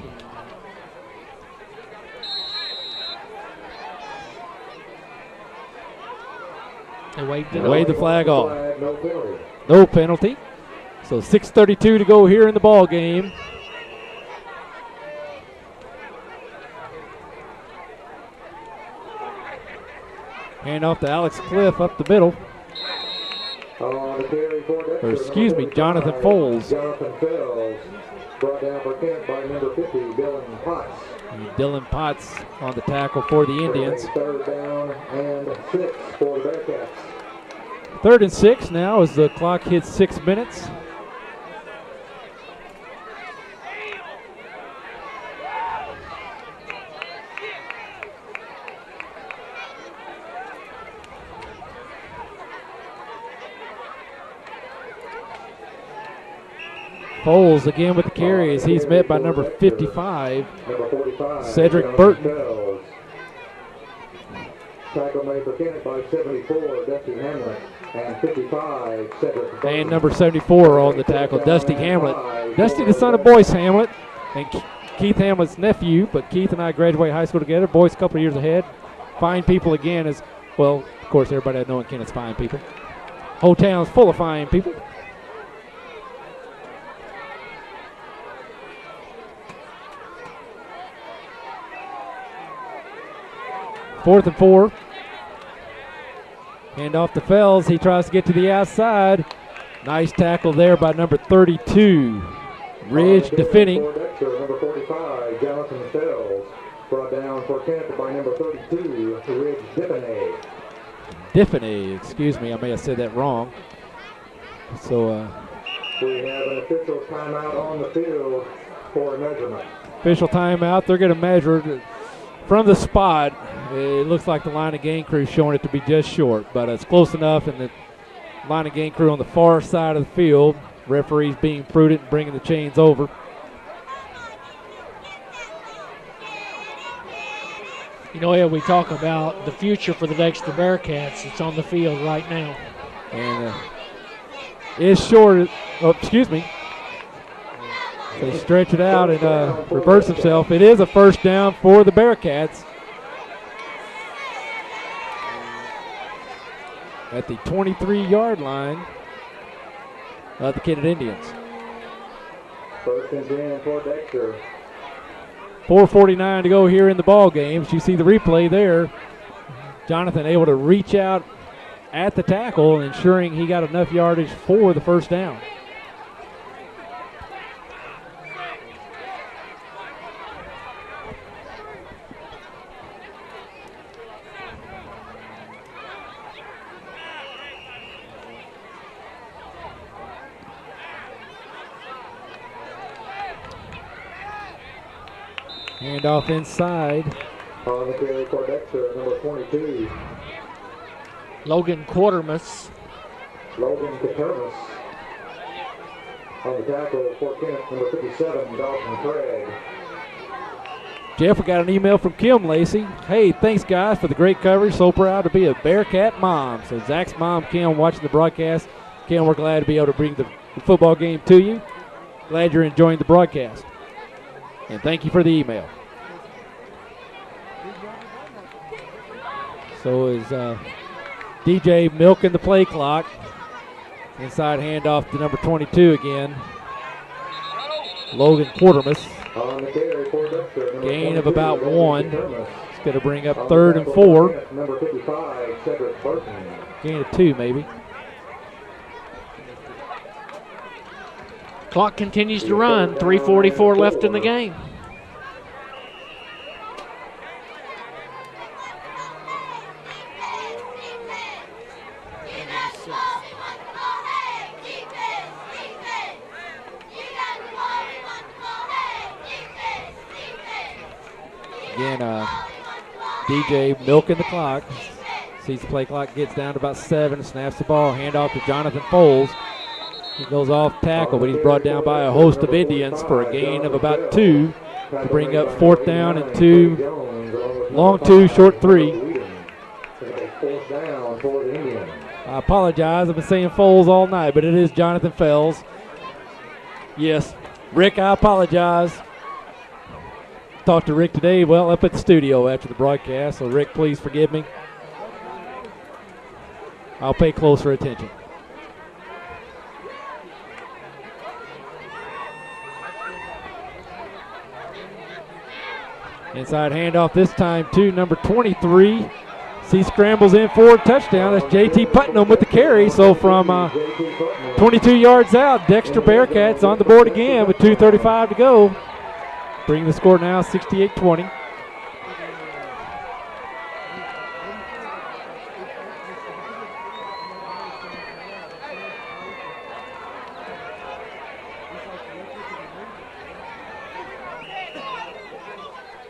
They waved it. Waved the flag off. No penalty. So 6:32 to go here in the ball game. Hand off to Alex Cliff up the middle. Or excuse me, Jonathan Foles. Jonathan Foles brought down for Kennett by number 50, Dylan Potts. And Dylan Potts on the tackle for the Indians. 3rd down and 6 for the Bearcats. 3rd and 6 now as the clock hits 6 minutes. Foles again with the carry as he's met by number 55, Cedric Burton. Tackle made for Kennett by 74, Dusty Hamlet, and 55, Cedric Burton. And number 74 on the tackle, Dusty Hamlet. Dusty, the son of Boyce Hamlet, and Keith Hamlet's nephew, but Keith and I graduated high school together. Boyce a couple of years ahead. Fine people again as, well, Of course, everybody knowing Kennett's fine people. Whole town's full of fine people. Fourth and 4. Hand off to Fells. He tries to get to the outside. Nice tackle there by number 32. Ridge defending. Dexter, number 45, Jonathan Fells. Brought down for Kennett by number 32, Ridge Diffany, excuse me, I may have said that wrong. So, we have an official timeout on the field for a measurement. Official timeout. They're going to measure it from the spot. It looks like the line of game crew showing it to be just short, but it's close enough, and the line of game crew on the far side of the field. Referees being prudent and bringing the chains over. You know, Ed, we talk about the future for the Dexter Bearcats. It's on the field right now. And is short. Oh, excuse me. They stretch it out and reverse himself. It is a first down for the Bearcats at the 23-yard line of the Kennett Indians. First and 10 for Dexter. 4:49 to go here in the ball game. As you see the replay there, Jonathan able to reach out at the tackle, ensuring he got enough yardage for the first down. Handoff inside. On the carry for Dexter, number 22. Logan Quartermas. Logan Quartermas. On the tackle for Kennett, number 57, Dalton Craig. Jeff, we got an email from Kim Lacey. Hey, thanks guys for the great coverage. So proud to be a Bearcat mom. So Zach's mom, Kim, watching the broadcast. Kim, we're glad to be able to bring the football game to you. Glad you're enjoying the broadcast. And thank you for the email. So is DJ milking the play clock. Inside handoff to number 22 again. Logan Quartermas. On the carry for Dexter, gain of about 1. It's going to bring up 3rd and 4. Number 55, Cedric Burton. Gain of 2 maybe. Clock continues to run. 3:44 left in the game. Again, DJ milking the clock. Sees the play clock, gets down to about 7, snaps the ball, handoff to Jonathan Foles. He goes off tackle, but he's brought down by a host of Indians for a gain of about 2 to bring up 4th down and 2. Long 2, short 3. Fourth down for the Indians. I apologize. I've been saying Foles all night, but it is Jonathan Fells. Yes, Rick, I apologize. Talked to Rick today, well, up at the studio after the broadcast, so Rick, please forgive me. I'll pay closer attention. Inside handoff this time to number 23. He scrambles in for a touchdown. That's JT Putnam with the carry. So from 22 yards out, Dexter Bearcats on the board again with 2:35 to go. Bring the score now 68-20.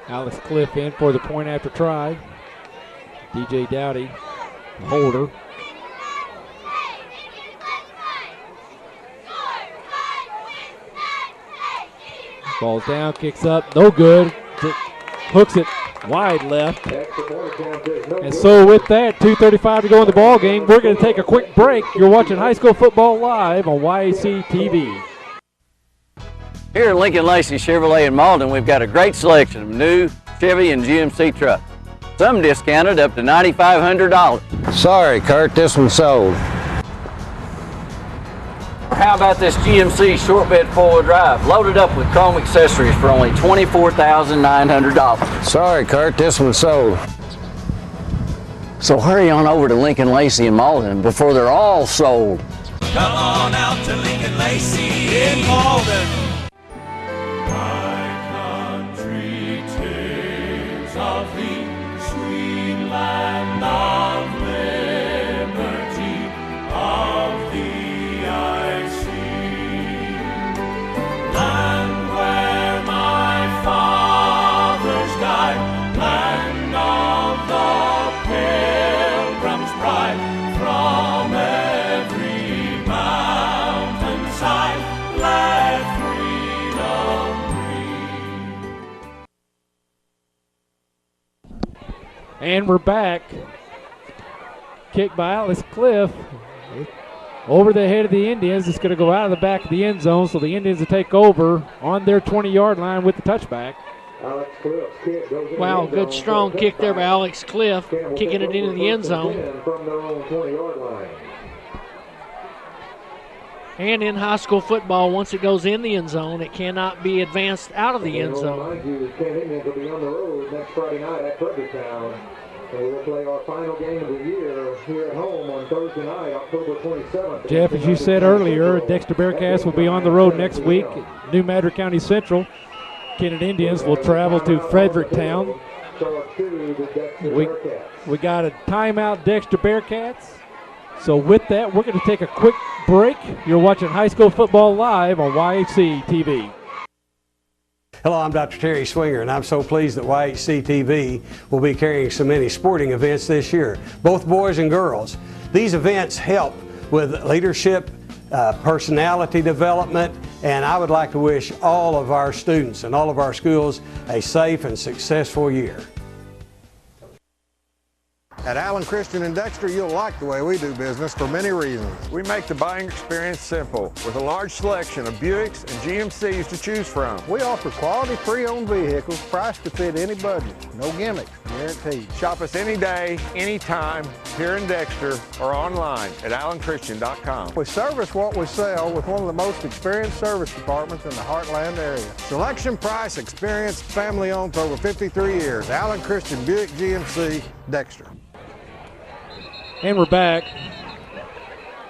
Alex Cliff in for the point after try. DJ Dowdy, the holder. Falls down, kicks up, no good. Hooks it wide left. And so with that, 2:35 to go in the ball game. We're going to take a quick break. You're watching high school football live on YAC TV. Here at Lincoln Lacey Chevrolet in Malden, we've got a great selection of new Chevy and GMC trucks. Some discounted up to $9,500. Sorry, Kurt, this one's sold. How about this GMC short bed four-wheel drive, loaded up with chrome accessories for only $24,900. Sorry, Kurt, this one's sold. So hurry on over to Lincoln Lacey in Malden before they're all sold. Come on out to Lincoln Lacey in Malden. My country takes of the sweet land of liberty, of the land where my fathers died, land of the Pilgrim's pride, from every mountainside, let freedom ring. And we're back. Kick by Alex Cliff. Over the head of the Indians. It's going to go out of the back of the end zone, so the Indians will take over on their 20-yard line with the touchback. Wow, good strong kick there by Alex Cliff, kicking it into the end zone. And in high school football, once it goes in the end zone, it cannot be advanced out of the end zone. Kennett will be on the road next Friday night at Fredericktown. And we will play our final game of the year here at home on Thursday night, October 27th. Jeff, as you said earlier, Dexter Bearcats will be on the road next week at New Madrid County Central. Kennett Indians will travel to Fredericktown. We got a timeout, Dexter Bearcats. So with that, we're going to take a quick break. You're watching High School Football live on YHC TV. Hello, I'm Dr. Terry Swinger, and I'm so pleased that YHC TV will be carrying so many sporting events this year, both boys and girls. These events help with leadership, personality development, and I would like to wish all of our students and all of our schools a safe and successful year. At Allen Christian and Dexter, you'll like the way we do business for many reasons. We make the buying experience simple with a large selection of Buicks and GMCs to choose from. We offer quality pre-owned vehicles priced to fit any budget. No gimmicks, guaranteed. Shop us any day, anytime, here in Dexter or online at allenchristian.com. We service what we sell with one of the most experienced service departments in the Heartland area. Selection, price, experience, family owned for over 53 years. Allen Christian Buick GMC, Dexter. And we're back.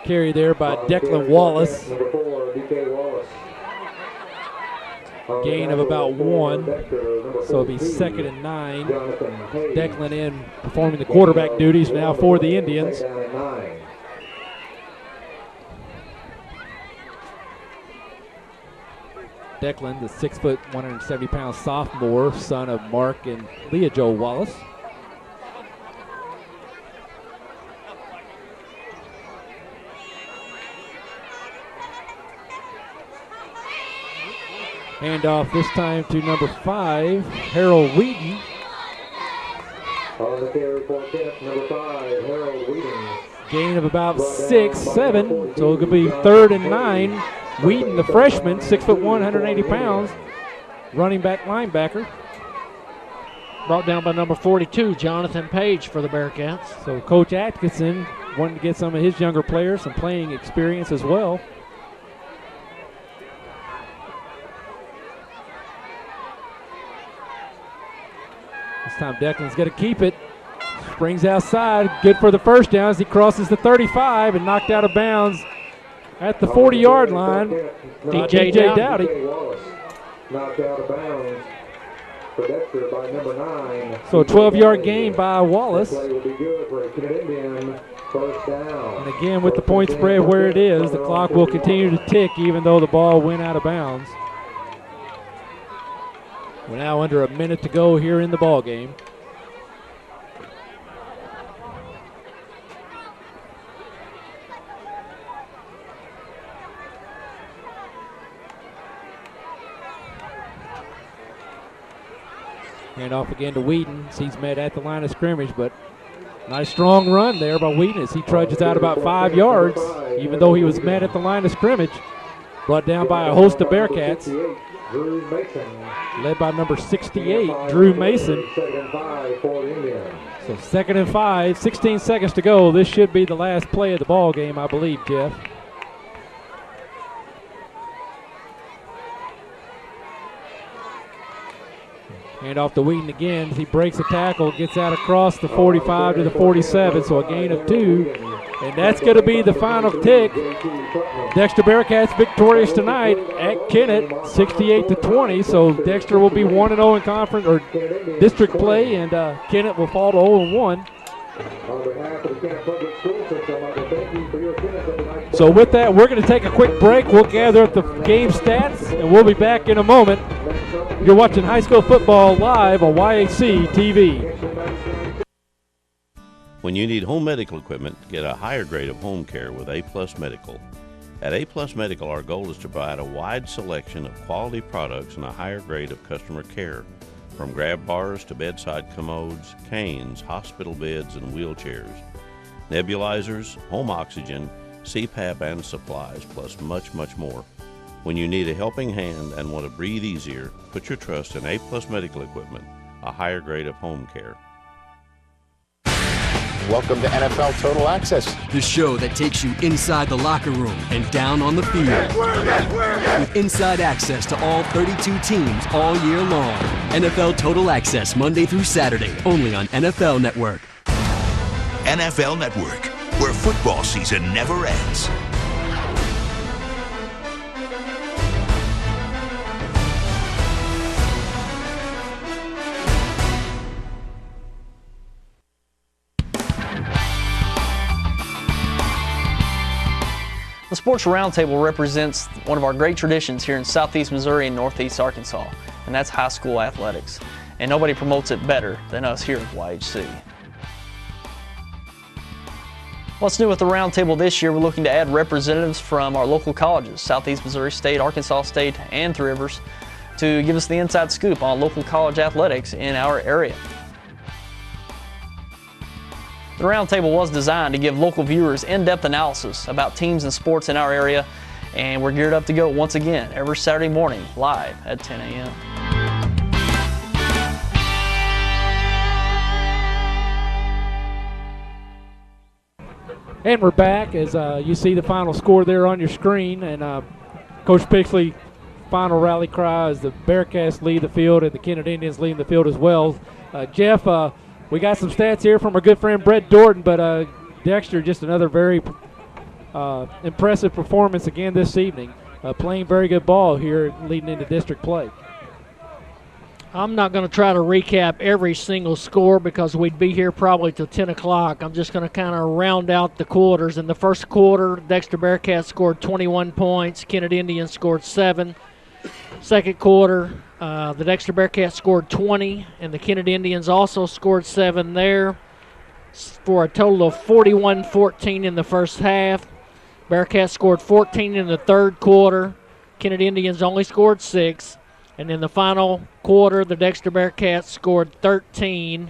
Carry there by Declan Wallace. Number 4, DK Wallace. Gain of about 1. So it'll be 2nd and 9. Declan in performing the quarterback duties now for the Indians. Declan, the 6 foot, 170-pound sophomore, son of Mark and Leah Joe Wallace. Handoff this time to number 5, Harold Wheaton. On the carry for Kennett, number 5, Harold Wheaton. Gain of about 6, 7, so it could be 3rd and 9. Wheaton, the freshman, 6 foot 180 pounds, running back linebacker. Brought down by number 42, Jonathan Page for the Bearcats. So Coach Atkinson wanted to get some of his younger players some playing experience as well. This time Declan's going to keep it. Springs outside, good for the first down as he crosses the 35 and knocked out of bounds at the 40-yard line. DJ Dowdy. Knocked out of bounds for Dexter by number 9. So a 12-yard gain by Wallace. Play will be good for a Kennett Indian. First down. And again, with the point spread where it is, the clock will continue to tick even though the ball went out of bounds. We're now under a minute to go here in the ball game. Hand off again to Wheaton. He's met at the line of scrimmage, but nice strong run there by Wheaton as he trudges out about 5 yards, even though he was met at the line of scrimmage. Brought down by a host of Bearcats. Drew Mason. led by number 68, Drew Mason. Second and 5 for the Indians. So 2nd and 5, 16 seconds to go. This should be the last play of the ball game, I believe, Jeff. Hand off to Wheaton again. He breaks a tackle, gets out across the 45 to the 47, so a gain of 2. And that's going to be the final tick. Dexter Bearcats victorious tonight at Kennett, 68-20. So Dexter will be 1-0 in conference or district play, and Kennett will fall to 0-1. So with that, we're going to take a quick break. We'll gather up the game stats, and we'll be back in a moment. You're watching high school football live on YAC TV. When you need home medical equipment, get a higher grade of home care with A-Plus Medical. At A-Plus Medical, our goal is to provide a wide selection of quality products and a higher grade of customer care, from grab bars to bedside commodes, canes, hospital beds, and wheelchairs, nebulizers, home oxygen, CPAP and supplies, plus much, much more. When you need a helping hand and want to breathe easier, put your trust in A-Plus Medical Equipment, a higher grade of home care. Welcome to NFL Total Access, the show that takes you inside the locker room and down on the field. With inside access to all 32 teams all year long. NFL Total Access, Monday through Saturday, only on NFL Network. NFL Network, where football season never ends. The Sports Roundtable represents one of our great traditions here in Southeast Missouri and Northeast Arkansas, and that's high school athletics. And nobody promotes it better than us here at YHC. What's new with the Roundtable this year? We're looking to add representatives from our local colleges, Southeast Missouri State, Arkansas State, and Three Rivers, to give us the inside scoop on local college athletics in our area. The Roundtable was designed to give local viewers in-depth analysis about teams and sports in our area, and we're geared up to go once again every Saturday morning live at 10 a.m. And we're back as you see the final score there on your screen, and Coach Pixley final rally cry as the Bearcats lead the field and the Kennett Indians lead the field as well. Jeff, we got some stats here from our good friend Brett Dorton, but Dexter, just another very impressive performance again this evening. Playing very good ball here leading into district play. I'm not going to try to recap every single score because we'd be here probably till 10 o'clock. I'm just going to kind of round out the quarters. In the first quarter, Dexter Bearcats scored 21 points. Kennett Indians scored 7. Second quarter, the Dexter Bearcats scored 20, and the Kennett Indians also scored 7 there for a total of 41-14 in the first half. Bearcats scored 14 in the third quarter. Kennett Indians only scored 6. And in the final quarter, the Dexter Bearcats scored 13.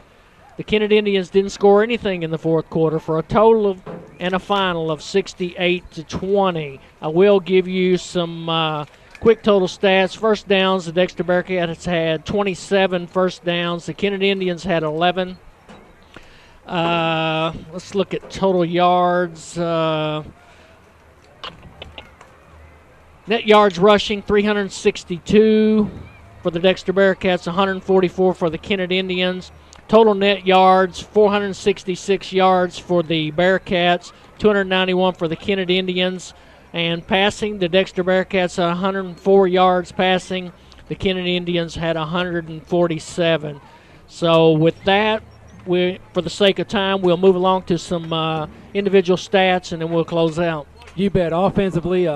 The Kennett Indians didn't score anything in the fourth quarter for a total of and a final of 68-20. I will give you some quick total stats. First downs, the Dexter Bearcats had 27 first downs. The Kennett Indians had 11. Let's look at total yards. Net yards rushing, 362 for the Dexter Bearcats, 144 for the Kennett Indians. Total net yards, 466 yards for the Bearcats, 291 for the Kennett Indians. And passing, the Dexter Bearcats had 104 yards passing. The Kennett Indians had 147. So with that, for the sake of time, we'll move along to some individual stats, and then we'll close out. You bet. Offensively,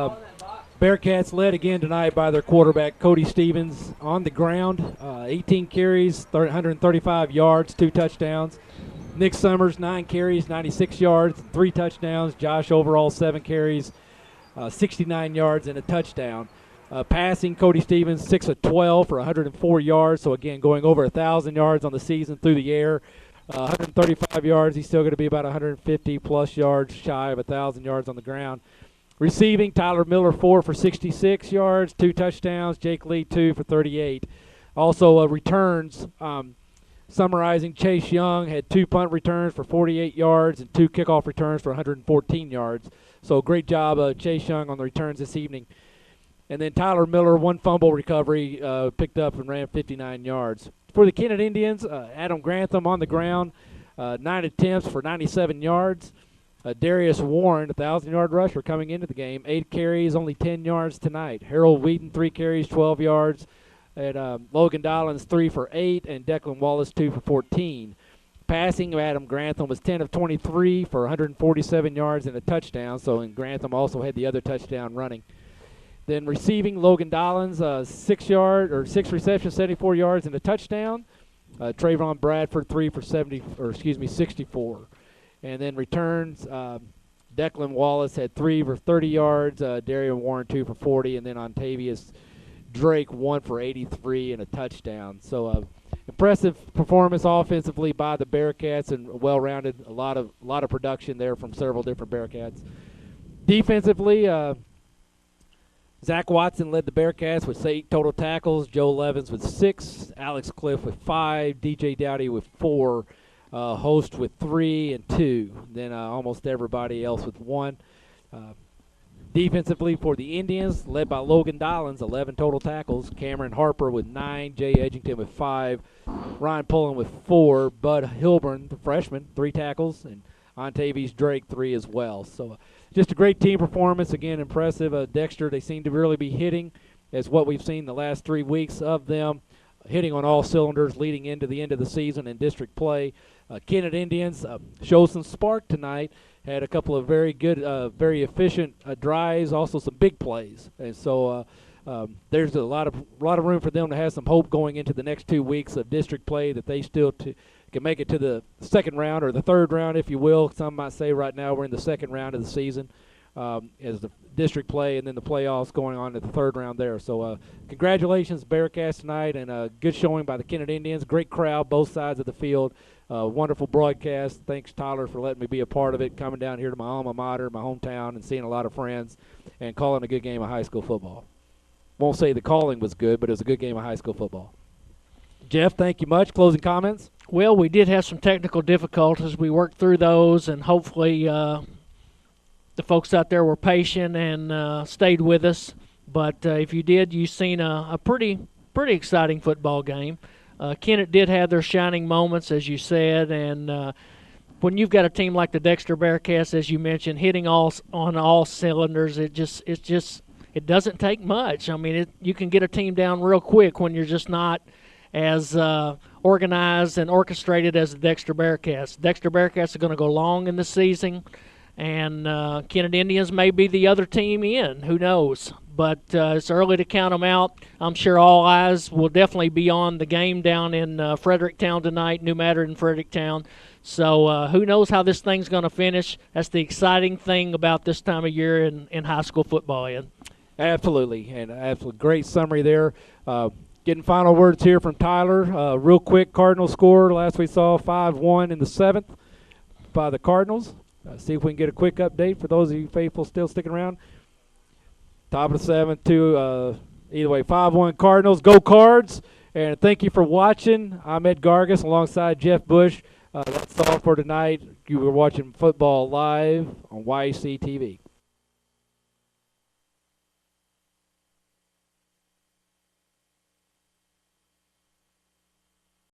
Bearcats led again tonight by their quarterback, Cody Stevens, on the ground. 18 carries, 135 yards, 2 touchdowns. Nick Summers, 9 carries, 96 yards, 3 touchdowns. Josh Overall, 7 carries, 69 yards, and a touchdown. Passing, Cody Stevens, 6 of 12 for 104 yards. So, again, going over 1,000 yards on the season through the air. 135 yards. He's still going to be about 150-plus yards shy of 1,000 yards on the ground. Receiving, Tyler Miller 4 for 66 yards, 2 touchdowns. Jake Lee 2 for 38. Also returns, summarizing, Chase Young had 2 punt returns for 48 yards and 2 kickoff returns for 114 yards. So great job, Chase Young, on the returns this evening. And then Tyler Miller, 1 fumble recovery, picked up and ran 59 yards. For the Kennett Indians, Adam Grantham on the ground, 9 attempts for 97 yards. Darius Warren, 1,000-yard rusher coming into the game, 8 carries, only 10 yards tonight. Harold Wheaton, 3 carries, 12 yards. And Logan Dollins, 3 for 8, and Declan Wallace, 2 for 14. Passing, Adam Grantham was 10 of 23 for 147 yards and a touchdown, and Grantham also had the other touchdown running. Then receiving, Logan Dollins, 6 receptions, 74 yards and a touchdown. Trayvon Bradford, 3 for 64. And then returns, Declan Wallace had 3 for 30 yards, Darian Warren 2 for 40, and then Ontavius Drake 1 for 83 and a touchdown. So impressive performance offensively by the Bearcats and well-rounded, a lot of production there from several different Bearcats. Defensively, Zach Watson led the Bearcats with 8 total tackles, Joe Levins with 6, Alex Cliff with 5, DJ Dowdy with 4, Host with 3 and 2. Then almost everybody else with 1. Defensively for the Indians, led by Logan Dollins, 11 total tackles. Cameron Harper with 9, Jay Edgington with 5, Ryan Pullen with 4, Bud Hilburn, the freshman, 3 tackles, and Ontavius Drake 3 as well. So just a great team performance. Again, impressive. Dexter, they seem to really be hitting, as what we've seen the last 3 weeks of them, hitting on all cylinders leading into the end of the season in district play. Kennett Indians showed some spark tonight. Had a couple of very good, very efficient drives, also some big plays, and so there's a lot of room for them to have some hope going into the next 2 weeks of district play, that they still can make it to the second round or the third round, if you will. Some might say right now we're in the second round of the season as the district play, and then the playoffs going on to the third round there. So congratulations, Bearcats, tonight, and a good showing by the Kennett Indians. Great crowd, both sides of the field. Wonderful broadcast. Thanks, Tyler, for letting me be a part of it, coming down here to my alma mater, my hometown, and seeing a lot of friends and calling a good game of high school football. Won't say the calling was good, but it was a good game of high school football. Jeff, thank you much. Closing comments? Well, we did have some technical difficulties. We worked through those, and hopefully the folks out there were patient and stayed with us. But if you did, you've seen a pretty exciting football game. Kennett did have their shining moments, as you said, and when you've got a team like the Dexter Bearcats, as you mentioned, hitting on all cylinders, it doesn't take much. I mean, you can get a team down real quick when you're just not as organized and orchestrated as the Dexter Bearcats. Dexter Bearcats are going to go long in the season, and Kennett Indians may be the other team in. Who knows? But it's early to count them out. I'm sure all eyes will definitely be on the game down in Fredericktown tonight, New Matter in Fredericktown. So who knows how this thing's going to finish. That's the exciting thing about this time of year in high school football, Ed. Absolutely, and absolutely great summary there. Getting final words here from Tyler. Real quick, Cardinals score. Last we saw 5-1 in the 7th by the Cardinals. See if we can get a quick update for those of you faithful still sticking around. Top of the 7th to either way, 5-1 Cardinals. Go Cards! And thank you for watching. I'm Ed Gargas alongside Jeff Bush. That's all for tonight. You were watching football live on YAC TV.